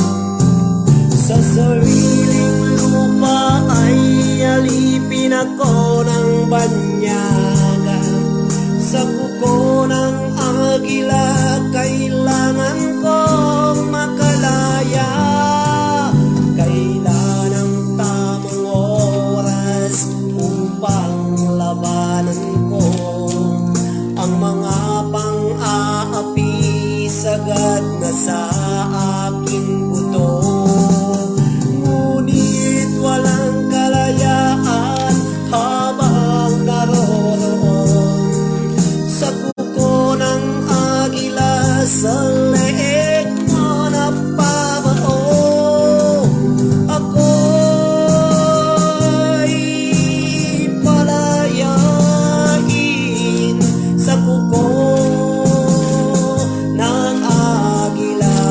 Sa sariling lupa ay alipin ako ng banyaga. Sa buko ng agila kailangan kong makalaya. Kailan ang tamang oras upang labanan ko ang mga pang-aapi sagad na sa aking buto. Ngunit walang kalayaan habang naroroon sa kuko ng agila sa leeg mo na pabao. Ako'y palayain sa kuko ng agila,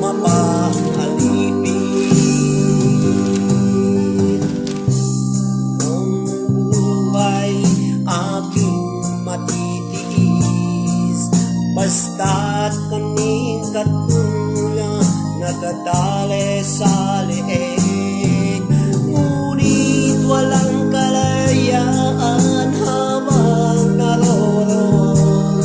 mapaalipin. Ang buhay aking matitiis, basta't kaming katula nakatali sa leeg. Ngunit walang kalayaan habang naroroon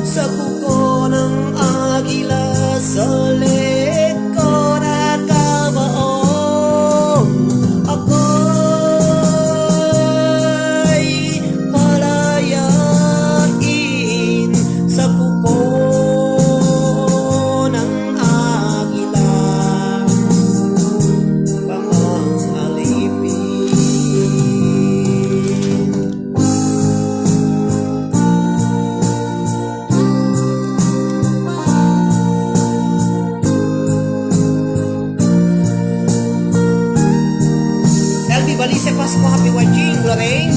sa kuko ng agila sa leeg ko nakabao. Ako'y palayain sa kuko ng agila, pang-alipin. LB Balise Pasko, happy watching, Lorraine.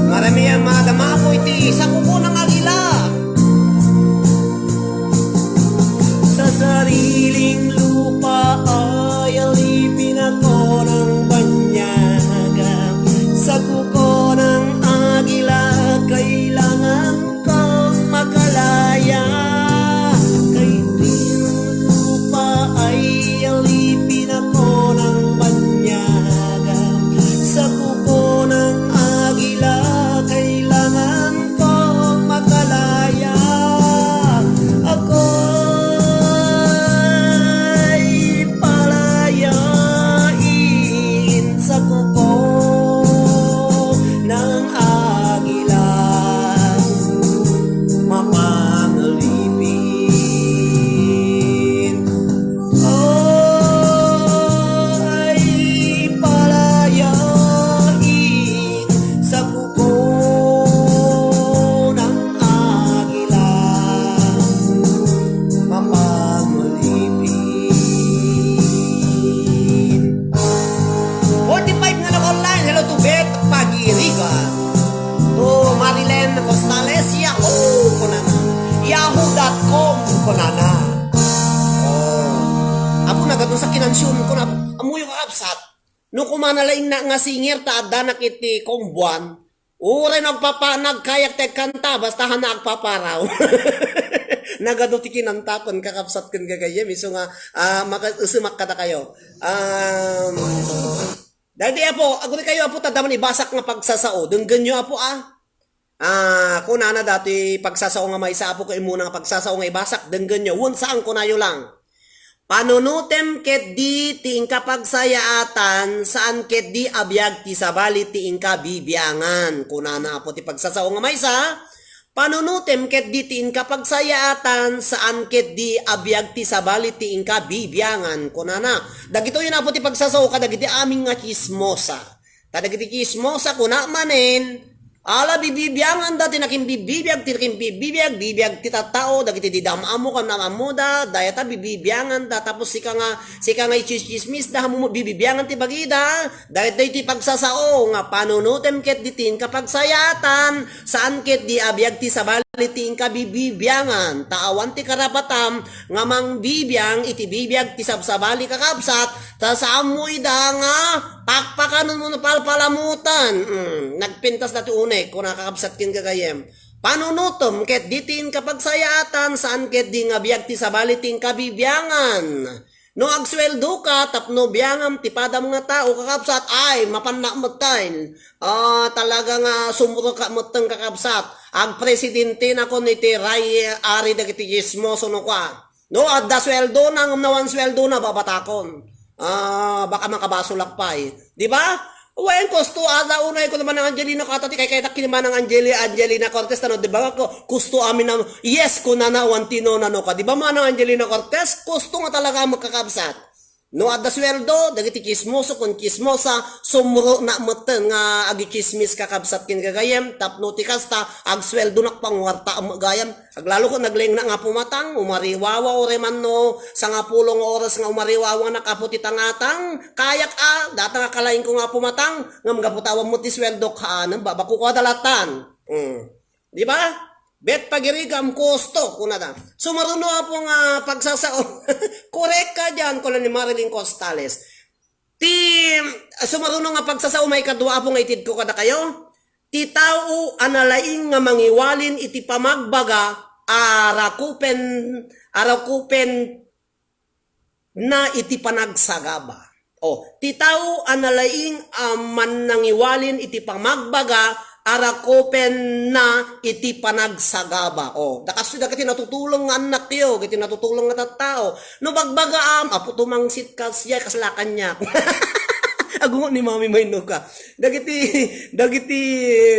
Marami ang madama ako iti sa kuko ng agila. Sa sariling lupa ay alipin ako ng banyaga. Sa kuko ng agila kailangan kong makalaya. Kay lupa ay alipin ako ng banyaga. Sa kuko ng agila kailangan kong makalaya. Ako'y palayain sa kuko ng agila, mapangalipin. Ay palayain sa kuko ng agila, mapangalipin. 45 na online. Hello to Bet Pagiriga, to Marilyn Costales, Yahoo ko na na, yahoo.com ko na na. Apo na gadto sa kinansyon ko na amuyo kakapsat no kumanalain na nga singer ta adda nakiti kong buwan. Ure nagpapanag kayak te kanta basta hanak paparaw. Nagado ti kinantakon kakapsat ken gagayem iso nga makasumak kata kayo. Dahil apo, agad kayo apo tadaman ibasak nga pagsasao. Denggan nyo apo kung na dati pagsasao nga may isa apo kayo muna nga pagsasao nga ibasak. Denggan nyo, wun saan ko na yun lang. Panunutem ket di tiing kapagsayaatan saan ket di abiyag ti sabali tiing kabibiyangan. Kung na apo ti pagsasao nga may isa. Panunutem ket di tiin kapagsayaatan saan ket di abiyag ti sabali tiin kabibiyangan kunana. Dagito yun apo ti pagsasaw ka dagiti aming nga chismosa. Dagiti chismosa kuna manen ala bibibiyangan dati nakin bibibiyag ti nakin bibiyag ti tattao dagiti di damamo kan namamuda dayata bibibiyangan da tapos sika nga chismis da mo bibibiyangan ti bagida dayat ti pagsasao nga panunutem ket di tin kapagsayatan saan ket di abiyag ti sabali ting kabibibiyangan taawan ti karapatam nga mangbibiyang iti bibiyag ti sabsabali kakabsat ta saan mo ida nga pakpakan mo na palpalamutan. Nagpintas dati unek kung nakakabsat kin gagayem. Panunutom ket ditin kapagsayatan saan ket di nga biyag ti sabali ting kabibiyangan. No agsweldo ka tapno biyangam ti padam nga tao kakabsat ay mapanak matayn. Talaga nga sumuro ka mateng kakabsat. Ag presidente na ko niti Ray Ari dagiti gismoso no kwa. No adda sweldo nang nawan sweldo na babatakon. Baka makabaso lakpay. Di ba? Wen kusto ada unay ko naman ng Angelina katati kay kiniman ng Angelina Cortez ano di ba ko kusto amin na yes ko na wantino no ka di ba man ng Angelina Cortez kusto nga talaga magkakabsat. No ada sweldo dagiti chismoso kun chismosa sumro na meten nga agi chismis kakabsat kin kagayem tapno ti kasta ag sweldo nak pangwarta gayam aglalo ko nagleng na nga pumatang umariwawa ore man no sa nga pulong oras nga umariwawa na kaputi tangatang kayak data nga kalain ko nga pumatang nga magaputawan mo ti sweldo ka nang babako ko dalatan di ba? Bet pagirigam kosto kuna da. Sumaruno po nga pagsasao. Correct ka diyan ko ni Marilyn Costales. Sumaruno nga pagsasao may kadua po nga itid ko kada kayo. Ti tao analaing nga mangiwalin iti pamagbaga arakupen na iti panagsagaba. Ti tao analaing man nangiwalin iti pamagbaga arakopen na iti panagsagaba. Dakas kiti natutulong nga anak tiyo, kiti natutulong nga tattao. No bagbagaam, apo tumangsit ka siya, kaslakan niya. Agungo ni mami may nuka. Dagiti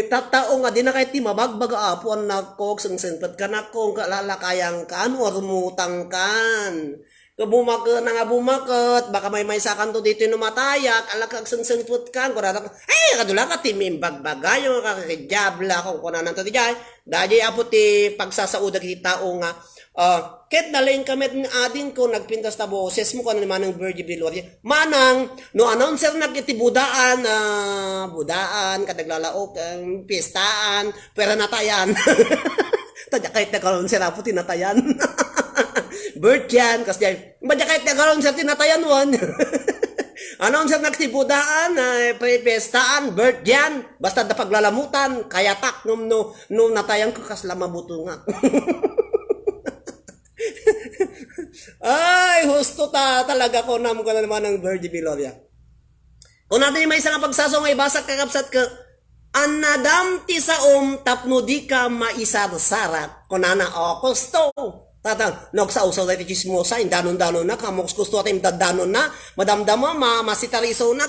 tattao nga, di na kahit ti mabagbaga apo anak ko, sangsenpat ka na kong kalalakayang kan, or mutang kan. Bumakot na nga bumakot, baka may sakan to dito numatayak, alakag sensengput kan, kurada ko, kadula ka timim bagbagayo, kakakijabla kung kunanan to di jay, dahil apo ti pagsasaudag ti tao nga, ket nalain kami adin ko, nagpintas na boses mo ko na naman ng Virgie Biloria, manang, no announcer na kiti budaan, kadaglalaok, pistaan, pera natayan, tadya kahit nagkaroon siya po tinatayan. Bird yan, kasi badya kahit nagkaroon sa tinatayan one. Anong sa nagsibudaan, pestaan, bird yan, basta na paglalamutan, kaya tak, nung natayan ko kasla mabuto nga. Ay, husto talaga ko nam ko na naman ng Virgie Biloria. Kung natin yung may isang pagsasong ay basak kakapsat ka, anadam ti saom tapno di ka maisarsarat, kunana kusto. Tatang, nagsa-usaw na iti chismosa, danon-danon na, kamoks gusto atin dadanon na, madamdama, masitariso na,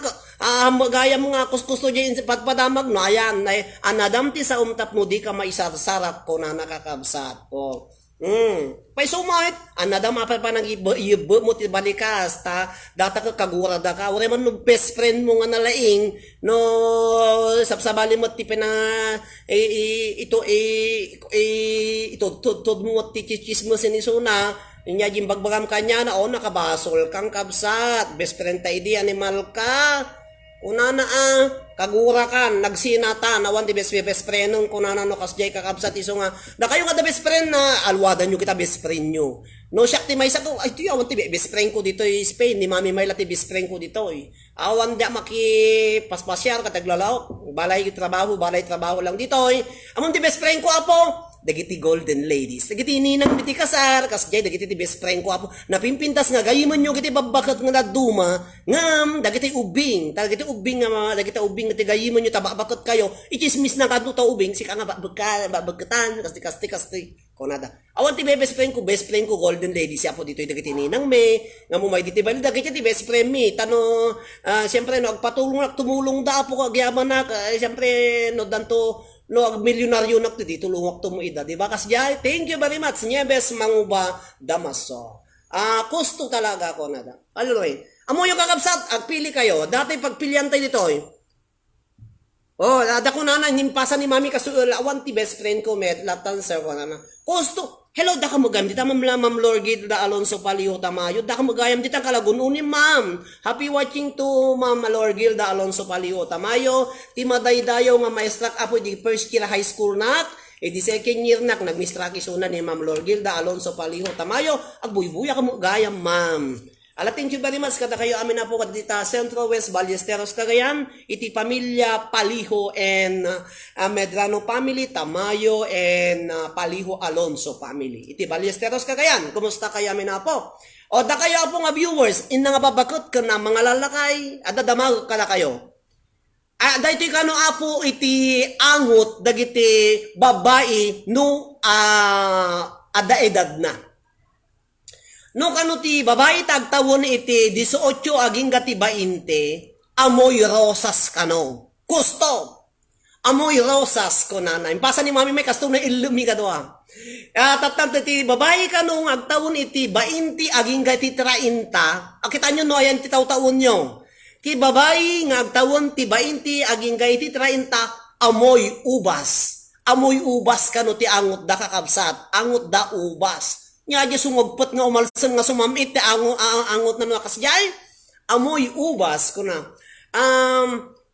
gaya mo nga gusto dyan patpadamag, no, ayan, anadam ti sa umtap mo, di ka maisarsarat ko na nakakabsat. Pay sumait, anadam apa pa nang ibo mo ti balikas, data ka kagura da ka, ure man no best friend mo nga nalaing, no, sabsabali mo ti na, ito mo ti chismo sinisuna, inya jimbagbagam kanya na, nakabasol kang kabsat, best friend tayo di, animal ka, una na kagura kan, nagsinata, nawan di best friend nung kunana no kasjay kakabsat iso nga, na kayo nga da best friend na, alwadan nyo kita best friend nyo. No, siya ti may sa ko, ay tiyo, awan ti best friend ko dito Spain, ni mami may lati best friend ko dito awan di makipaspasyar kataglalaw, balay trabaho lang dito amon ti best friend ko apo, dagiti golden ladies, dagiti ninang biti kasar, kasjay dagiti ti best friend ko apo, napimpintas nga, gayiman nyo kiti babakat nga naduma, ngam, dagiti ubing nga, dagiti ubing nga ti gayiman nyo, tababakot kayo, ichismis na kadto ta ubing, sika nga babagkatan, kasti, konada. Awan ti best friend ko, golden lady siya po dito, dagiti ninang me, nga mumay diti bali, dagiti ti best friend me, tano, siyempre, no, agpatulong tumulong da po, kagyaman na, siyempre, no, danto, no, milyonaryo na dito, luwak tumuida, di ba? Kasi, thank you very much, Nieves Manguba Damaso. Kusto talaga ako na da. Aluloy, amo yung kakabsat, agpili kayo, dati pagpilian tayo dito, ada ko na himpasan ni mami kasulawan ti best friend ko met latan sir ko na. Kusto. Hello da ka magam dita Ma'am Lorgid da Alonso Palio Tamayo da ka magayam dita kalagununin ma'am. Happy watching to Ma'am Lorgid da Alonso Palio Tamayo. Ti madaydayo nga maestrak apo di first year high school nak. Di second year nak nagmistraki suna ni Ma'am Lorgid da Alonso Palio Tamayo. Agbuy-buya ka magayam ma'am. Thank you very much kada kayo amin na po kadita Central West Ballesteros Cagayan, iti pamilya Paliho and Medrano family, Tamayo and Paliho Alonso family. Iti Ballesteros Cagayan, kumusta kayo amin na po? O da kayo po nga viewers, ina nga babakot ka na mga lalakay, adadamag ka na kayo. Dahito kano apo iti angot dagiti babae no ada edad na. No kano ti babae tagtawon iti 18 aging gati 20, amoy rosas kano. Gusto. Amoy rosas ko nanay. Pasa ni mami may kasto na ilumi ka doa. Tatang ti babae kano agtaon iti 20 aging ti 30. Kita nyo no ayan ti taon nyo. Ti babae nga agtaon ti 20 aging ti 30 amoy ubas. Amoy ubas kano ti angot da kakabsat. Angot da ubas. Nya di sumugpot nga umalsan nga sumamit ti angot na nakasjay. Amoy ubas ko na.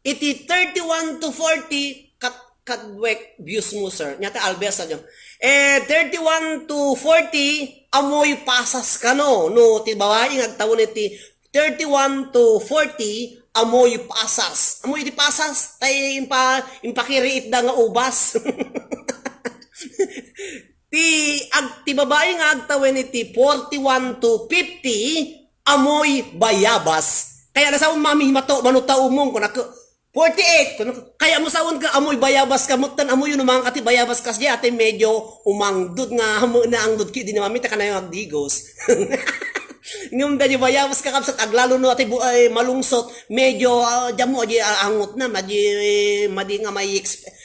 Iti 31 to 40 kadwek views mo sir. Nya ti albesa nyo. 31 to 40 amoy pasas kano. No ti babae nga agtaon iti 31 to 40 amoy pasas. Amoy di pasas tay impakiriit da nga ubas. ti babae nga agtawen iti 41 to 50 amoy bayabas. Kaya na sa mami manutao mong ko 48 kaya mo saon ka amoy bayabas kamutan amoy yun mga kati bayabas kas di ate medyo umangdod nga na angdod ki di na mami ta kana yung agdigos. Ngum da di bayabas kakabsat aglalo no ate malungsot medyo jamo di angot na madi nga may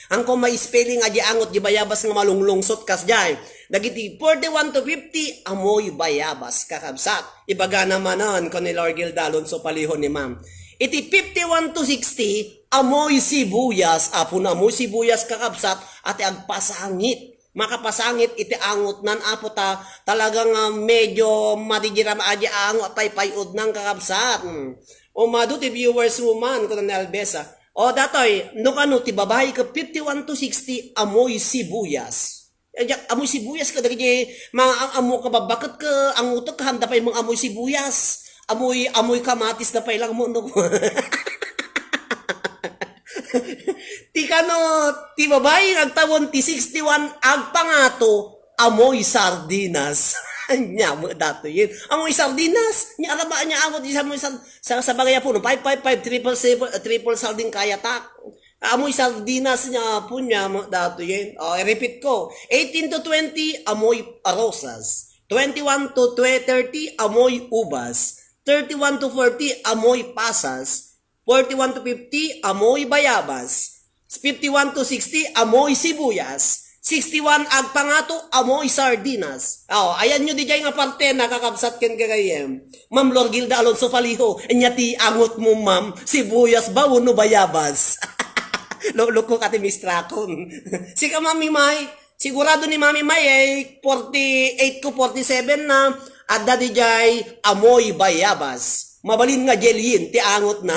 angko may spelling adi angot di bayabas nga malunglungsot kas jay dagiti 41 to 50 amoy bayabas kakabsat ibaga namanon ko ni Lord Gildalon so palihon ni ma'am. Iti 51 to 60 amoy sibuyas apo na amoy sibuyas kakabsat ati agpasangit makapasangit iti angot nan apo talagang medyo matigiram aja angot paypayod ng kakabsat. O madu ti viewers woman ko na albesa. O datoy no kano ti babae ka 51 to 60 amoy sibuyas. Amoy sibuyas ka dagiti mga amo ka ba bakit ka ang utok ka handa pa yung mga amoy sibuyas. Amoy kamatis na pa ilang mundo. Ti kano ti babae agtawon ti 61 agpangato amoy sardinas. Nya mo dato yun. Amoy sardinas. Nya araba nya amo di sa sa bagay po no 555 triple sardin kaya tak. Amoy sardinas nya po nya mo dato yun. I-repeat ko. 18 to 20 amoy rosas. 21 to 30 amoy ubas. 31 to 40 amoy pasas. 41 to 50 amoy bayabas. 51 to 60 amoy sibuyas. 61 agpangato amoy sardinas. Ayan nyo di jay nga parte nakakabsat ken kagayem. Ma'am Lord Gilda Alonso Paliho, ti angot mo ma'am, sibuyas ba no bayabas? Loko ka ti mistrakon. Sika Mami May, sigurado ni Mami May 48 ko 47 na adda di jay amoy bayabas. Mabalin nga jelyin, ti angot na.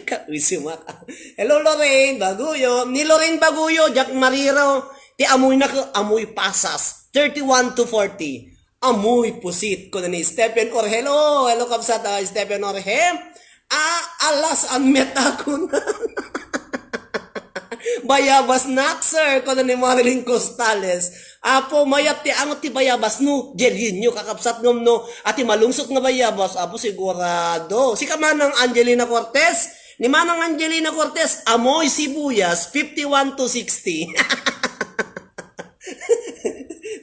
Kausimak. Hello Lorraine Baguyo. Ni Lorraine Baguyo, Jack Mariro, ti amoy na amoy pasas. 31 to 40. Amoy pusit ko na ni Stephen Or. Hello kapsat Stephen Or. Alas unmet ako na. Bayabas naxer ko na ni Marilyn Costales. Apo mayat ti angot ti bayabas no jelyin nyo kakapsat ngom no ati malungsot nga bayabas apo sigurado. Si kamanang Angelina Cortez ni manang Angelina Cortez amoy sibuyas 51 to 60.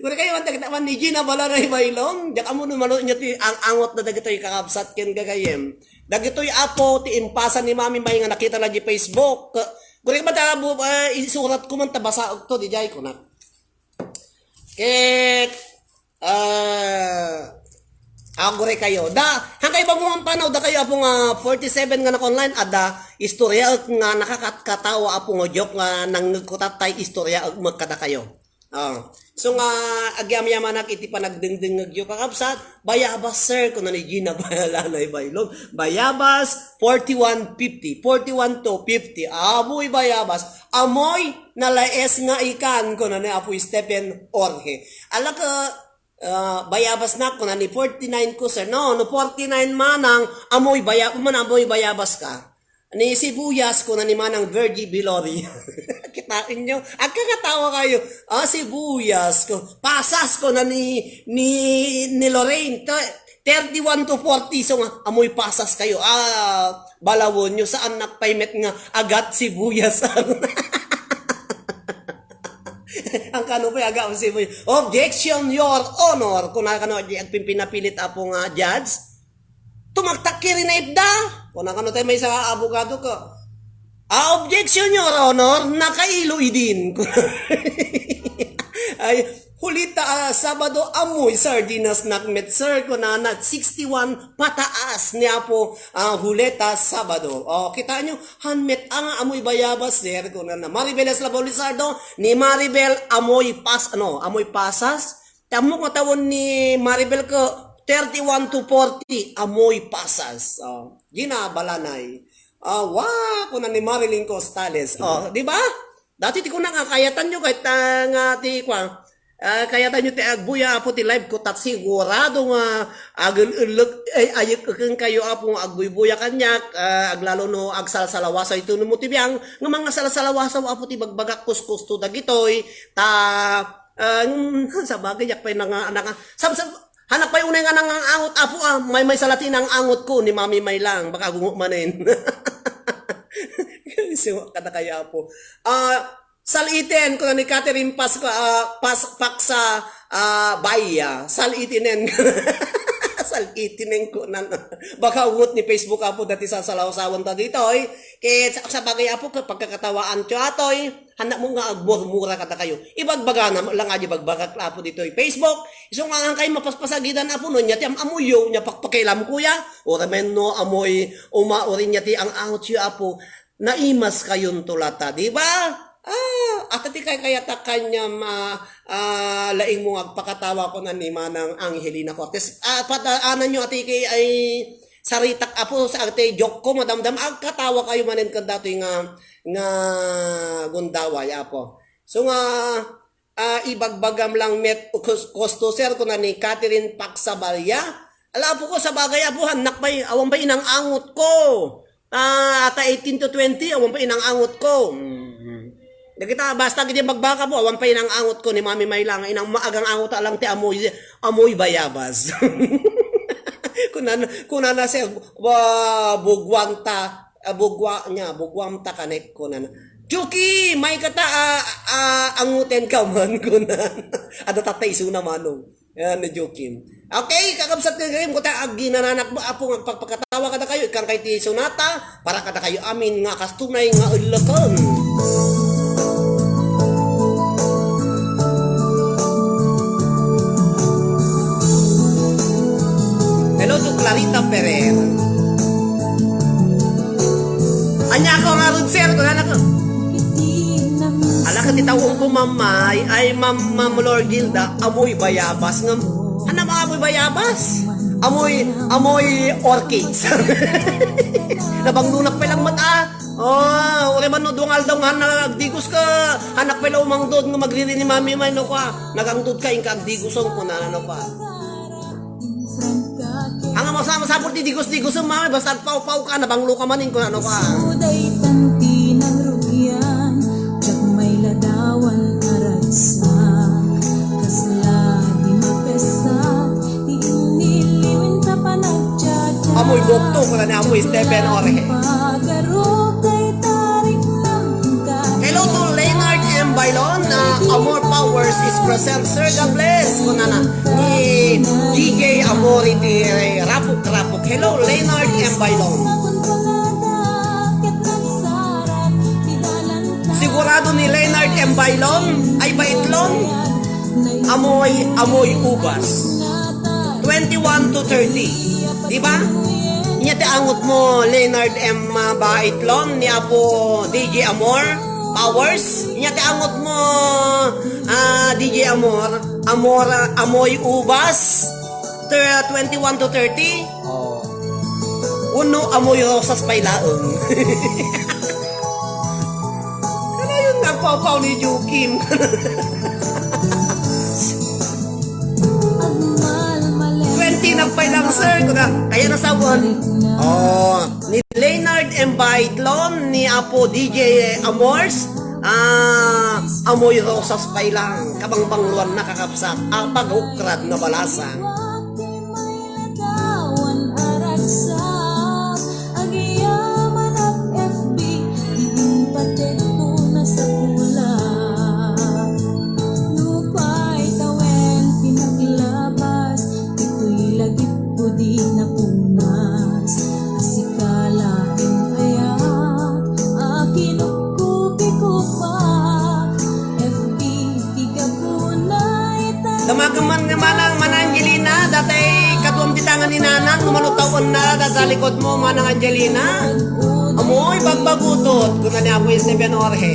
Kung kayo man ni Gina Balaray Bailong jak amo no malo nya ti ang angot na dagitoy kakapsat ken gagayem. Dagitoy apo ti impasan ni Mami May nga nakita la di Facebook. Kung man ta isurat ko man tabasa og to di jay ko na. Agore kayo. Hangkay ba mo panaw da kayo apong 47 nga nak-online ada istorya nga nakakatawa apong joke nga nang nagkutatay istorya ag magkada kayo. So nga agyam-yaman nak iti panagdingding ngagyo kakabsat bayabas sir kuno ni Gina Bayalanay Bailong bayabas 4150 41 to 50 amoy bayabas amoy nalaes nga ikan kuno ni apoy Stephen Orhe ala ka bayabas na kuno ni 49 ko sir no 49 manang amoy bayabas ka ni sibuyas kuno ni manang Virgie Bilori. Kitain nyo. Agkakatawa kayo. Sibuyas ko. Pasas ko na ni Lorraine. 31 to 40. So nga, amoy pasas kayo. Balawon nyo. Saan nakpaymet nga agat sibuyas. Ang kano pa agam sibuyas. Objection, your honor. Kung nakano, pinapilit apong judge. tumaktak kiri na ibda. Kung nakano tayo may sa abogado ko. Objection, Your Honor, nakailoy din. Ay, hulita, Sabado, amoy sardinas nakmet, sir, kunana, 61 pataas niya po, huleta, Sabado. O, kita nyo, hanmet, ang amoy bayabas, sir, kunana, Maribel Eslabo Lizardo, ni Maribel, amoy pasas, tamo nga tawon ni Maribel ko, 31 to 40, amoy pasas. O, ginabalanay. Kunan ni Marilyn Costales. Di ba? Dati ti ko nakakayatan nyo kahit nga ti kwa. Kayatan nyo ti agbuya apo ti live ko tat sigurado nga ayik kayo apo agbuybuya kanyak aglalo no agsalalawasa ito no mo ti biyang nga mga salasalawasa apo ti bagbagak kuskus to dagitoy sa bagay yak pa nga hanak pa yung unay nga nang angot apo may salatin ang angot ko ni Mami May lang baka gumumanin. Kata kaya po. Salitin ko na ni Catherine Paksa Baya. Salitinen. Salitinen ko na. Baka ugot ni Facebook apo dati sa salaw-sawan ta dito. Kaya sa bagay apo pagkakatawaan ko atoy. Hanak mo nga agbor-mura kata kayo. Ibagbaga na lang nga bagak apo dito Facebook. Iso nga kayo mapaspasagidan apo no. Nyati amuyo niya pakpakilam kuya. O ramen no amoy umaorin nyati ang angot siya apo. Naimas kayon tulata, di ba? At ati kaya kanya laing mo agpakatawa ko na ni Manang Angelina Cortez. Pataanan nyo ati kay ay saritak apo sa ate joke ko madamdam agkatawa kayo manin ka dati nga gundaway apo. So nga ibagbagam lang met kosto sir ko na ni Catherine Paksabarya. Ala po ko sa bagay apo hanak bay awang bay inang angot ko. Ata 18 to 20, awan pa inang angot ko. Nakita, basta gidi magbaka po, awan pa inang angot ko ni Mami May lang. Inang maagang angot lang ti amoy bayabas. Kunana siya, bugwamta kanek kunana. Chuki, may kata anguten ka man kunan. Ada tatay iso na manong. Yan na jokin. Okay, kakabsat ka kayo. Kuta ginananak mo apo nga pagpakatawa kada kayo. Ikang kay ti Sonata. Para kada kayo amin nga kastunay nga ulakon. Hello to Clarita Ferrer. Anya ako nga ron sir. Kunana ko. Ala ka titawong ko mamay ay Ma'am Lord Gilda amoy bayabas ng ano mga amoy bayabas? Amoy orchids. Nabangnunak pa lang mata. Uri man no dungal daw nga nagdigos ka. Anak pa lang umang doon nga magriri ni Mami May no ka. Nagangdod ka yung kagdigosong ko na ano pa. Ang masama sapot di digos-digos ang Mami basta pau-pau ka nabanglo ka manin ko na ano ka. Uday tanti ng ruyan, tsak may ladawan aragsak, kasla di mapesak, di iniliwin ta panagtsatsa. Amoy bokto ko na ni amoy Stephen Orhe. Pagaro kay tarik ng tingkat. Hello to Leonard M. Bailon. Amor Powers is present. Sir, God bless. Kuna na ni GK Amor iti rapuk-rapuk. Hello, Leonard M. Bailon. Sigurado ni Leonard M. Bailon ay baitlon. Amoy ubas. 21 to 30. Diba? Inyate angot mo Leonard M. Baitlon ni Apo DJ Amor Powers. Inyate angot mo DJ Amor Amoy Ubas 21 to 30. Uno amoy rosas pailaong. Kaya yun nagpapaw ni Jukim. 20 nagpailang sir. Kaya nasawon. Ni Leonard M. Baitlon ni Apo DJ Amors. Amoy rosas pailang. Kabang-bangluan nakakapsat. Ang pag-ukrad na balasang. Di na puna Damagaman nga manang Angelina, datay katuwang titangan ni Nanang, numanutawon na, sa likod mo, manang Angelina. Amoy, bagbagutot, kung na niya po yung Stephen Orhe.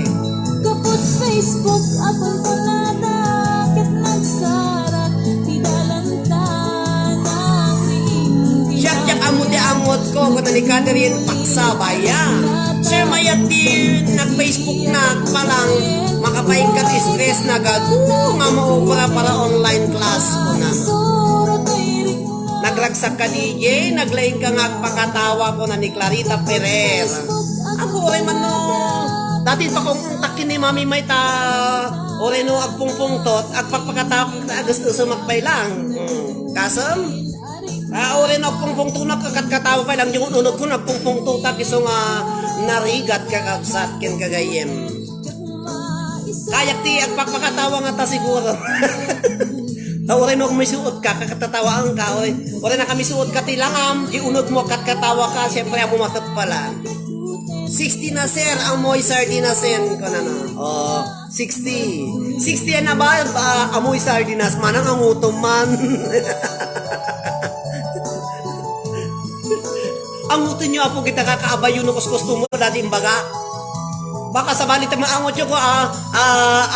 Kaput Facebook, akong panada, kat nagsarat, di dalantan ang hindi. Siyak amot di amot ko, kung na ni Catherine Paksabaya. Sir Mayati, nag-Facebook na palang, makapaingkat stress na gago, nga maubra para online class ko na. Nagragsak ka DJ, naglaing ka nga pakatawa ko na ni Clarita Ferrer. Ako rin man no, dati pa kong takin ni Mami Mayta, o rin no agpungpungtot, at pagpakatawa ko na gusto magpailang. Kasam? O rin no agpungpungtunak, katawa pa lang, yung unod ko nagpungpungtutak, iso nga narigat kakapsat, ken kagayem. Kayak ti, agpakatawa nga ta siguro. Ore no may suot ka, kakatawaan ka. Ore na kami suot ka tilangam, iunod mo katawa ka, siyempre ako matap pala. 60 na sir, amoy sardinasen ko na no. 60. 60 na ba, amoy sardinas, manang ang utom man. Ang utom nyo apo kita kakaabayo no kustumo dati imbaga. Baka sa balit maangot yung ko,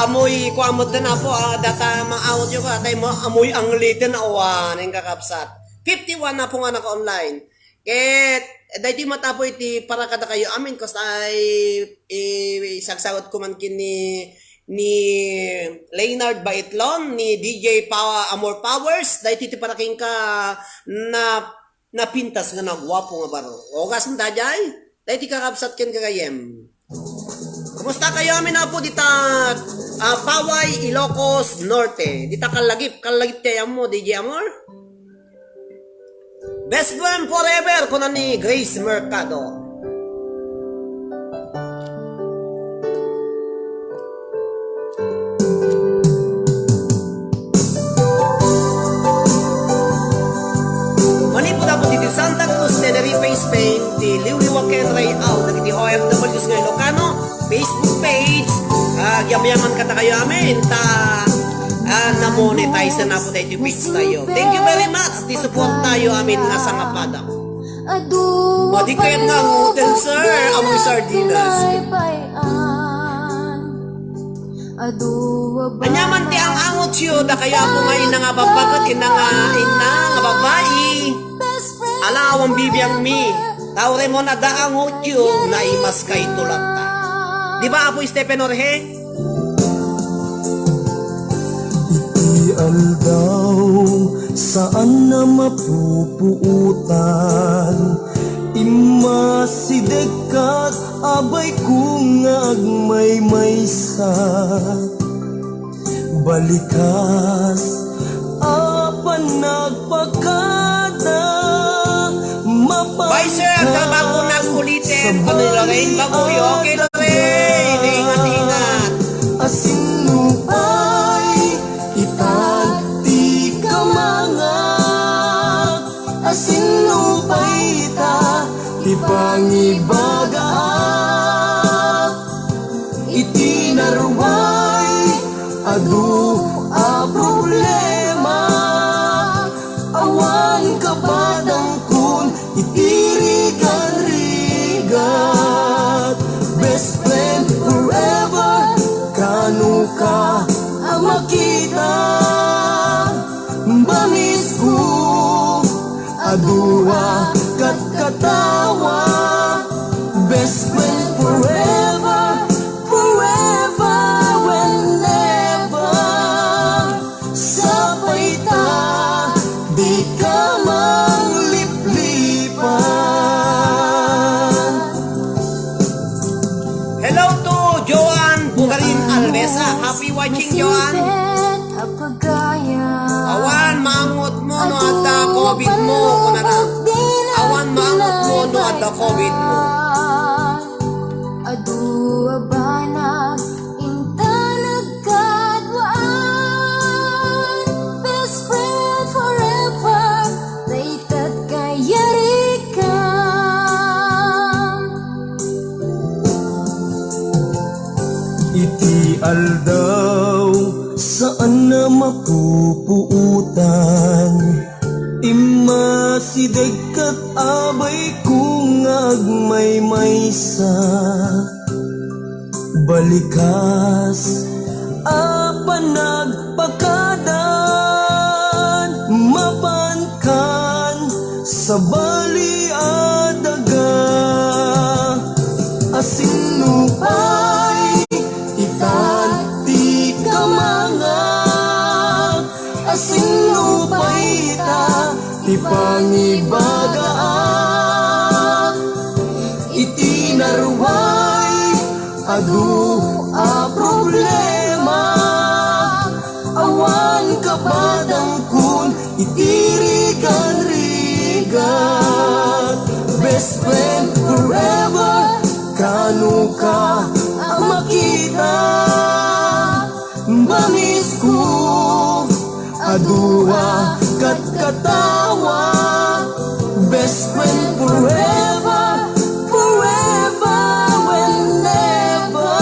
amoy ko amot na po, data maangot yung ko, atay mo, amoy ang litin na uwan, yung kakapsat. 51 na po nga naka-online. Ket, dahil matapo iti para kada kayo, amin, kos ay isagsagot ko man ni Leonard Baitlon, ni DJ Amor Powers, dahil iti para king ka na pintas nga nagwapo nga baro. Ogas mo dajay, dahil iti kakapsat ken kagayem. Kumusta kayo amin na po dita Paway, Ilocos Norte. Dita kalagip tayo mo, DJ Amor. Best friend forever ko na ni Grace Mercado. Mani po na po dito Santa Cruz, Tenerife, Spain. Di Liwliwa Ken Ray Out. Nagiti OFWs nga Ilocano. Facebook page, yaman kata kayo amin, na-monetize na po tayo page tayo. Thank you very much, di support tayo amin nga sa ngapadam. Di kaya nga nguten sir, amoy sardinas. Anyaman ti ang angot siyo, da kaya po nga ina nga babagat, ina nga babae. Ala awang bibiyang mi, taure mo na da angot siyo, na imas kay tulat ta. Di ba Apo Stephen Orhe? Iti aldaw saan na mapupuutan, imasidekat abay kung agmay-maysa. Balikas apan nagpakada mapagka. Bye sir, bago nagkulitin kung Lorraine Baguyo. Okay Lorraine, ingat-ingat. Asinupay itati kamangak, asinupay ita ipangibagaak, itinarway adu a problema, awan kabadang kun itirigan-rigat. Best friend forever, kanu ka ang makita, bamis ko adua kat katawa. Best friend forever, forever, whenever. Sabay ta, di ka mangliplipan. Hello to Joan Bugarin Alvesa. Happy watching Joan. Awan maangot mo no ada COVID mo kuna na. Awan maangot mo no ada COVID mo. Adu abanag inta nagkadwaan, best friend forever, daytad kayari ka. iti aldaw saan na mapupuutan. Imasideg kat abay kung agmay-maysa. Balikas apanagpakadan, mapankan sa baliadaga. Asinupay itan ti kamangag, asinupay ita ti pangibagaan. Iti narway adu a problema, awan kapadang kun itirigan-rigan. Best friend forever, kanu ka makita. Mamis ko adua kat katawa. Best friend forever, forever whenever.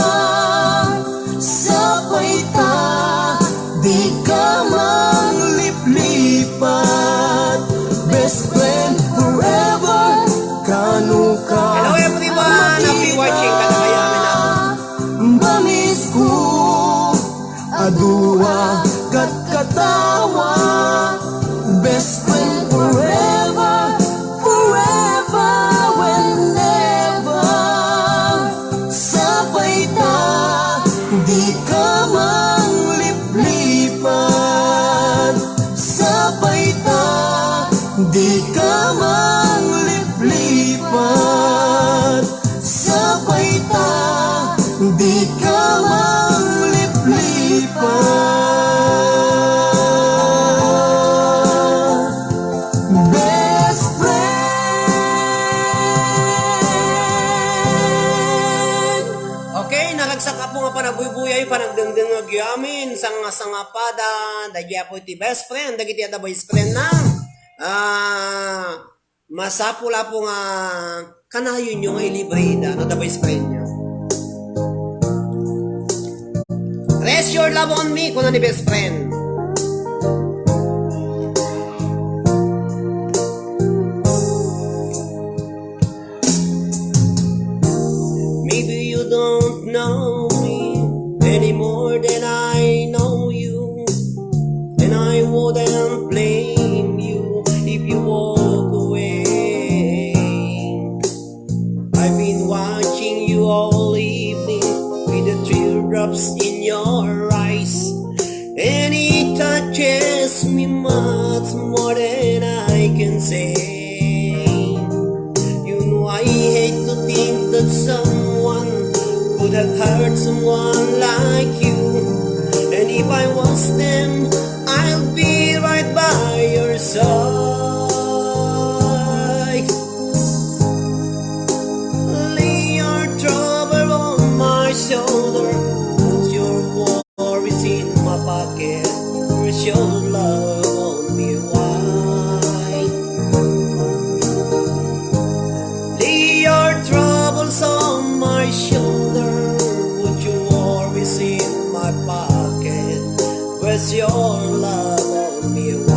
Sapay ta, di ka mangliplipat. Best friend forever, kanu ka Hello everyone! Happy watching ka na kaya Mamis ko adua kat katawa. Best friend forever, forever whenever. Sapay ta, di ka mangliplipat. Sapay ta, di ka mangliplipat. Sapay ta, di ka mangliplipat. Best friend. Okay, naragsak ka po nga panagbuybuy panagdengdeng nga giyamin sangapada dagya po ti best friend dagiti ada best friend na masapula po nga kanayon yung ilibrida no the best friend niya. Rest your love on me kuno ni best friend. Maybe you don't know me any more than I know you, and I wouldn't blame you if you walk away. I've been watching you all evening with the teardrops in your eyes, and it touches me much more than I can say. You know I hate to think that someone could have hurt someone like you, and if I was them, I'll be right by your side. Lay your trouble on my shoulder, put your worries in my pocket, where's your love on me wide. Lay your troubles on my shoulder, put your worries in my pocket, where's your love on me wide.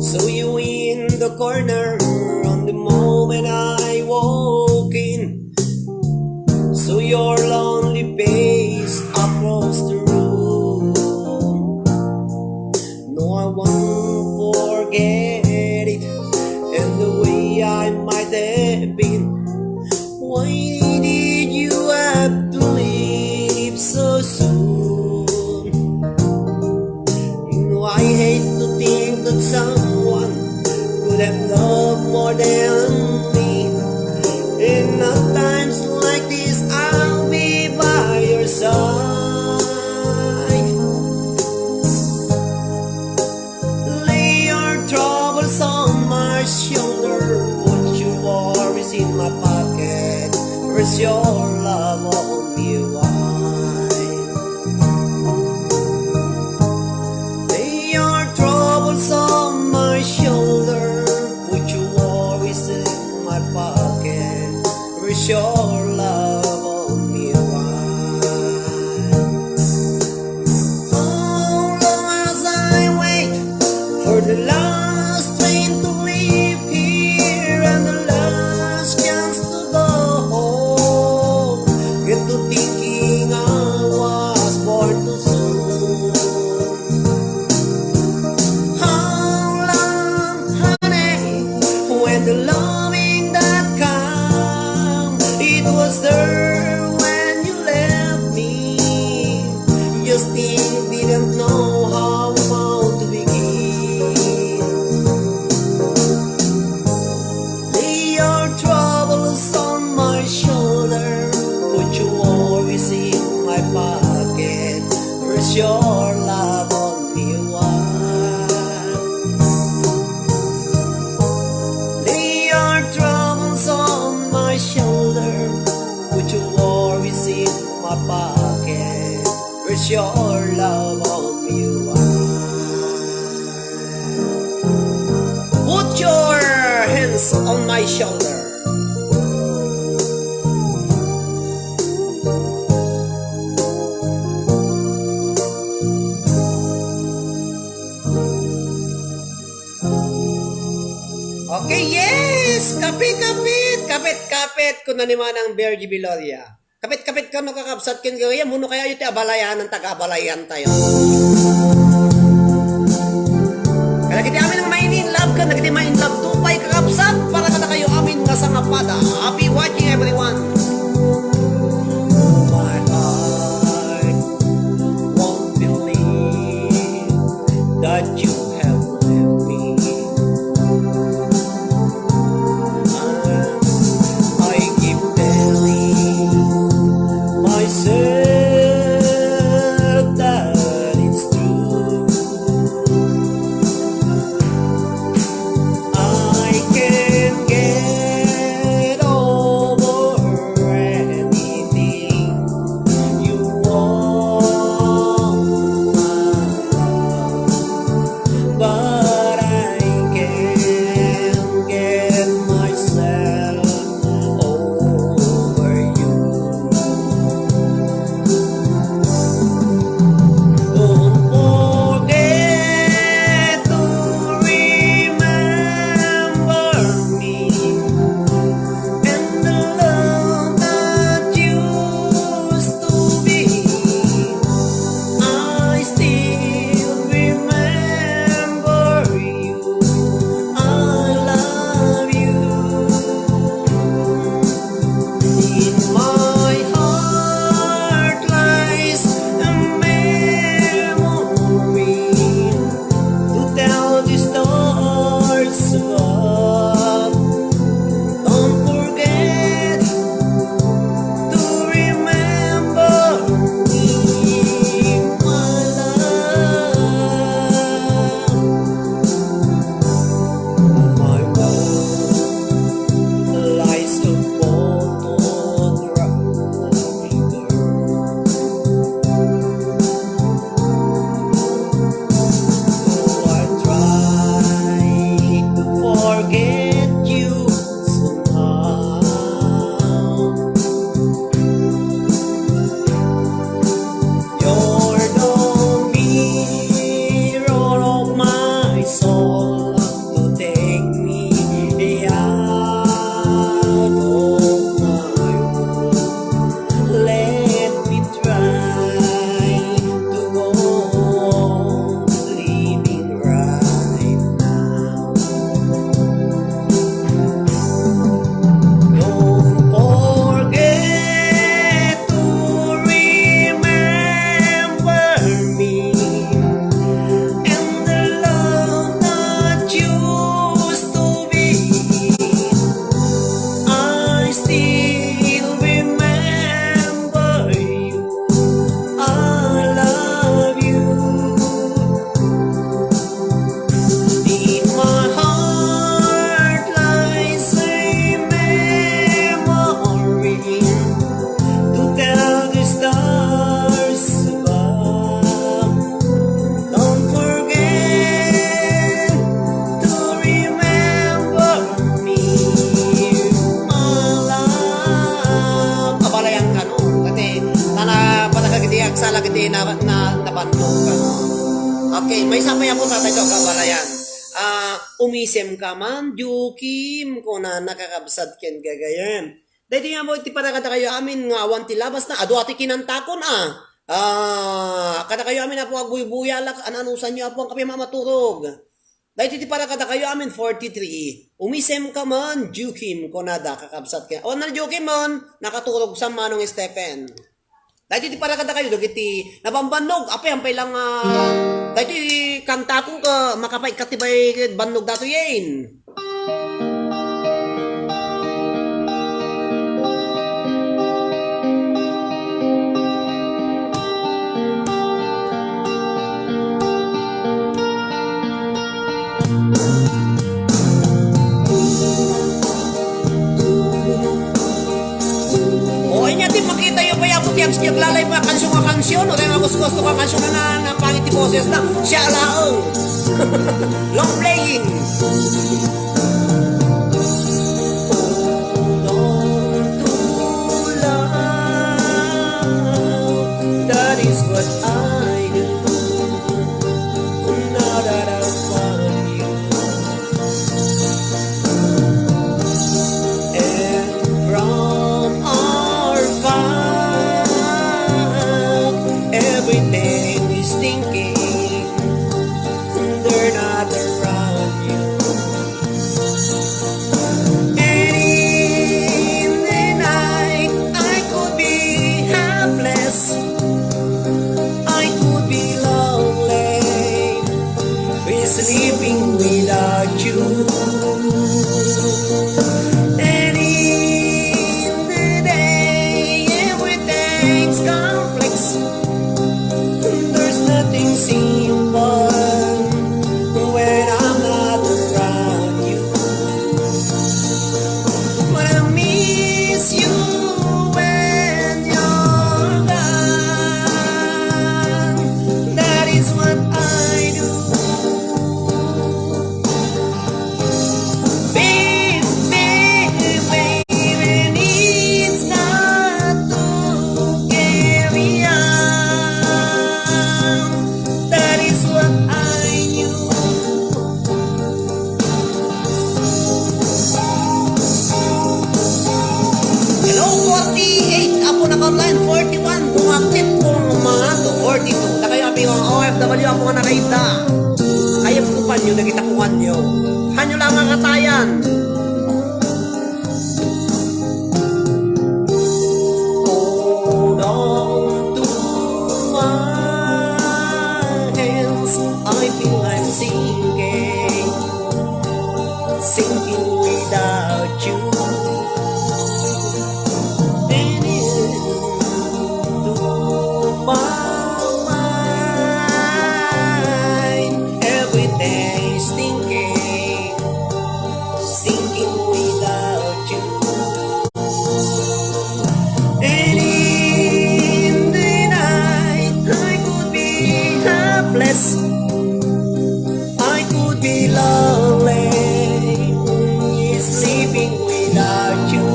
So you in the corner on the moment I walk in, so your lonely face across the room. No, I won't forget it, and the way I might have been. Why did you have to leave so soon? You know I hate to think that someone could have loved more than me, and at times like this I'll be by your side. Lay your troubles on my shoulder, put your worries in my pocket, where's your love on me wide. Lay your troubles your love on me wide. Put your hands on my shoulder. Okay, yes! Kapit-kapit ko na naman ang Bergie Biloria. Kapit-kapit ka no kakabsat kin gaya muno kaya iti abalayan ng taga-abalayan tayo. Kaya kiti amin ang mainin love ka, nagiti main love tupay kakabsat para ka na kayo amin nga sangapada. Happy watching everyone! My heart won't believe that you have left me. I keep telling myself that it's true. I can get over anything you want, but I can't get myself over you. Don't forget to remember me and the love that used to be. I still remember you. I love you. In my heart lies a memory to tell the stars above. Don't forget to remember me, my love. My world lies a photograph of a girl. Oh, I try to forget you somehow. You're the mirror of my soul to take me out of my world. Let me try to go on living right now. Don't forget to remember me and the love that used to be. I still remember you. I love you. In my heart lies a memory to tell the stars above. Don't forget to remember me, my love. Abalayan ka no, kasi patagagiti agsala kiti nabanto ka no. Okay, may samay ako sa tayo kabalayan. Umisem ka man, Jukim, ko na nakakabsat ken gagayan. Dahil nga mo, iti patakata kayo amin nga awan ti labas na, ado ati kinantakon kada kayo amin na po agbuyalak, ananusan nyo po ang kami mamaturog. Dahil iti patakata kayo amin 43. Umisem ka man, Jukim, ko na kakabsat ken. O na Jukim man, nakaturog sa manong Stephen. Dahil iti patakata kayo, dagiti nabambanog, apay ang pailang dahil iti kanta ko ka, makapay katibay bandog dato yen. O, inya din makita yung payapot James niya lalay pa kansyon, o rin gusto ka kansyon na pangit ti boses na, siya alaong. Long playing. That is what I do. Now that I found you, and from our fight, everything is thinking they're not around you. And in the night, I could be helpless. I could be lonely, be sleeping without you. And in the day, everything's complex. There's nothing simple when I'm not around you. But I miss you when you're gone. That is what I do. Baby, baby, needs not to carry on. That is what I knew. Hello, 48. Apo na online, 41. Bumakit pong mga to, 42. Na kayo aping mga OFW ako nga nakaita. Kaya pupan nyo, nagitapuan nyo. Hanyo lang ang katayan. Hold on to my hands. I feel I'm sinking without you. And into my mind, everything's thinking without you. And in the night, I could be helpless. I could be lonely, sleeping without you.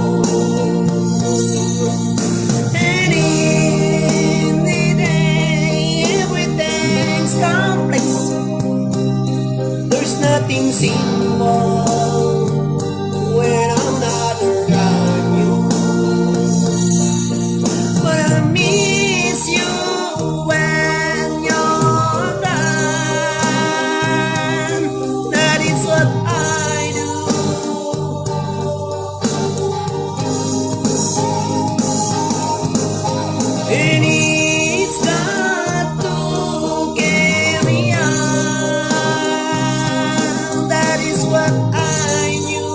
And in the day, everything's complex. There's nothing simple when I'm not around you. But I miss you when you're gone. That is what I do. And it's got to carry on. That is what I knew.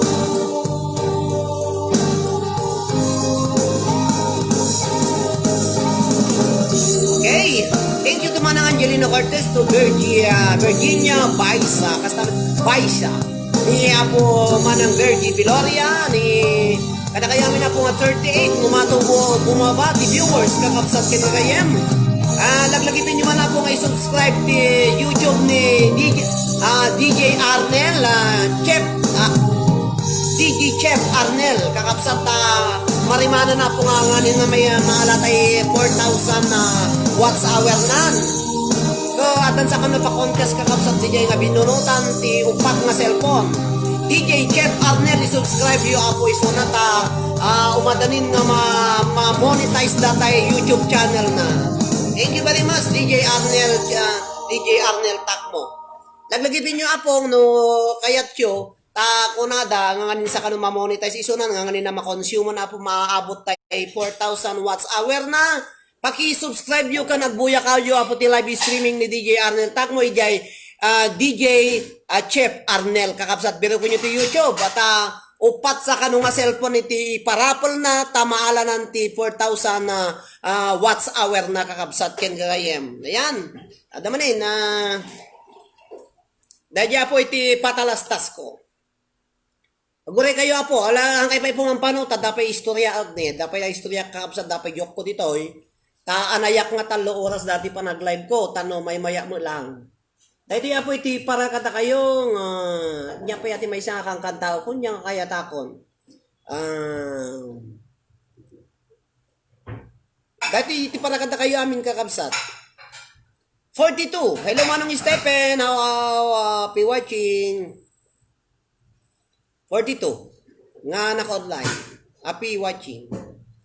Okay, thank you to Manang Angelino Cortez, to Virginia Baisa, Baisa. Ni Apo Manang Virgie Viloria, ni kadakayamin na po nga 38, bumaba, di viewers, kakapsat kinagayem. Laglagitin nyo man na po nga i-subscribe di YouTube ni DJ Arnel, DJ Chef Arnel, kakapsat marimana na po nga nganin na may maalatay 4,000 watts hour nan. So, atan sa kano pa contest kakapsat si Jay nga binunutan ti upat nga cellphone. DJ Chef Arnel, i-subscribe yo apo iso na ta umadanin nga ma-monetize datay YouTube channel na. Thank you very much DJ Arnel Takmo. Naglagipin nyo apong no kayat yo ta kunada nga nganin sa kano ma-monetize iso na nga nganin na ma-consume na po maaabot tay 4,000 watts hour na. Paki-subscribe yo ka nagbuya kayo apo ti live streaming ni DJ Arnel Takmo ijay DJ Chef Arnel kakapsat biro ko nyo ti YouTube at upat sa kanong cellphone iti parapol na tamaalanan ti 4,000 watts hour na kakapsat ken gagayem. Ayan. Adamanin na dadya po iti patalastas ko. Aguray kayo apo, ala ang kay pay pong ang pano, ta dapay istorya agne, dapay istorya kakapsat dapay yok ko ditoy. Taanayak nga 3 oras dati pa nag-live ko, tano may maya mo lang. Dahil po iti para kata kayo, niya pa yati may isang kang kanta ko, niya kaya takon. Dati iti para kanta kayo amin kakabsat. 42. Hello Manong Stephen, how be watching? 42. Nga naka-online. Happy watching.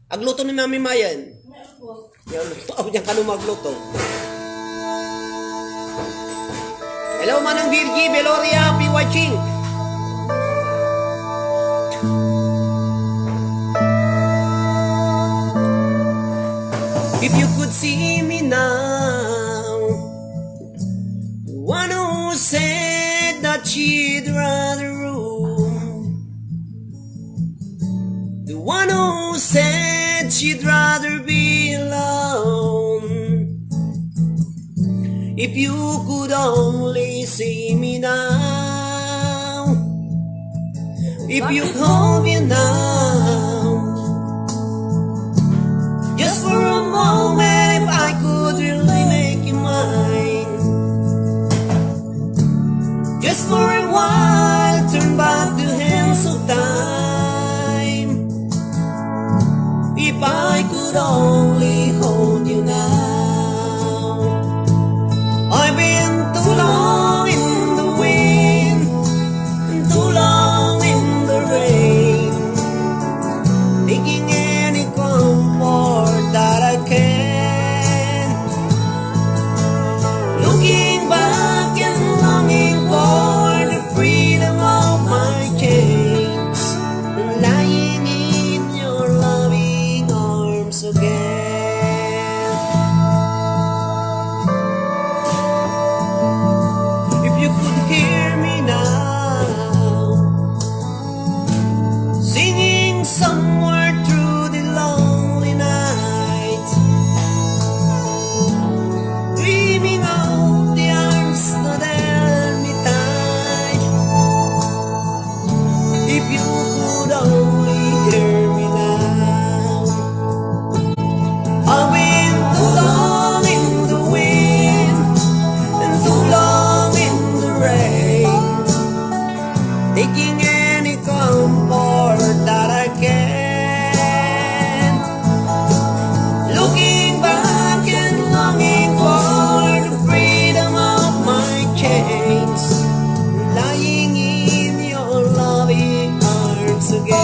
Agluto ni Mami Mayan. Yan, ako dyan ka magluto. Hello Manang Virgie, Beloria, happy watching. If you could see me now, the one who said that she'd rather roam, the one who said she'd rather be alone. If you could only see me now, if you hold me now, just for a moment, if I could really make you mine, just for a while, turn back the hands of time. If I could only hold you now. I've been too long in the wind, too long in the rain, taking any comfort that I can, looking back and longing for the freedom of my chains, and lying in your loving arms again. If you could hear me now, singing somewhere through the lonely night, dreaming of the arms that held me tight. If you could only hear me now, I've been too long in the wind and too long in the rain, taking any comfort that I can, looking back and longing for the freedom of my chains, lying in your loving arms again.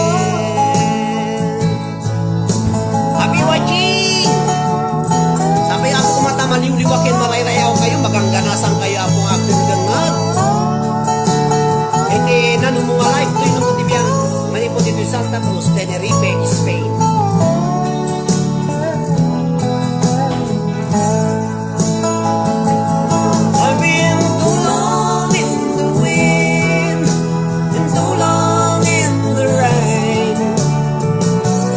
Happy watching! Sabi ako kumata maliw-liwakin malayrayaw kayo, magangganasan kayo akong akong gangag. Ete nanumunga live, ito'y numutibiyang manipot ito Santa Cruz, Tenerife, Spain. I've been too long in the wind and too long in the rain,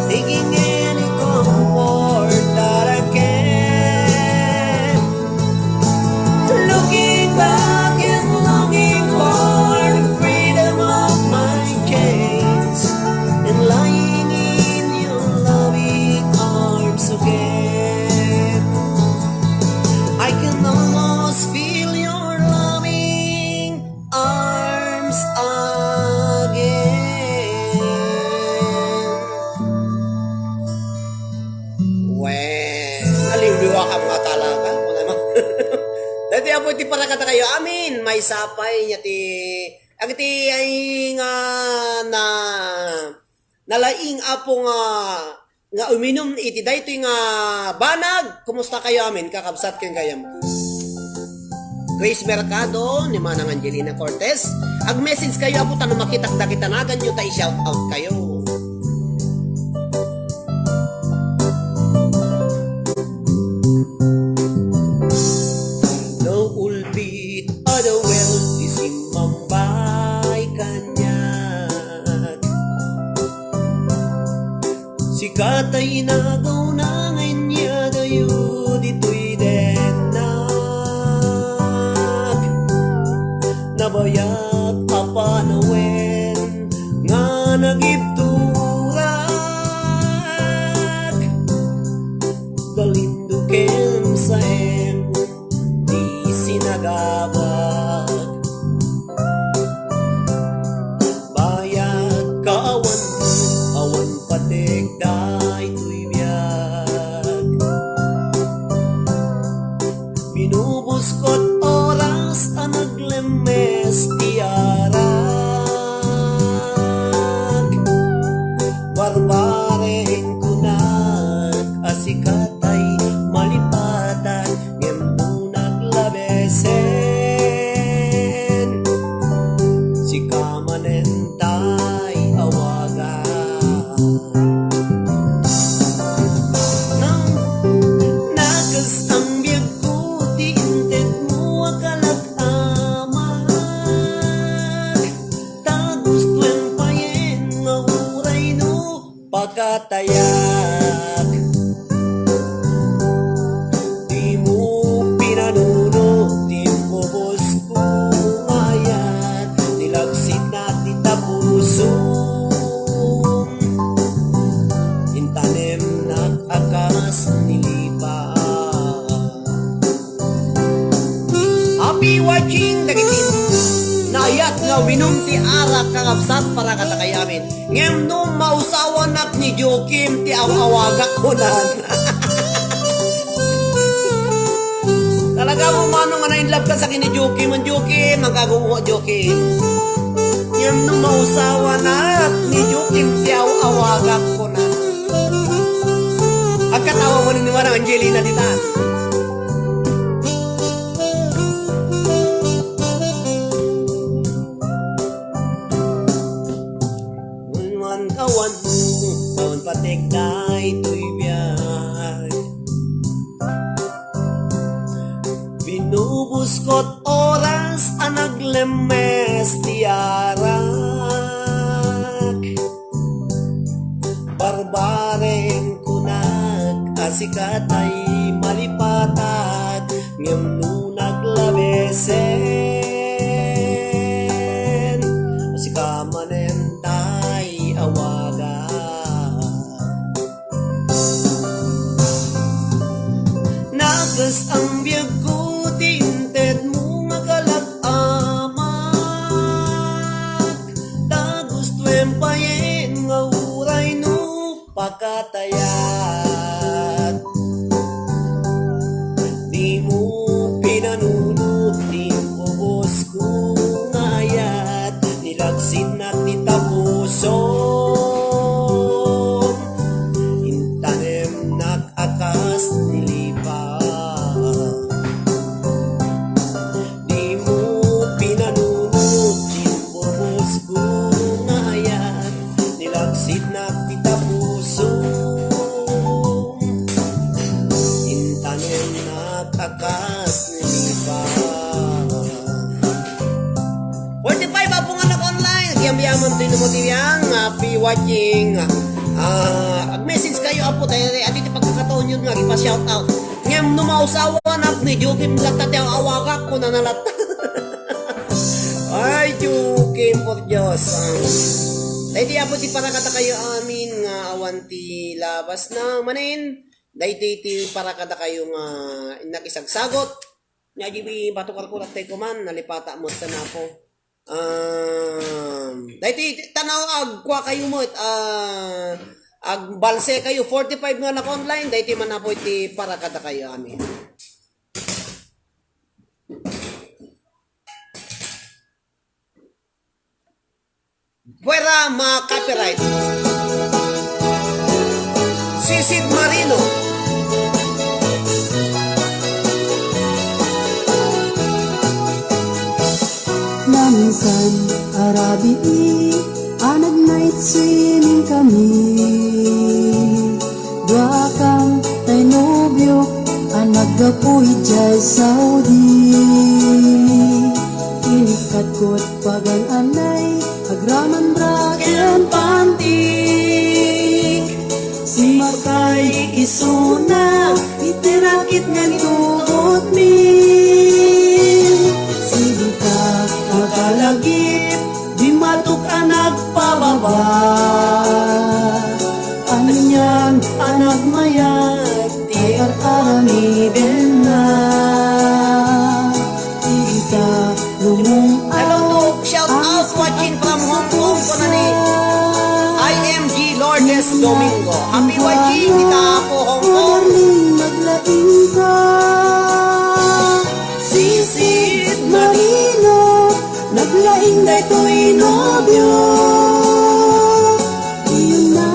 taking any comfort that I can, looking back and longing for the freedom of my chains, and lying in your loving arms again. I can almost feel your loving arms again. Well, aliw-liwa ka mga talaga. Kung naman. Dati ako iti para kata kayo. Amin, may sapay niya ti... Ang iti ay nga na... Nalaing apo nga uminom iti dayto nga banag. Kumusta kayo amin? Kakabsat kin kayam. Grace Mercado, ni Manang Angelina Cortez. Ag-message kayo apo tanong makitak-dakitanagan nyo tayo shout out kayo. No ulbit ada well isimbambay kanyak. Sikat ay inagaw na ngayon niya dayo dito'y denak. Nabayat apanawen nga nagibturak, galindo tiyarak barbareng kunat asikatay malipatan ngem naglabesen si kamanentay awagan nang nagas ang biyag ko di inted mo akalag-amag tagus tuweng payen nga uray no pagkatayak di mo pinanunod di bubos ko ngayan nilagsit na titapuson intanem nag-akas nilipa happy watching dagitin naayat nga winum ti arak kakabsat para katakayamin ngem nung mausawan nak ni Jokim ti awawagak kunan talaga mo manong nga na-inlove ka sa kini Jokim ang Jokim ang gagawa Jokim ngem nung mausawan nak ni Jokim ti awawagak kunan ang katawa mo ni Marang Angelina ditan unwan kawan mo kawan patik day tuy biyag binubuskot oras ang naglemes tiyarak barbareng kunag asikatay malipatat ngem no naglabesen asikamanentay awagan nagas ang biyag ko tinted mo magalag-amag tagus tuwem payen nga uray no pagkatayat di mo pinanunod di bubos ko ngayat nilagsit na titapuson intanem nag-akas nilipa di mo pinanunod di bubos ko ngayat nilagsit na titapuson intanem nag-akas nilipa 45 po nga nag-online nagyamyaman tayo ng motivang happy watching mag-message kayo apo tayo at iti pagkakataon yun nga ipa-shout out ngem numausawa na ni Jokim latat yung awakak ko na nalat ay Jokim por Diyos dahil di apo ti para kata kayo amin nga awan ti labas na manin dahil ti para kata kayo nga nakisagsagot nga gibi batukar kurat tayo kuman nalipata mo ta na po dahil tanaw agkwa kayo mo agbalse kayo 45 nga naka-online dahil man na po iti para kata kayo amin fuera ma-copyright Sisid Marino Minsan arabi anag night swimming kami dua kang tay nobyo anag gapoy jay Saudi inikat ko't pagan anay agraman braken pantik si Markay isuna itirakit nga nitugot mi Sibita makalagip di matuk anak pababa Anyan anak mayat tiar arami benna Sibita lumong hello to shout out watching from Hong Kong ko na ni IMG Lourdes Domingo happy watching dita po Hong Kong maglaing ka Sisid Marino nagla Naglaing daytoy nobyo. Iyon na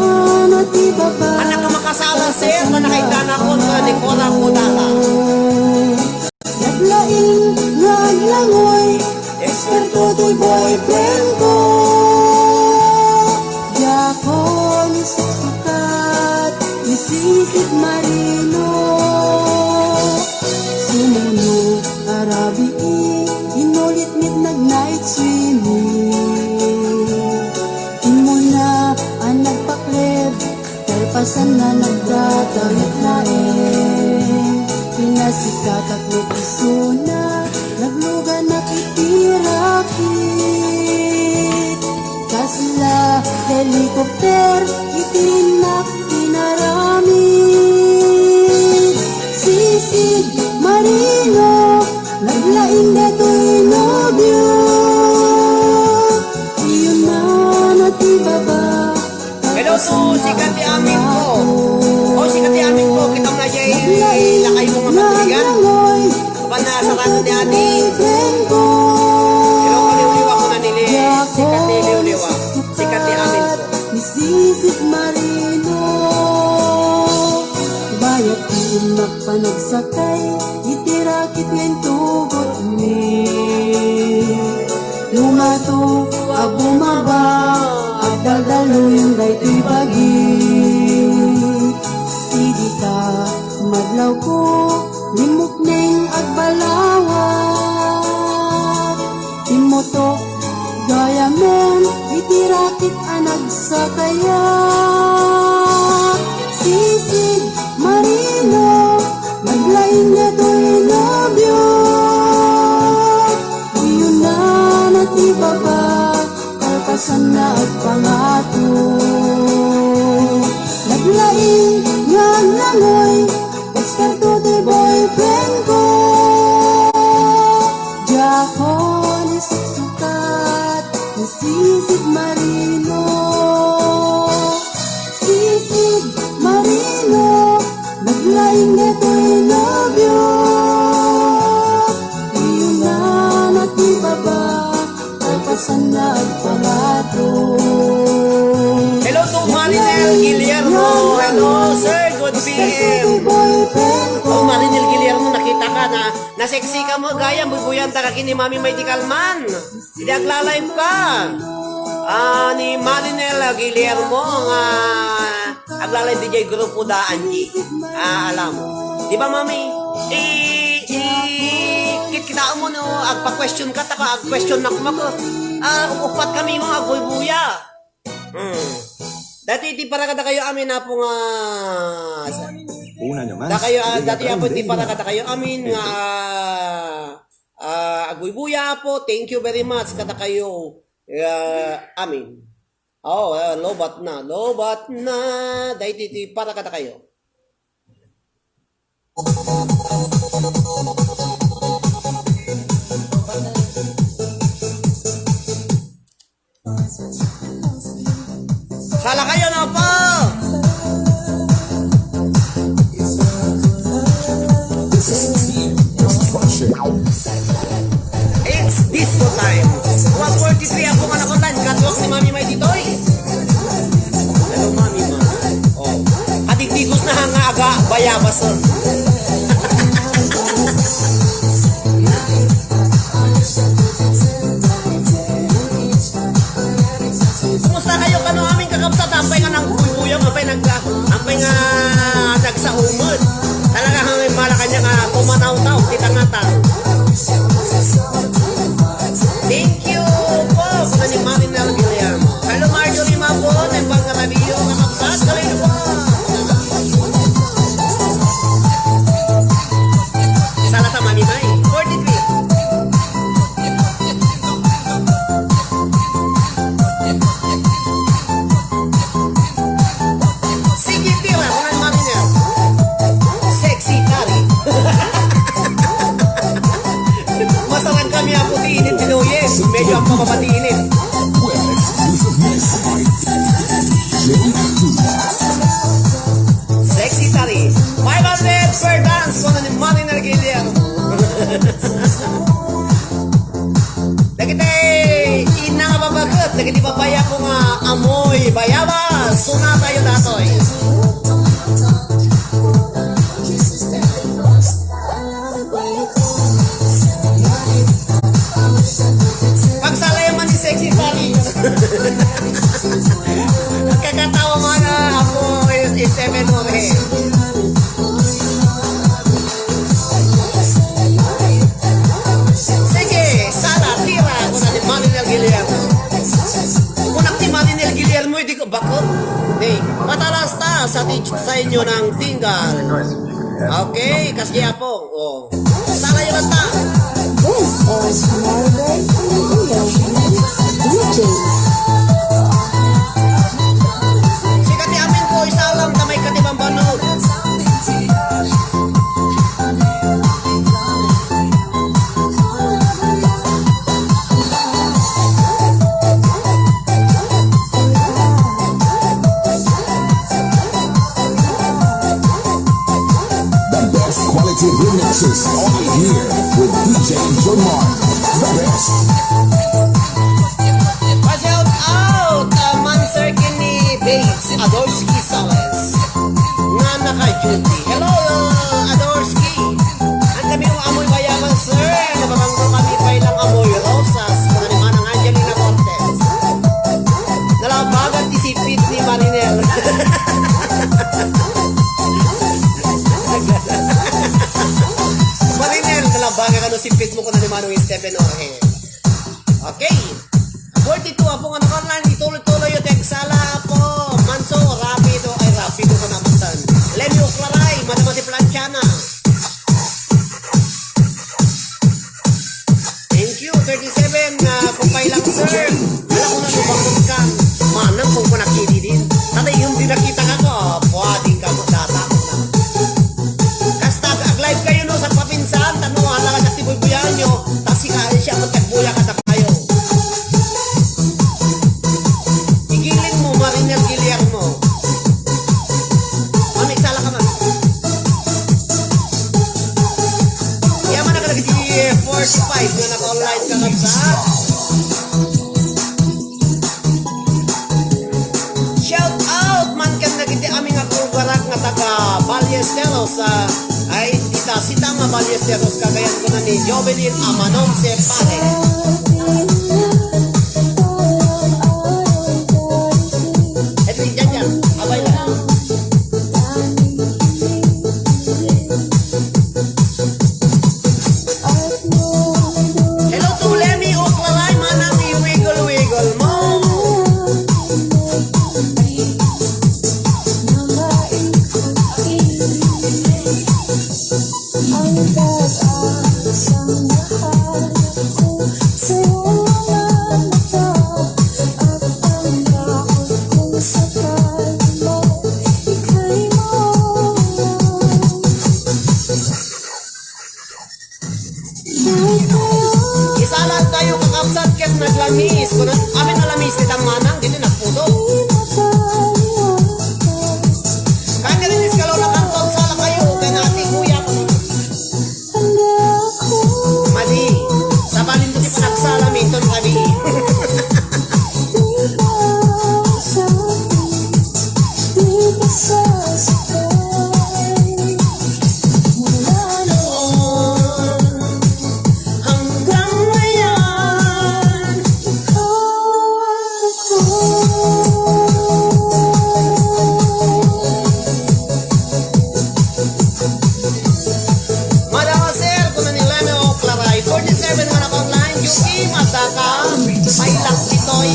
natibaba. Anak ka makasala, sir, na nakaigdana ko na ni Cora Kudala. Naglaing naglangoy. Eksperto to'y boyfriend ko. Yakon sukat, isisit marino. Sumuno, arabi, inulit-nit nag-night swimming. Imo na ang nagpakleb, talpasan na nagdadamit na pinasikat at may piso na, nagluga na kitirakit. Kasla, helikopter, itinak, pinaramid. Sisid, marino, naglaing dato'y nobyo. Iyon na natibaba. Hello to, si Kati Amin ko. Oh, si Kati Amin ko, kita mo na siya lakay mo mga matiligan. Kapag nasarado ni Ate. Hello, kaliw-liwa ko na nili. Si Kati liw-liwa. Si Kati Amin ko. Misisit marino. Bayat iimak pa nagsakay, itirakit ngayon tugot ni. Lumato, bumaba, at daldalo yung daytoy bagi. Hindi ka madlaw ko, limok neng agbalawat. Timotok, gaya men, itirakit anag sa kaya. Sisid, marino, maglaing na to'y nobyo. Iyon na natibaba, kalpasan na at pangato. Naglaing nga langoy, eksperto to'y boyfriend ko. Jakon isuksukat, nasisid marino. Sisid marino, naglaing na to'y nobyo. Iyon na natibaba, kalpasan na at pangato. Hello to Marinel Guillermo. Hello, sir. Good PM. Oh, Marinel Guillermo, nakita ka na naseksi ka mo, gaya, bubuyan ta ka kini Mami Medical Man. Hindi agla-live ka. Ni Marinel Guillermo, agla-live DJ Grupo da Angie. Alam mo. Di ba, Mami? Kita mo no, agpa-question ka, taka ag-question na kumako. Upat kami mo, agbuy-buya. Dati di para kada kayo amin na po nga Una naman. dati po di para kada kayo amin nga agbuy-buya po. Thank you very much kada kayo amin. Oh, lobat na. Dati di para kada kayo. Sala kayo na po! It's disco time! 1:43 ako nga nakontan. Catwalk ni Mami May Titoy. Hello, Mami Ma. Oh. Katigtigos na hanga aga bayabas. Kumusta kayo kano aming kakapsat? Ampay nga ng buyang, ampay nga nagsaumod. Talaga hangin malakanya nga kumanaw-taw, kita nga tao. Thank you po sa ni Marinel Guillermo. Hello Marjorie Mapo, tembang nga radio kakapsat. Kawin po. Sana sa Mami May. 43. Sige, tira, mga Marinel. Sexy tari. Masarang kami ang puti-init, Pinoyes. Medyo ang pamabati-init. Well, exclusive mix by Sexy tari. 500 per dance ko na ni Marinel Guillermo. Dagitay! nagiti babaya ko nga amoy bayabas. Suna tayo datoy. Pagsalay man ni Sexy Tali. Kakatawa mga amoy Stephen Jorge. Sige, sala, tira. Kuna ni Marinel Guillermo. Kunak ni Marinel Guillermo, hindi ko bakot. Hey, matalas ta sa inyo ng tinggal. Okay, kasya po. Oh. Sala yun lang ta. This is Margaret DJ. Sikat ni amin ko, isa lang na may katibang banod. The best quality remixes only here with DJ John Mark. The best. Pa-shout out, man sir kini Babes Adorski Sales. Nga naka-duty. Hello, Adorski. Ang kami yung amoy bayaman sir. Nababanggo kami pa ilang amoy rosas. Kung ano man ang Angelina Cortez. Nalabagan isipit ni Marinel. Marinel, nalabagan ka no sipit mo kung ano man ang Stephen Jorge. Okay. 42 po nga naka-online, ituloy-tuloy yung teksala po. Manso, rapido ko naman tan. Lemio Claray, Madamati Planchana. Thank you, 37, kumpay lang sir. Alam ko na nubangod ka. Manang kung kunakiti din. Tatay yung dinakita ka ko, pwedeng ka magdata ko na. Kasta, ag-live kayo no sa papinsan, tanong halaga sa tibuy-buyan nyo, tas sikali siya magtagbuya ka na kayo. Igilin mo, Marinel Guillermo. Mamig sala ka man. Kaya man nakalagay 45 na naka-online ka kapsa. Shout out man kan nagiti aming ako barak nga taga Ballesteros ay tita sita nga Ballesteros kagayan ko na ni Jovelin Amanon Separe. Ito yan, abay lang. Hello to Lemmy Oclaray, manang i-wiggle-wiggle mo. Isalan tayo kakapsat ket naglamis. Kung amin nalamis kitang manang, dito nagpudo. Kahit ka rin iskalaw na kantong sala kayo, kaya natin kuya ko. Madi, sa balin mo di pa nagsala, minton kami. Hanggang ngayon, Madama sir, kung ni Lemmy Oclaray, 47 nga naka-online, Yuki Mataka, Pailak Titoy.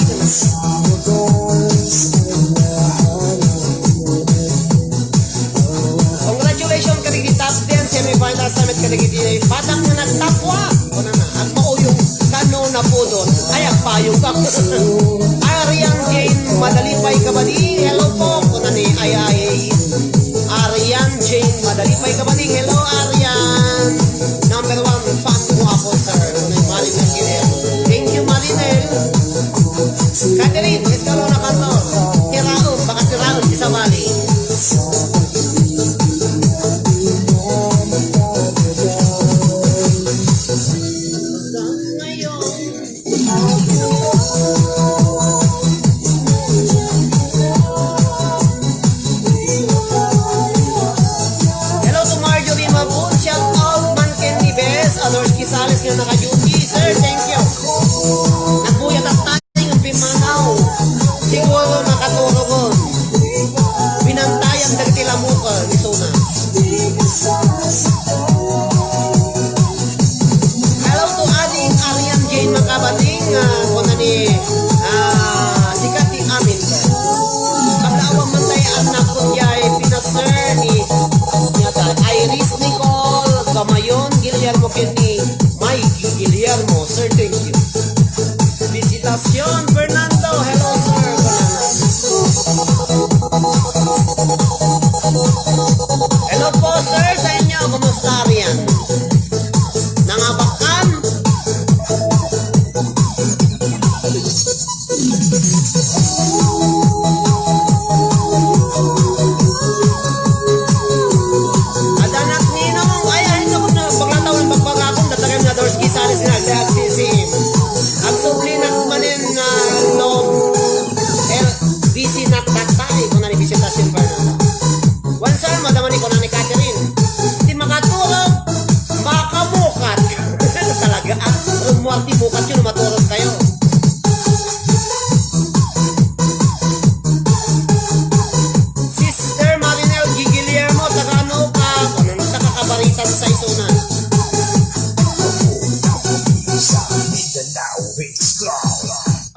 Congratulations ka naging top 10 semi-final summit ka naging patak na nagtapwa. Kung na at mauyong kano na po doon, ay agpayong ka. Arian Jane, madalipay ka ba di? Hello po, kung na ni Arian Jane, madalipay ka ba di? Hello Arian. Number 1 fan mo ako sir, kung na Marinel Guillermo. Thank you Marinel. Catherine, iskalo na kanto. Tiraon, baka tiraon, isabali. Ngayon,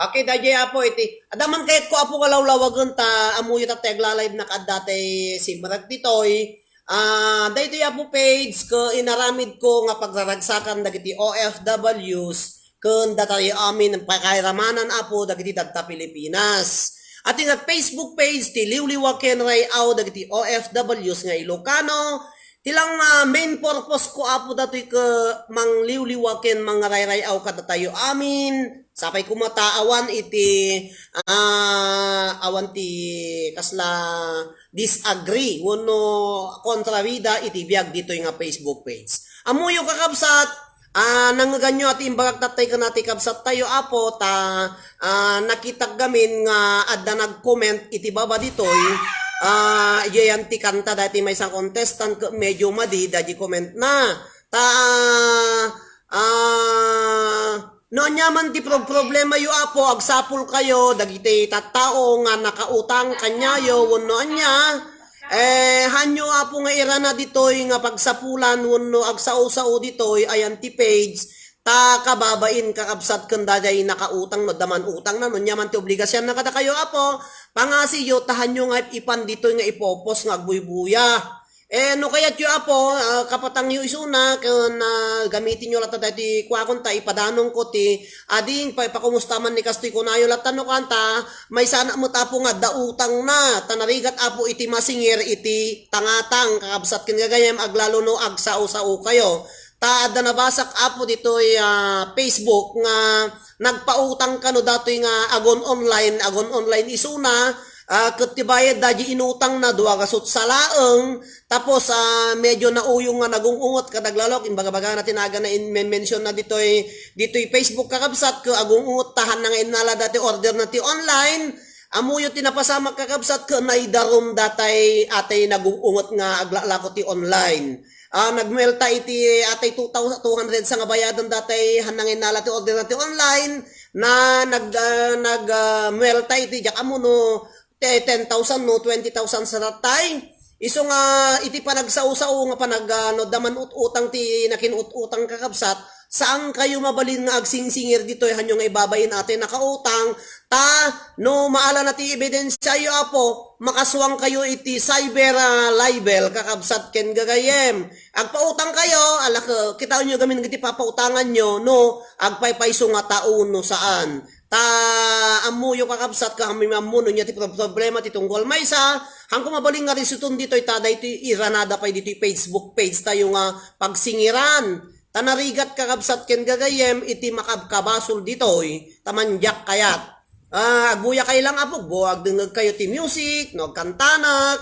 Okay, dahil apo iti. Adaman kahit ko apo kalawlawagan ta amuyo ta tegla-live na kadate si Marag Titoy. Dahito apo page ko inaramid ko nga pagraragsakan dagiti OFWs kun datay amin ang pakairamanan apo dagiti dadta Pilipinas. At nga Facebook page ti Liwliwaken Rayaw dagiti OFWs nga Ilocano. Tilang main purpose ko apo datoy ka mang liwliwaken mga rayrayaw kada tayo amin. Sapay kumataawan iti awan ti kasla disagree wano kontrabida iti biag dito nga Facebook page. Amuyo kakabsat nangganyo at imbagak tatay ka nati kabsat tayo apo ta nakitag gamin nga adda nag-comment iti baba ditoy. Iyan ti kanta dati may isang contestant medyo madi dati comment na noon yaman ti problema yu apo agsapul kayo dagiti tattao nga nakautang kanyayo wano anya hanyo apo nga irana ditoy nga pagsapulan wano agsao-sao ditoy ayan ti page ta kababain kakabsat kanda day nakautang no daman utang na nun yaman ti obligasyon na kada kayo apo pangasiyo tahan nyo nga ipan dito nga ipopos nga agbuybuya no kaya tiyo apo kapatang yu isuna na gamitin nyo lata dati kuakon ta ipadanong ko ti ading pakumustaman ni kastoy kunayo latan no kanta may sana mo tapo nga dautang na tanarigat apo iti masingir iti tangatang kakabsat kin gagayem aglalo no agsao-sao kayo ta adda nabasak apo ditoy Facebook nga nagpautang kano datoy nga agon online isuna ket ti bayad daji inutang na duwa gasot sa laeng tapos medyo nauyong nga nagungungot kadaglalok imbaga-baga na tinaga na mention na ditoy Facebook kakabsat ke agungungot tahan na nga inala dati order na ti online amuyo tinapasama kakabsat ke naidarom datay atay nagungungot nga aglalako ti online. Nagmelta iti atay 2,200 sa nga bayadan datay hanangin nala ti order natin online na nagmelta iti jak amo no 10,000 no 20,000 sa ratay iso nga iti panagsao-sao nga no daman utang ti nakinutang kakabsat saan kayo mabalin nga agsingsingir dito hanyo nga ibabayin atin nakautang ta no maala na ti ebidensya yo apo makaswang kayo iti cyber libel kakabsat ken gagayem agpautang kayo alak kita nyo gamin iti papautangan nyo no agpaypayso nga tao no saan ta amuyo kakabsat ka kami mamuno niya ti problema ti tungkol maysa hangko mabaling nga risutun dito ita iti iranada pa dito Facebook page tayo nga pagsingiran tanarigat kakabsat ken gagayem iti makabkabasol ditoy tamanjak kayat agbuya kayo lang apo buag dengeg kayo ti music no kantanak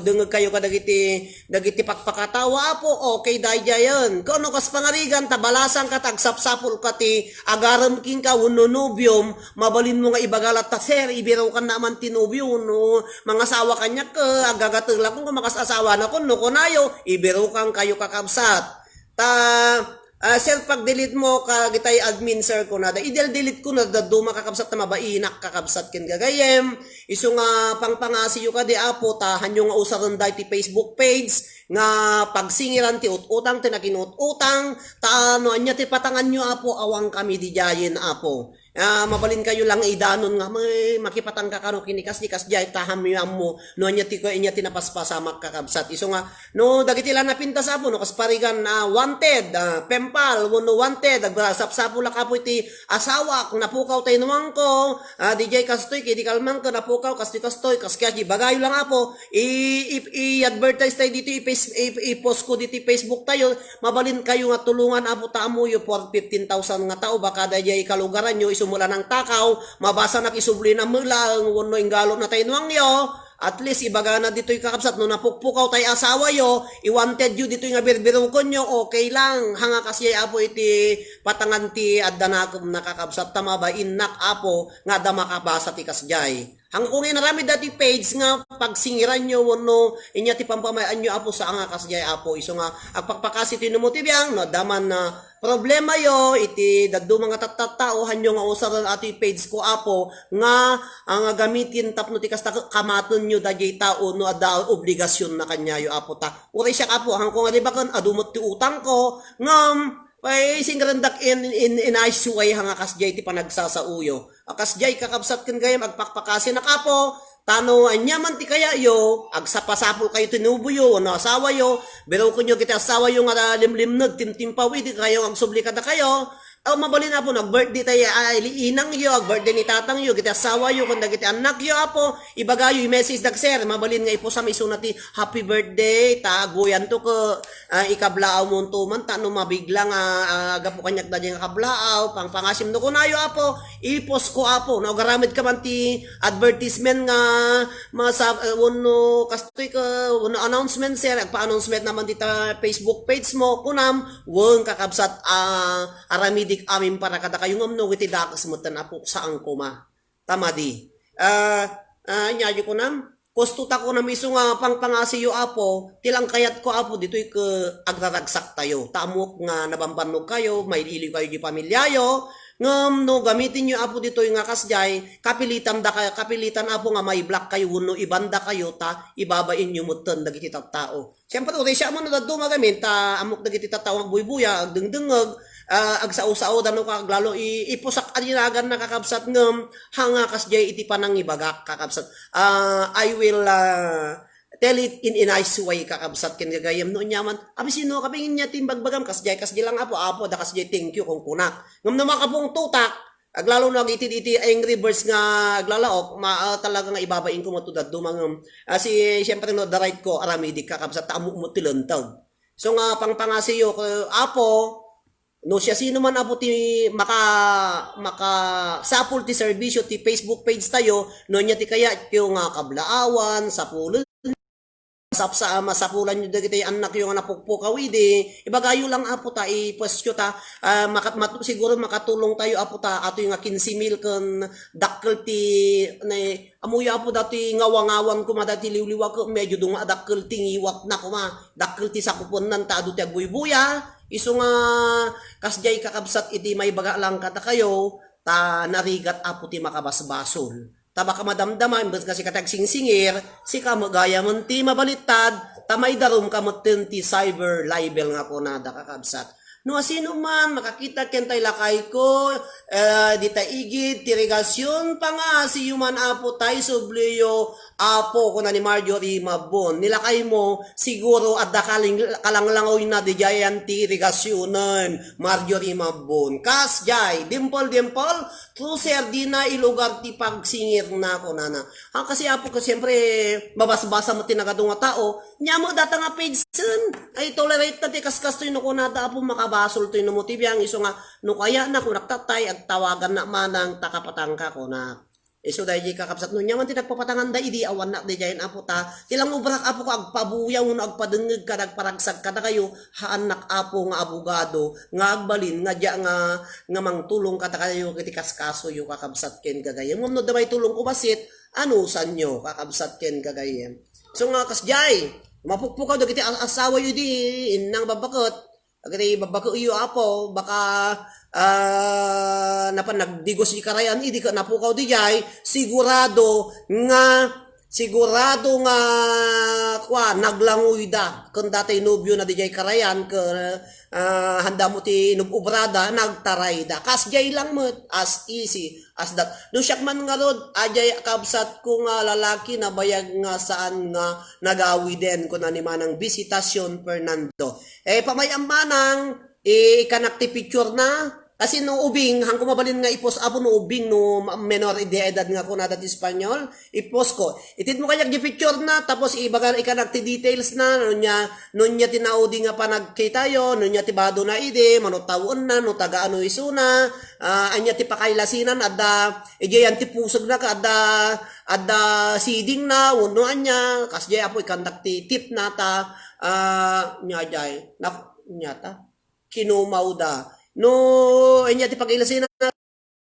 dengeg kayo kadagiti pakpakatawa apo okay dayjayan kono kas pangarigan tabalasan ka tagsapsapul ka ti agaram king ka wenno nobyom mabalin mo nga ibagalat ta sir ibiraw kan naman ti nobyo no mga asawa kanya ka agagateg lang kung makasasawa na kun no kunayo ibiraw kang kayo kakabsat ta sir pag-delete mo kagitay admin sir ko na i-delete ko na duma kakabsat na mabainak kakabsat ken gagayem iso nga pangpangasiyo ka di apo ta hanyo nga usaron da ti Facebook page nga pagsingiran ti utang ti nakinutang ta ano anya ti patangan nyo apo awang kami di jayen apo mabalin kayo lang idanon nga may makipatang kakano kinikas-nikas jay tahamiam mo no anya ti ko inya tinapaspasamak kakabsat iso nga no dagiti lang napintas apo no kasparigan wanted pempal no wanted agsapsapo la kapo iti asawa napukaw tay nuwang ko DJ kastoy kidi kalman ko napukaw kastoy kaskya di bagayo lang apo i-advertise tayo dito i-post ko dito Facebook tayo mabalin kayo nga tulungan apo taamo yo for 15,000 nga tao baka dayay kalugaran nyo sumula ng takaw, mabasa na kisubli na mulang, wano ingalo na tayo nuwang yo, at least ibaga na dito'y kakabsat, no napukpukaw tayo asawa yo, i-wanted you dito'y nga birbiro ko nyo, okay lang, hanga kasi apo iti patangan ti adda na nakakabsat, tama ba, inak apo, nga da makabasa ti kasjay. Hang kung inarami dati page nga pagsingiran nyo wano inya ti pampamayaan nyo apo sa anga kasjay apo iso nga agpakpakasi ti numotibiyang no daman na problema yo iti daddo mga tattao hanyo nga usaran ati page ko apo nga ang gamitin tapno ti kasta kamaton nyo dagay tao no ada obligasyon na kanyayo apo ta uray siya apo hang kung di ba kan adumot ti utang ko ngam Pay singrandak in ice way hanga kasjay ti panagsasauyo. Kasjay kakabsat ken gayam agpakpakasin nakapo. Tano anyaman ti kaya yo agsapasapol kayo tinubuyo no asawa yo. Pero kunyo kita asawa yo nga limlimnag timtimpawi di kayo agsubli kada kayo. Aw mabali na po nag-birthday tayo ay liinang yo ag-birthday ni tatang yo kita asawa yo kung dagiti anak yo apo ibagayo i-message dagser mabalin nga ipo sa misuna ti happy birthday ta guyan to ko ikablaaw mo to man ta no mabigla nga gapo kanyak da nga kablaaw pangpangasim no kunayo apo ipos ko apo no garamid ka man ti advertisement nga masa uno kastoy ka uno announcement sir agpa-announcement naman dita Facebook page mo kunam wong kakabsat aramidik amin para kada kayong amno iti dakas mo tan apo saan ko ma tamadi nyayo ko nam kostuta ko na miso nga pangpangasiyo apo tilang kayat ko apo dito'y ke agraragsak tayo tamok nga nabambanog kayo may ili kayo di pamilyayo ngam no gamitin nyo apo dito'y nga kasjay kapilitan apo nga may black kayo no ibanda kayo ta ibabain nyo mutan dagiti tao siyempre uri siya mo na dumagamit ta amok dagiti tao agbuy-buya agdengdengag agsao-sao dano ka lalo ipusak adinagan na kakabsat ngem hanga kasjay iti panang ibagak kakabsat I will tell it in a nice way kakabsat ken gagayam no nyaman abi sino kapingin niya timbagbagam kasjay lang apo da kasjay thank you kung kunak ngem na makapong tutak aglalo na iti angry birds nga aglalaok talaga nga ibabain ko mo tudad dumangam si syempre no the right ko aramidik kakabsat amok mo tilentag so nga pangpangasiyo apo no siya sino man apo ti maka sapul ti serbisyo ti Facebook page tayo no nya ti kaya yung kablaawan sapul sa masapulan nyo dagiti anak yung napukpukaw di ibagayo lang apo ta ipwestyo ta siguro makatulong tayo apo ta ato yung 15,000 kan dakkel ti amuya apo dati ngawangawan ko madati liwliwa ko medyo dunga dakkel ti ngiwat na ko ma dakkel ti sakupunan ta adu ti agbuy-buya iso nga kasjay kakabsat iti may baga lang kata kayo ta narigat apo ti makabasbasol taba ka madamdaman bes kasi katag singsingir si kamagaya mon ti mabalittad tamay darum kamotten ti cyber libel nga kunada kakabsat no sino man makakita ken tay lakay ko dita igid tirigasyon pa nga si human apo tay subliyo apo ko na ni Marjorie Mabon nilakay mo siguro at kalanglangoy na di jayan tirigasyonan Marjorie Mabon kasjay dimple true sir di na ilugar ti pagsingir na ko nana kasi apo ko siyempre babas-basa mo tinagadong nga tao nya mo data nga page sun ay tolerate na ti kaskas to no kunada apo makabasol to no motibyang iso nga no kaya na kung naktatay ag tawagan na manang takapatangka ko na iso dahil kakapsat no nyaman ti nagpapatangan da idi awan na di jayan apo ta tilang ubrak apo ko agpabuyaw no agpadengeg ka nagparagsag kada kayo haanak apo nga abogado nga agbalin nga dia nga mangtulong kada kayo kiti kaskaso yo kakabsat ken gagayem ngem no damay tulong ko basit ano sanyo kakabsat ken gagayem so nga kasjay mapukpukaw dagiti asawa yu di innang babakot agati babako iyo apo baka napan nagdigos ikarayan idi ka napukaw di jay sigurado nga kwa naglangoy da kun datay nobyo na di jay karayan ka handa mo ti nububrada nagtaray da kasjay lang mo as easy as that no siyak man nga rod ajay kabsat ko nga lalaki na bayag nga saan nga nagawi den kun ani manang Visitasyon Fernando pamayam manang ikanakti picture na kasi no ubing hang kumabalin nga ipos apo no ubing no menor de edad nga ko nadat Espanyol ipos ko itid mo kaya di picture na tapos ibaga ikanakti details na no nya tinaudi nga panagkita yo no nya tibado na ide manutawon na no taga ano isuna anya ti pakailasinan adda ijayan ti pusog na ka adda seeding na uno anya kasjay apo ikanakti tip na ta nya jay nyata kinumaw da no enya ti pag-ilasin na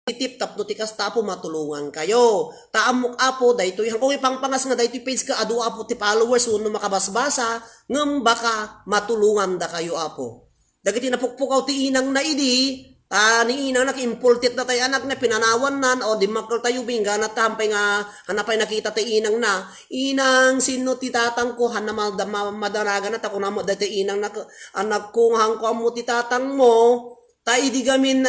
tip tap no tikas tapo matulungan kayo taamok apo daytoy hangkong ipangpangas nga daytoy page ka adu apo ti followers uno makabasbasa ngem baka matulungan da kayo apo dagiti napukpukaw ti inang na idi Ni inang naki-imported na tayo anak na pinanawan nan o di makal tayo binga na tampay nga hanapay nakita tayo inang na inang sino ti tatang ko han na madaraga na tako na mo dati inang anak ko hang ko mo ti tatang mo ta idigamin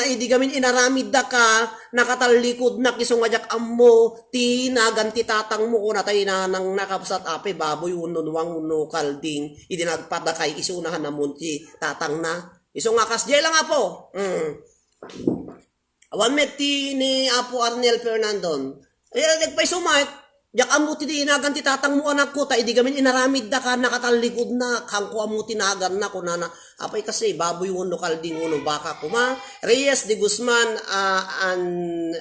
inaramid da ka nakatalikod na kisungajak ammo ti naganti tatang mo ko na tayo na nang nakapsat ape baboy unon wang uno kalding idinagpadakay isunahan na mo ti tatang na iso nga kasjay lang apo. Awan meti ni Apo Arnel Fernandon. Nagpay sumait. Jak amuti di inagan ti tatang mo anak ko. Ta idigamin inaramid da ka nakatalikod na. Kang ko amuti nagan na ko na apay kasi baboy uno kalding uno baka kuma. Reyes de Guzman and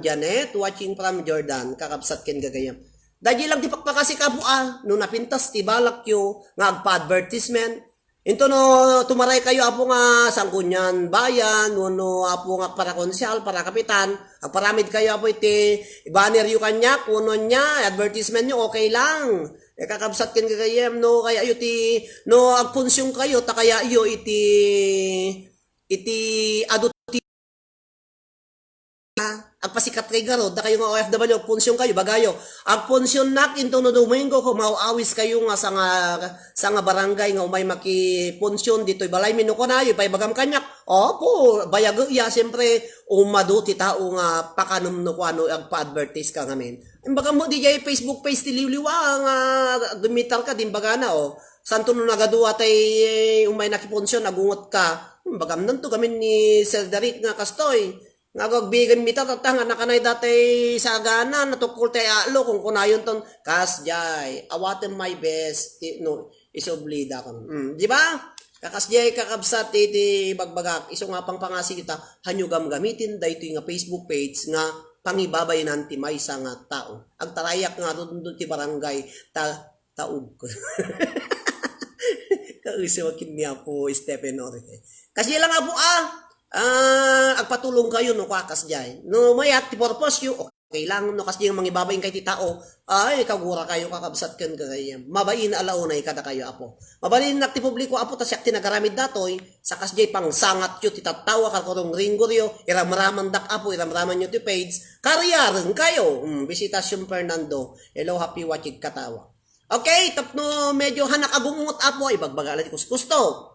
Janet watching from Jordan. Kakabsat ken gagayam. Dagi lang di pakpakasi ka po no napintas ti balak yo nga agpa-advertisement. Ito no, tumaray kayo apo nga sangkunyan bayan, no apo nga para konsyal, para kapitan, agparamid kayo apo iti banner yu kanyak, uno niya, advertisement nyo, okay lang. Kakabsat kin kagayem, no, kaya yu ti, no, agpunsyong kayo, ta kaya yu iti adot agpasikat kay garod da kayo nga OFW punsyon kayo bagayo ag punsyon nak into no domingo ko mauawis kayo nga sa nga barangay nga umay makipunsyon dito balay minuko na yu pay bagam kanyak opo bayag ya siyempre umado ti tao nga pakanum no kuano agpa-advertise ka ngamin imbaga mo di jay Facebook page ti liwliwa nga gumitar ka din baga na santo no nagaduwa tay umay nakipunsyon nagungot ka bagam nanto gamin ni Sir Darit nga kastoy nagagbigan mita tatang nakanay dati sa gana natukul tay alo kung kunayon ton kasjay awaten my best no isoblida kon di ba kakasjay kakabsat iti bagbagak iso nga pang pangasi kita hanyugam gamitin daytoy nga Facebook page nga pangibabay nanti maysa nga tao ang tarayak nga dun ti barangay taug kausawakin niya po Stephen Orte kasi lang po agpatulong kayo no kakas jay. No mayat ti purpose yu okay lang no kasi yung mga babayin kay ti tao ay kagura kayo kakabsat ken kagayam. Mabain alaunay kada kayo apo. Mabalin nak ti publiko apo ta siak tinagaramid datoy sa kasjay pang sangat yu ti tattawa kalkorong ringgoryo iramraman dak apo iramraman yu ti page karyaren kayo. Visitasyon Fernando. Hello happy watching katawa. Okay, tapno medyo hanak agungot apo ibagbagala ti kuskusto.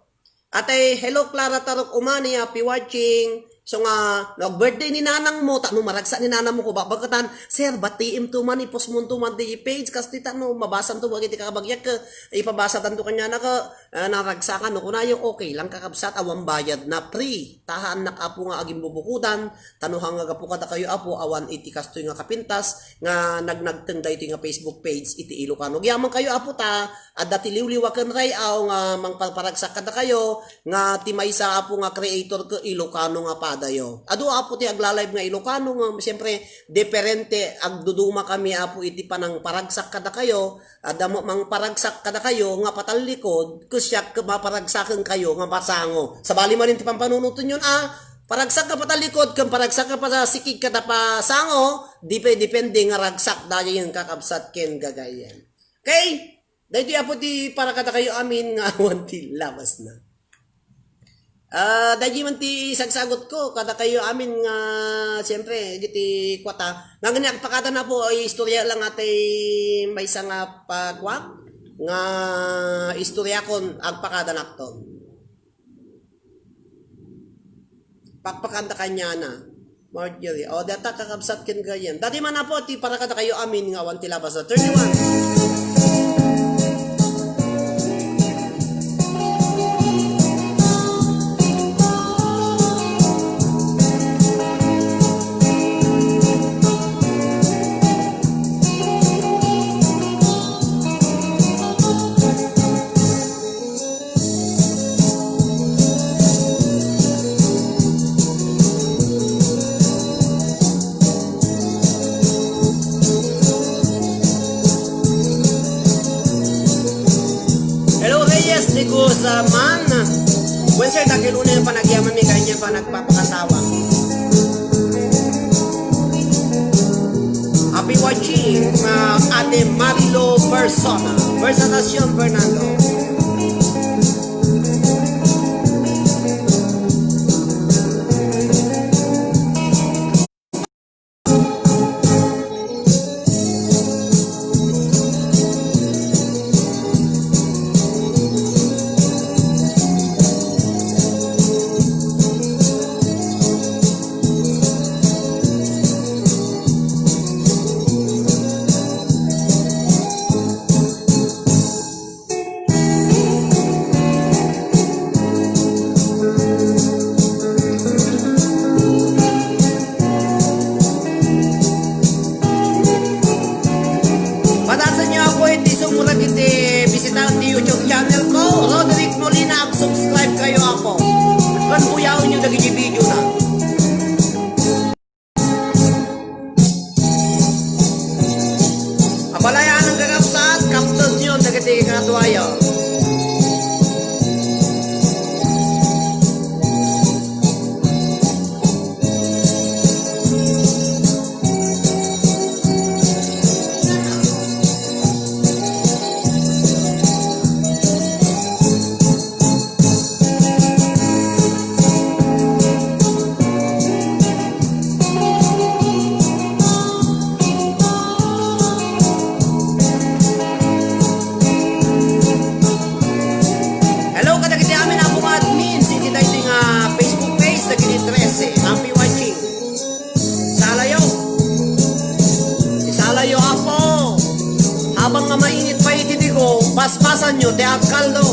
Atay, hello Clara Tarok Umani, happy watching. So nga, nag-birthday ni nanang mo, no maragsa ni nanang mo ko, bakatan, sir, batiim to man, ipos mo to man, di page, kasi no, mabasan to, bakit kakabagyak ka, ipabasa tanto kanya na ka, naragsakan, no, kunayo, okay lang kakabsat, awang bayad na free, tahaan na apo nga aging bubukudan, tanuhang nga po kada kayo apo, awan iti kastoy nga kapintas, nga nagnagteng ito nga Facebook page, iti Ilocano, yaman kayo apo ta, at dati liwliwakan ray, nga mangparagsak kada kayo, nga timaysa apo nga creator ka Ilocano nga pa, dayo. Ado apo ti agla-live nga Ilocano nga siyempre diferente agduduma kami apo iti panang paragsak kada kayo adamo mang paragsak kada kayo nga patalikod kusyak maparagsaken kayo nga pasango. Sabali man ti pampanunuton yun paragsak ka patalikod kang paragsak ka pa sa sikig kada pasango depende nga ragsak dayo yung kakabsat ken gagayan. Okay? Dahito apo ti para kada kayo amin nga awan ti labas na. Dahil man ti sagsagot ko, kada kayo amin nga, siyempre, diti kwata. Nga ganyan, pakada na po, ay istorya lang atay may isang pagwak, nga istorya kon, agpakada na to. Pakpakanda kanya na, Marjorie. Data kakabsat kin ganyan. Dati man na po, ti para kada kayo amin nga, wanti labas na 31. Man, when sir, dahil una yung panagyaman may kanya pa nagpapakatawa. Happy watching, Ate Marilo Versatasyon Fernando. subscribe kayo ako. Kan buyaw nyo dagi video na. Abalayaan ang gagapsat, kaptod nyo dagi katuayo. Habang nga mainit pa itidi ko, paspasan nyo, te kaldo.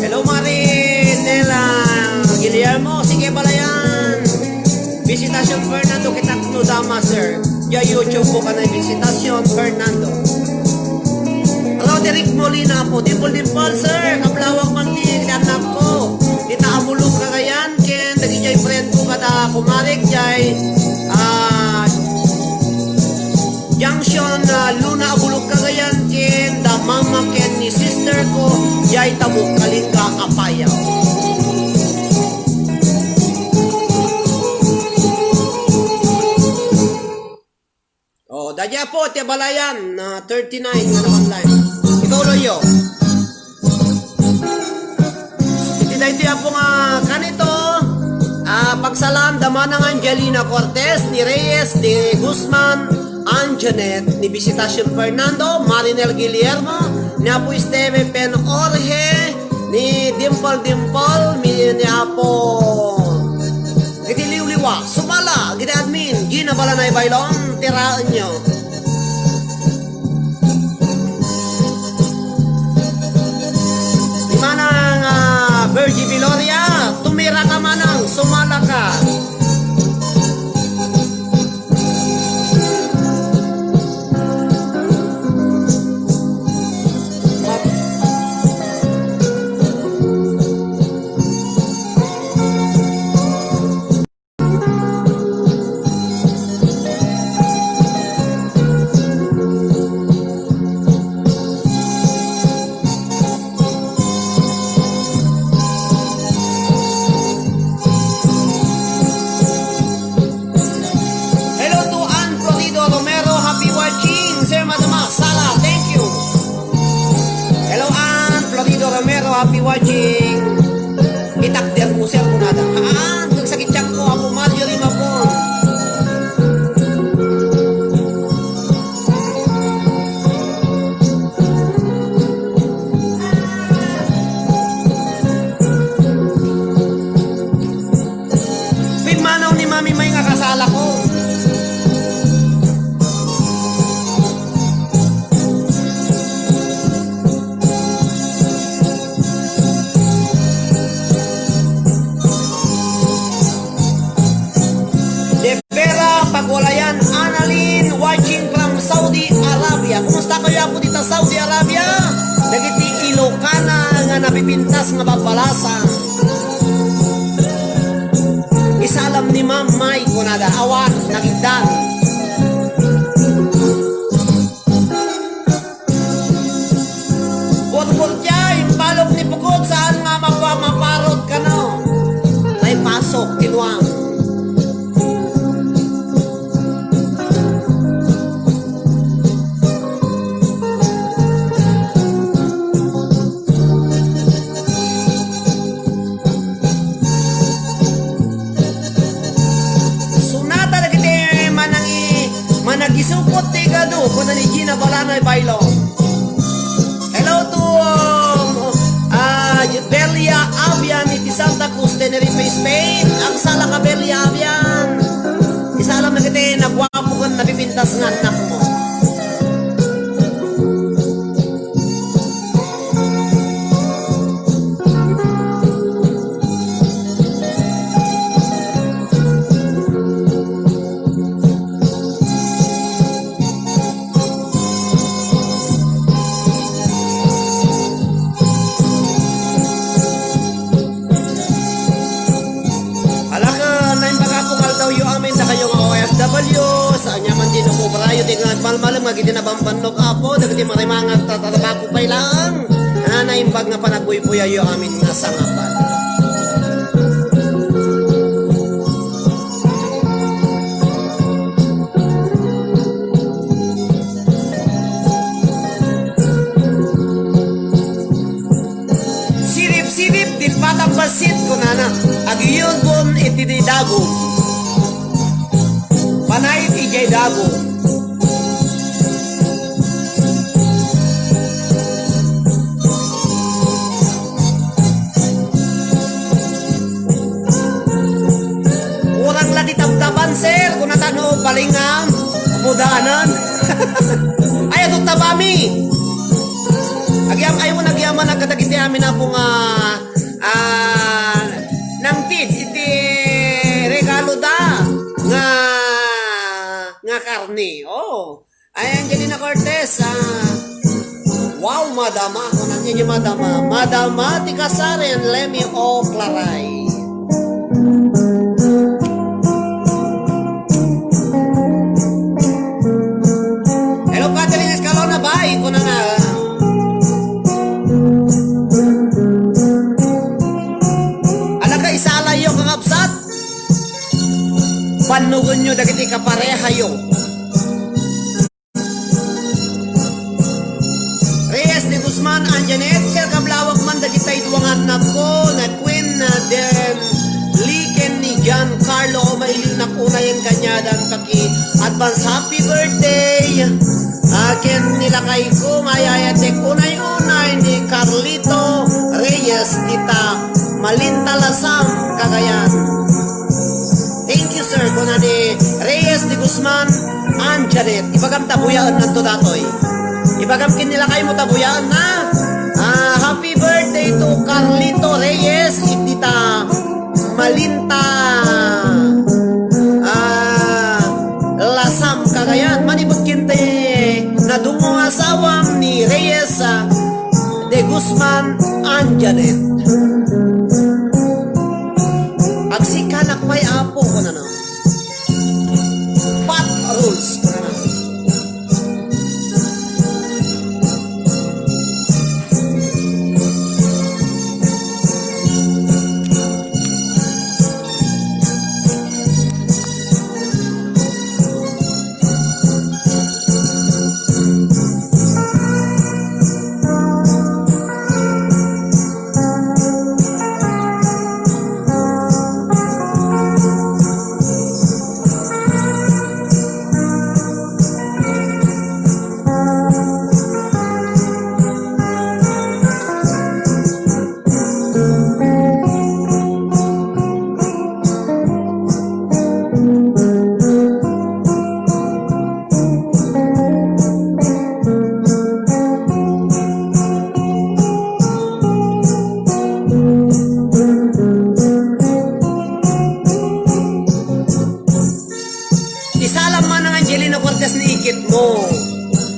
Hello Marinela Guillermo, sige pala yan. Visitasyon Fernando Kitakno Dama sir. Ya YouTube po ka na Visitasyon Fernando. Roderick Molina po, Dimple sir, kaplawang mantig, anak ko. Kita amulong kagayan, ken, naging jay friend ko kada kumarik jay, Junction, Luna abulong kagayan, ken, da mama ken ni sister ko, jay tabuk kalingga kapayaw. Oh, dadya po, tiyabalayan, 39 na naman line. Ikaw loyo. Ito yung po nga kanito. Pagsalam daman ng Angelina Cortez, ni Reyes, ni Guzman, Anjanet, ni Visitasyon Fernando, Marinel Guillermo, ni Apo Esteve Pen Orge, ni Dimple, ni Apo Gitiliw-liwa, Sumala, Gita-admin, Gina Balanay Bailon, tiraan nyo. Virgie Viloria, tumira ka manang, sumala ka. Happy watching. Itakder mo siya kung nada. Nagsakit siya ko ako Mario Limapon. Pimanaw ni Mami may nga kasala ko. Pagwalayan, Annalyn, watching from Saudi Arabia. Kumusta kayo po dito Saudi Arabia? Nagiti Ilocana nga napipintas nga babalasan. Isalam ni Ma'am May kunada awan nagidan. Bot-bot siya, yung palog ni Pugod saan nga maparot ka no? May pasok, tinuang. Nagisupot tigado ko na ni Gina Balanay Bailon. Hello to Belia Avian iti Santa Cruz Tenerife Spain. Ang sala ka Belia Avian. Isalam na kita nagwapo kan napipintas nga anak mo. nagmalmalam nga gidi na bambanok apo dagiti marimangat tatabako pay lang naimbag nga panagpuy-puyayo amin nga sangapan. Sirip-sirip din patang basit ko nana agiyon bon iti di dago panay iti dago. Urang lati tabtaban sir kung natano balingam mudanan ay adot tabami agyam ay mo nagyaman nagkatagiti amin na po nga nang tid iti regalo da nga karni. Oh, ay Angelina Cortez. Wow, madama ko nang yun madama. Madama ti Kasaren Lemmy O. Claray. Hello, Kathleen Escalona. Bye. Ko na nga. Isalayo kakapsat panugon nyo dagiti kaparehayo Reyes de Guzman Anjanet sir kablawak man dagitay duwangan na ko na Queen na dem liken ni Giancarlo mailing na kunay ang kanya dan paki advance happy birthday akin nila kay ko mayayate kunay-unay ni Carlito Reyes tita Malintalasam, Cagayan. Thank you, sir. Kuna ni Reyes de Guzman, Anjanet. Ibagam tabuyaan na to datoy. Ibagam kinila kayo mo tabuyaan na. Happy birthday to Carlito Reyes, itita Malinta Lasam, Cagayan. Manibot kinte na dungong asawang ni Reyes de Guzman, Anjanet. Agsikanak may apo ko na Pat rules ko na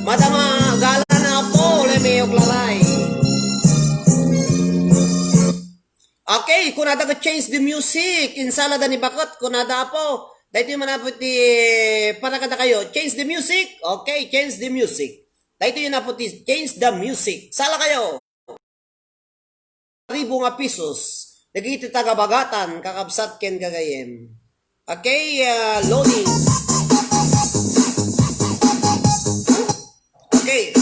Madama gala na po Lemmy O. Claray. Okay, kunada ka change the music. Insalada ni Bakot, kunada po. Dahito yung manapot di para kada kayo. Change the music. Okay, change the music. Dahito yung napot di change the music. Sala kayo. 1,000 nga pesos. Nagiti tagabagatan, kakabsat ken kagayem. Okay, loading. Okay.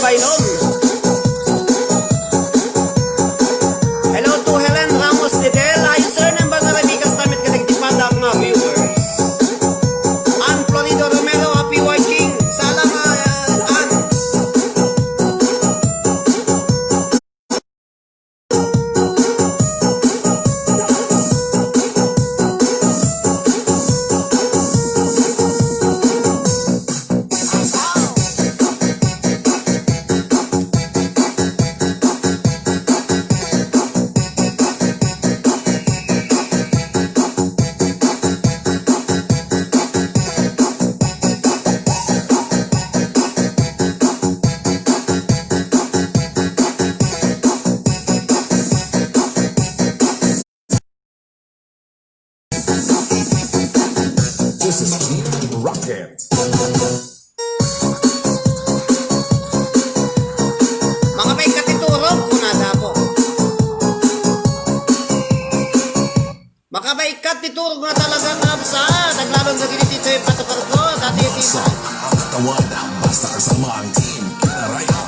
Bainon. Hello to Helen Ramos Lidel. Ayos sir ng mga rabikas tamit ka nagtipada mga viewers. Ann Florido Romero, happy working. Salam Ann. This is Team Rocket. Mga may katiturog, kunada po. Makabay katiturog na talaga kapsa. Naglalong na ginitito yung patukar ko. Dati yung Sa katawan ang basta kasama ang Team Kinaraya.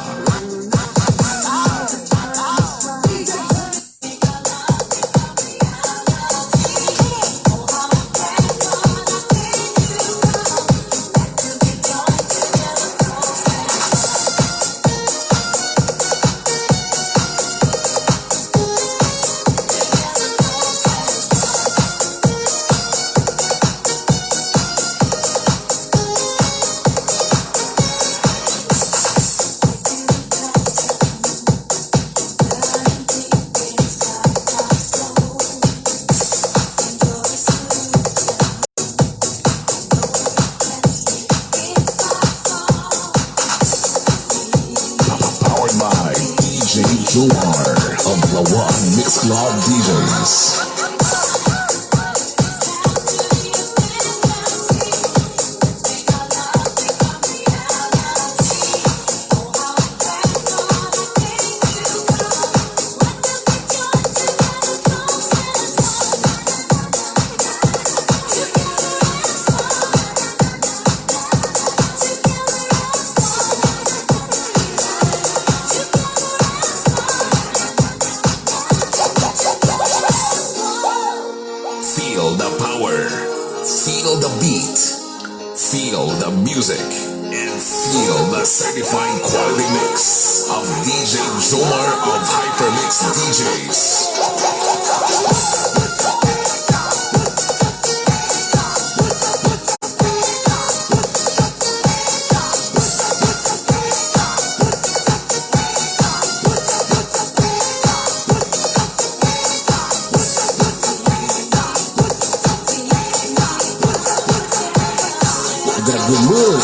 Powered by DJ Jomar of Lawan Mix Club DJs. Feel the power, feel the beat, feel the music, and feel the certified quality mix of DJ Jomar of Hypermix DJs. That good move.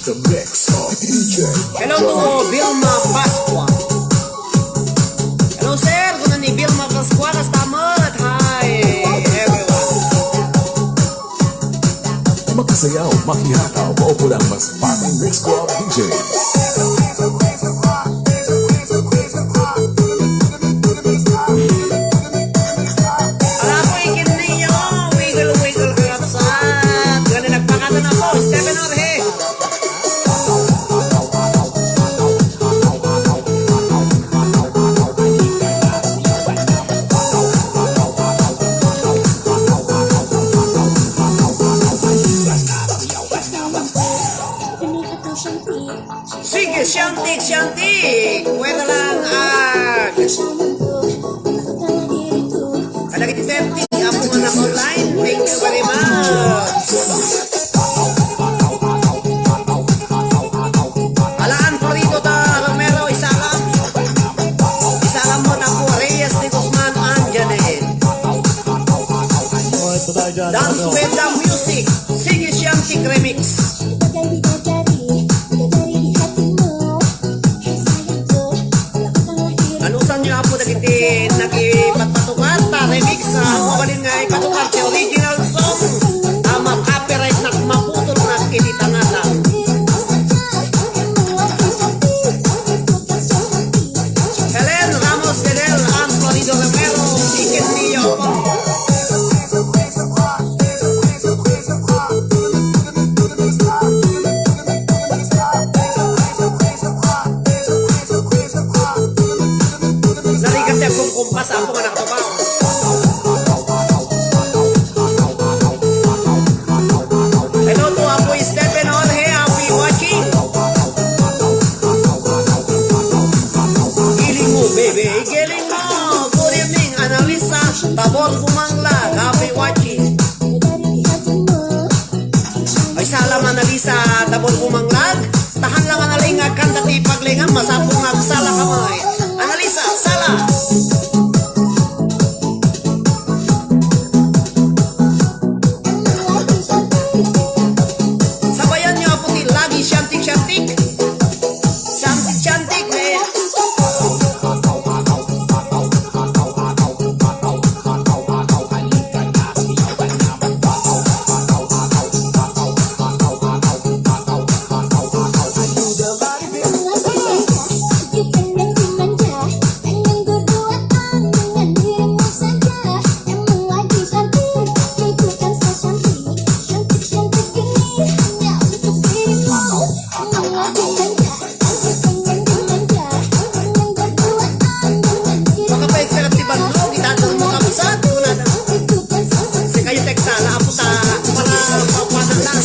the mix of DJ. Hello to Vilma Pasqua. Hello sir, kuna ni Vilma Pasqua kastamot. Hi everyone. Makasayaw, makihataw, maupo lang mas bagong mix club DJ. Alam ko ikin ninyo, wiggle kakapsat. Gani nagpakatan ako, Stephen Orhe. Sige, syantik. Pwede lang kadagit 30. Ako nga na online. Thank you very much. Alaan po rito ta Romero, isalam. Isalam mo na po Reyes de Guzman Anjanet. Dance with the music. Sige, syantik remix. Anusan nyo po nagipatpatukar ta remix sa mabalin nga ipatukar sa original song copyright na maputol na kinitangatan. Helen Ramos Fidel and Florido Romero, Chicken Mio. Narikat niya kung kumpas ako nga nakatapaw. Hello to Apoy Stephen Orhe, Apoy watching. Giling mo baby, giling mo. Good evening, Analisa, Tabor Bumanglag, Apoy watching. Ay salam Analisa, Tabor Bumanglag. Tahan lang ang alingag kanta ti paglingan, masapong agsala kamay. Analisa, sala. Sabayan niyo ako ti lagi syantik. Syantik eh. Makapait ka ti bandog, itatanong mo kapsat. Wala na. Kasi kayo teksala, apo ta para papanan lang.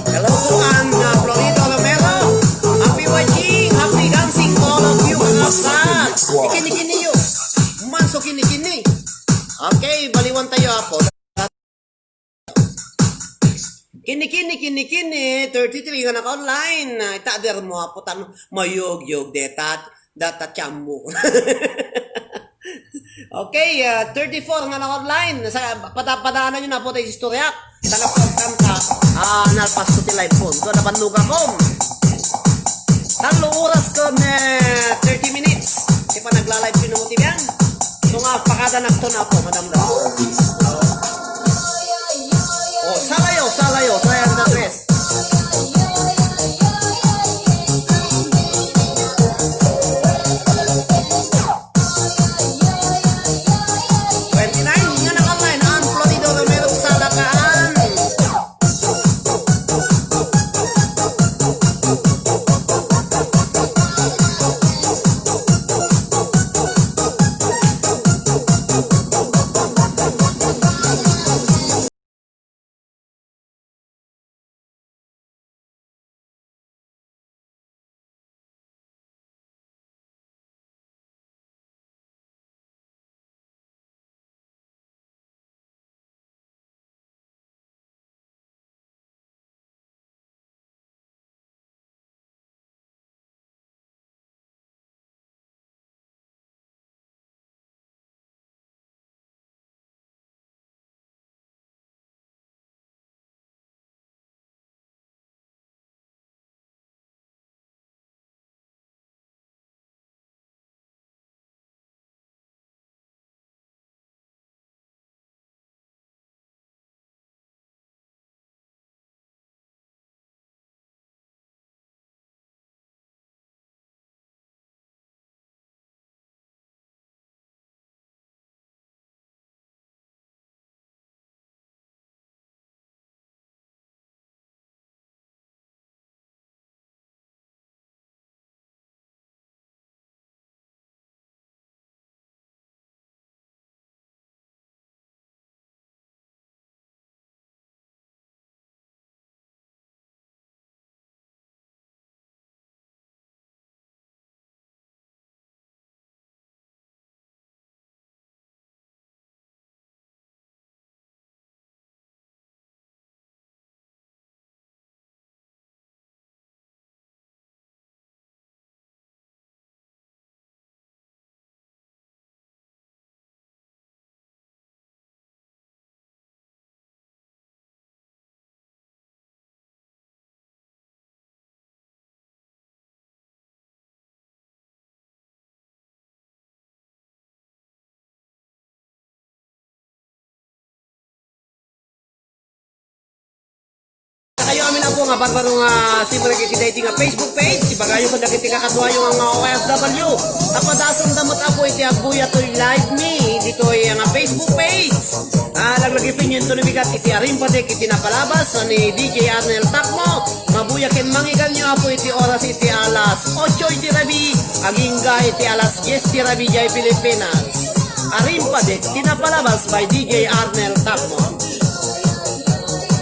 Hello to Florido Romero. Happy watching, happy dancing to all of you mga kapsat. Ikini-kini yun. Manso kini-kini. Okay, baliwan tayo apo. Kini-kini, 33 nga naka-online. Itader mo apo tan mayog-yog data chammo. Okay, 34 nga naka-online. Padaanan nyo na po tayo istorya. Sana po kanta. Nalpas ko ti live phone. Doon na banluga ko. 3 oras ko na 30 minutes. Di pa nagla-live pinuti yan. So nga, pakada nagto na po, madam da. Oh, salayo. Try ang na-dress. Nga naka-online ang Florido Romero sa Lakaan. po nga barbaro nga siyempre kiti nga Facebook page, si bagayo ko nakiti kakatuwa yung mga OFW. Tapadasan damot ako iti agbuya to live me dito yung Facebook page. Laglagi pinyon to nabigat iti arimpade kiti napalabas ni DJ Arnel Takmo. Mabuya ken mangigan nyo ako iti oras iti alas 8 iti rabi, agingga iti alas 10 iti rabi jay Pilipinas. Arimpade tinapalabas by DJ Arnel Takmo.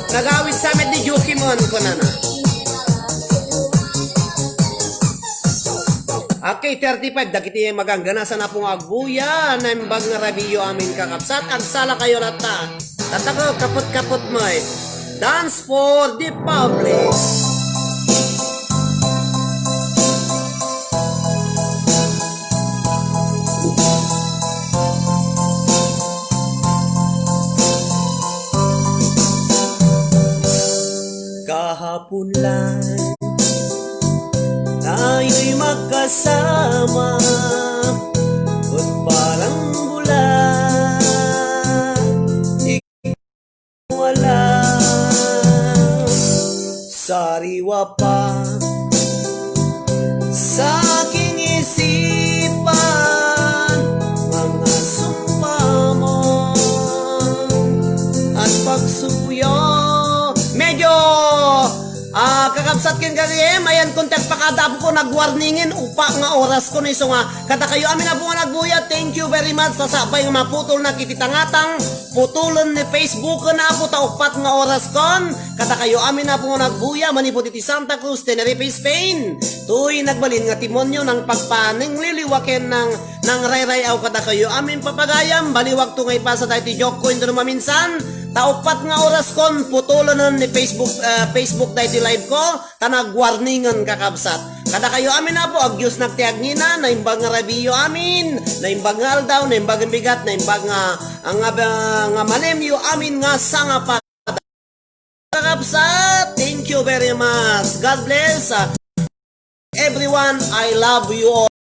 Nagawit sa amin ni Jukimon ko na na. Okay, 35. Dagiti magangganasan na pong agbuya na imbag nga rabiyo amin kakapsat. Agsala kayo rata. Tatako, kapot-kapot mo eh. Dance for the public. Kahapon lang tayo'y magkasama at parang bulan ikaw wala sariwa pa sa aking isipan mga sumpa mo at pagsuyo medyo kakabsat ken kagayem ayan kontak pakadabo ko nagwarningin upa nga oras ko na iso nga kata kayo amin na po nga nagbuya. Thank you very much sa sabay nga maputol na kititangatang putulon ni Facebook na po taupat nga oras kon kata kayo amin na po nga nagbuya manipot iti Santa Cruz, Tenerife, Spain. Tuy nagbalin nga timonyo ng pagpaning liliwaken ng ray-ray aw kata kayo amin papagayam baliwag to ngay pa sa tayo ti joke ko ito naman minsan taupat nga oras kon putulonan ni Facebook dahil live ko tanag warningan kakabsat kada kayo amin na po agyos nagtiag nina na imbag nga rabiyo amin na imbag nga aldaw na imbag nga bigat na imbag nga manemyo amin nga sanga pa kakabsat. Thank you very much. God bless everyone. I love you all.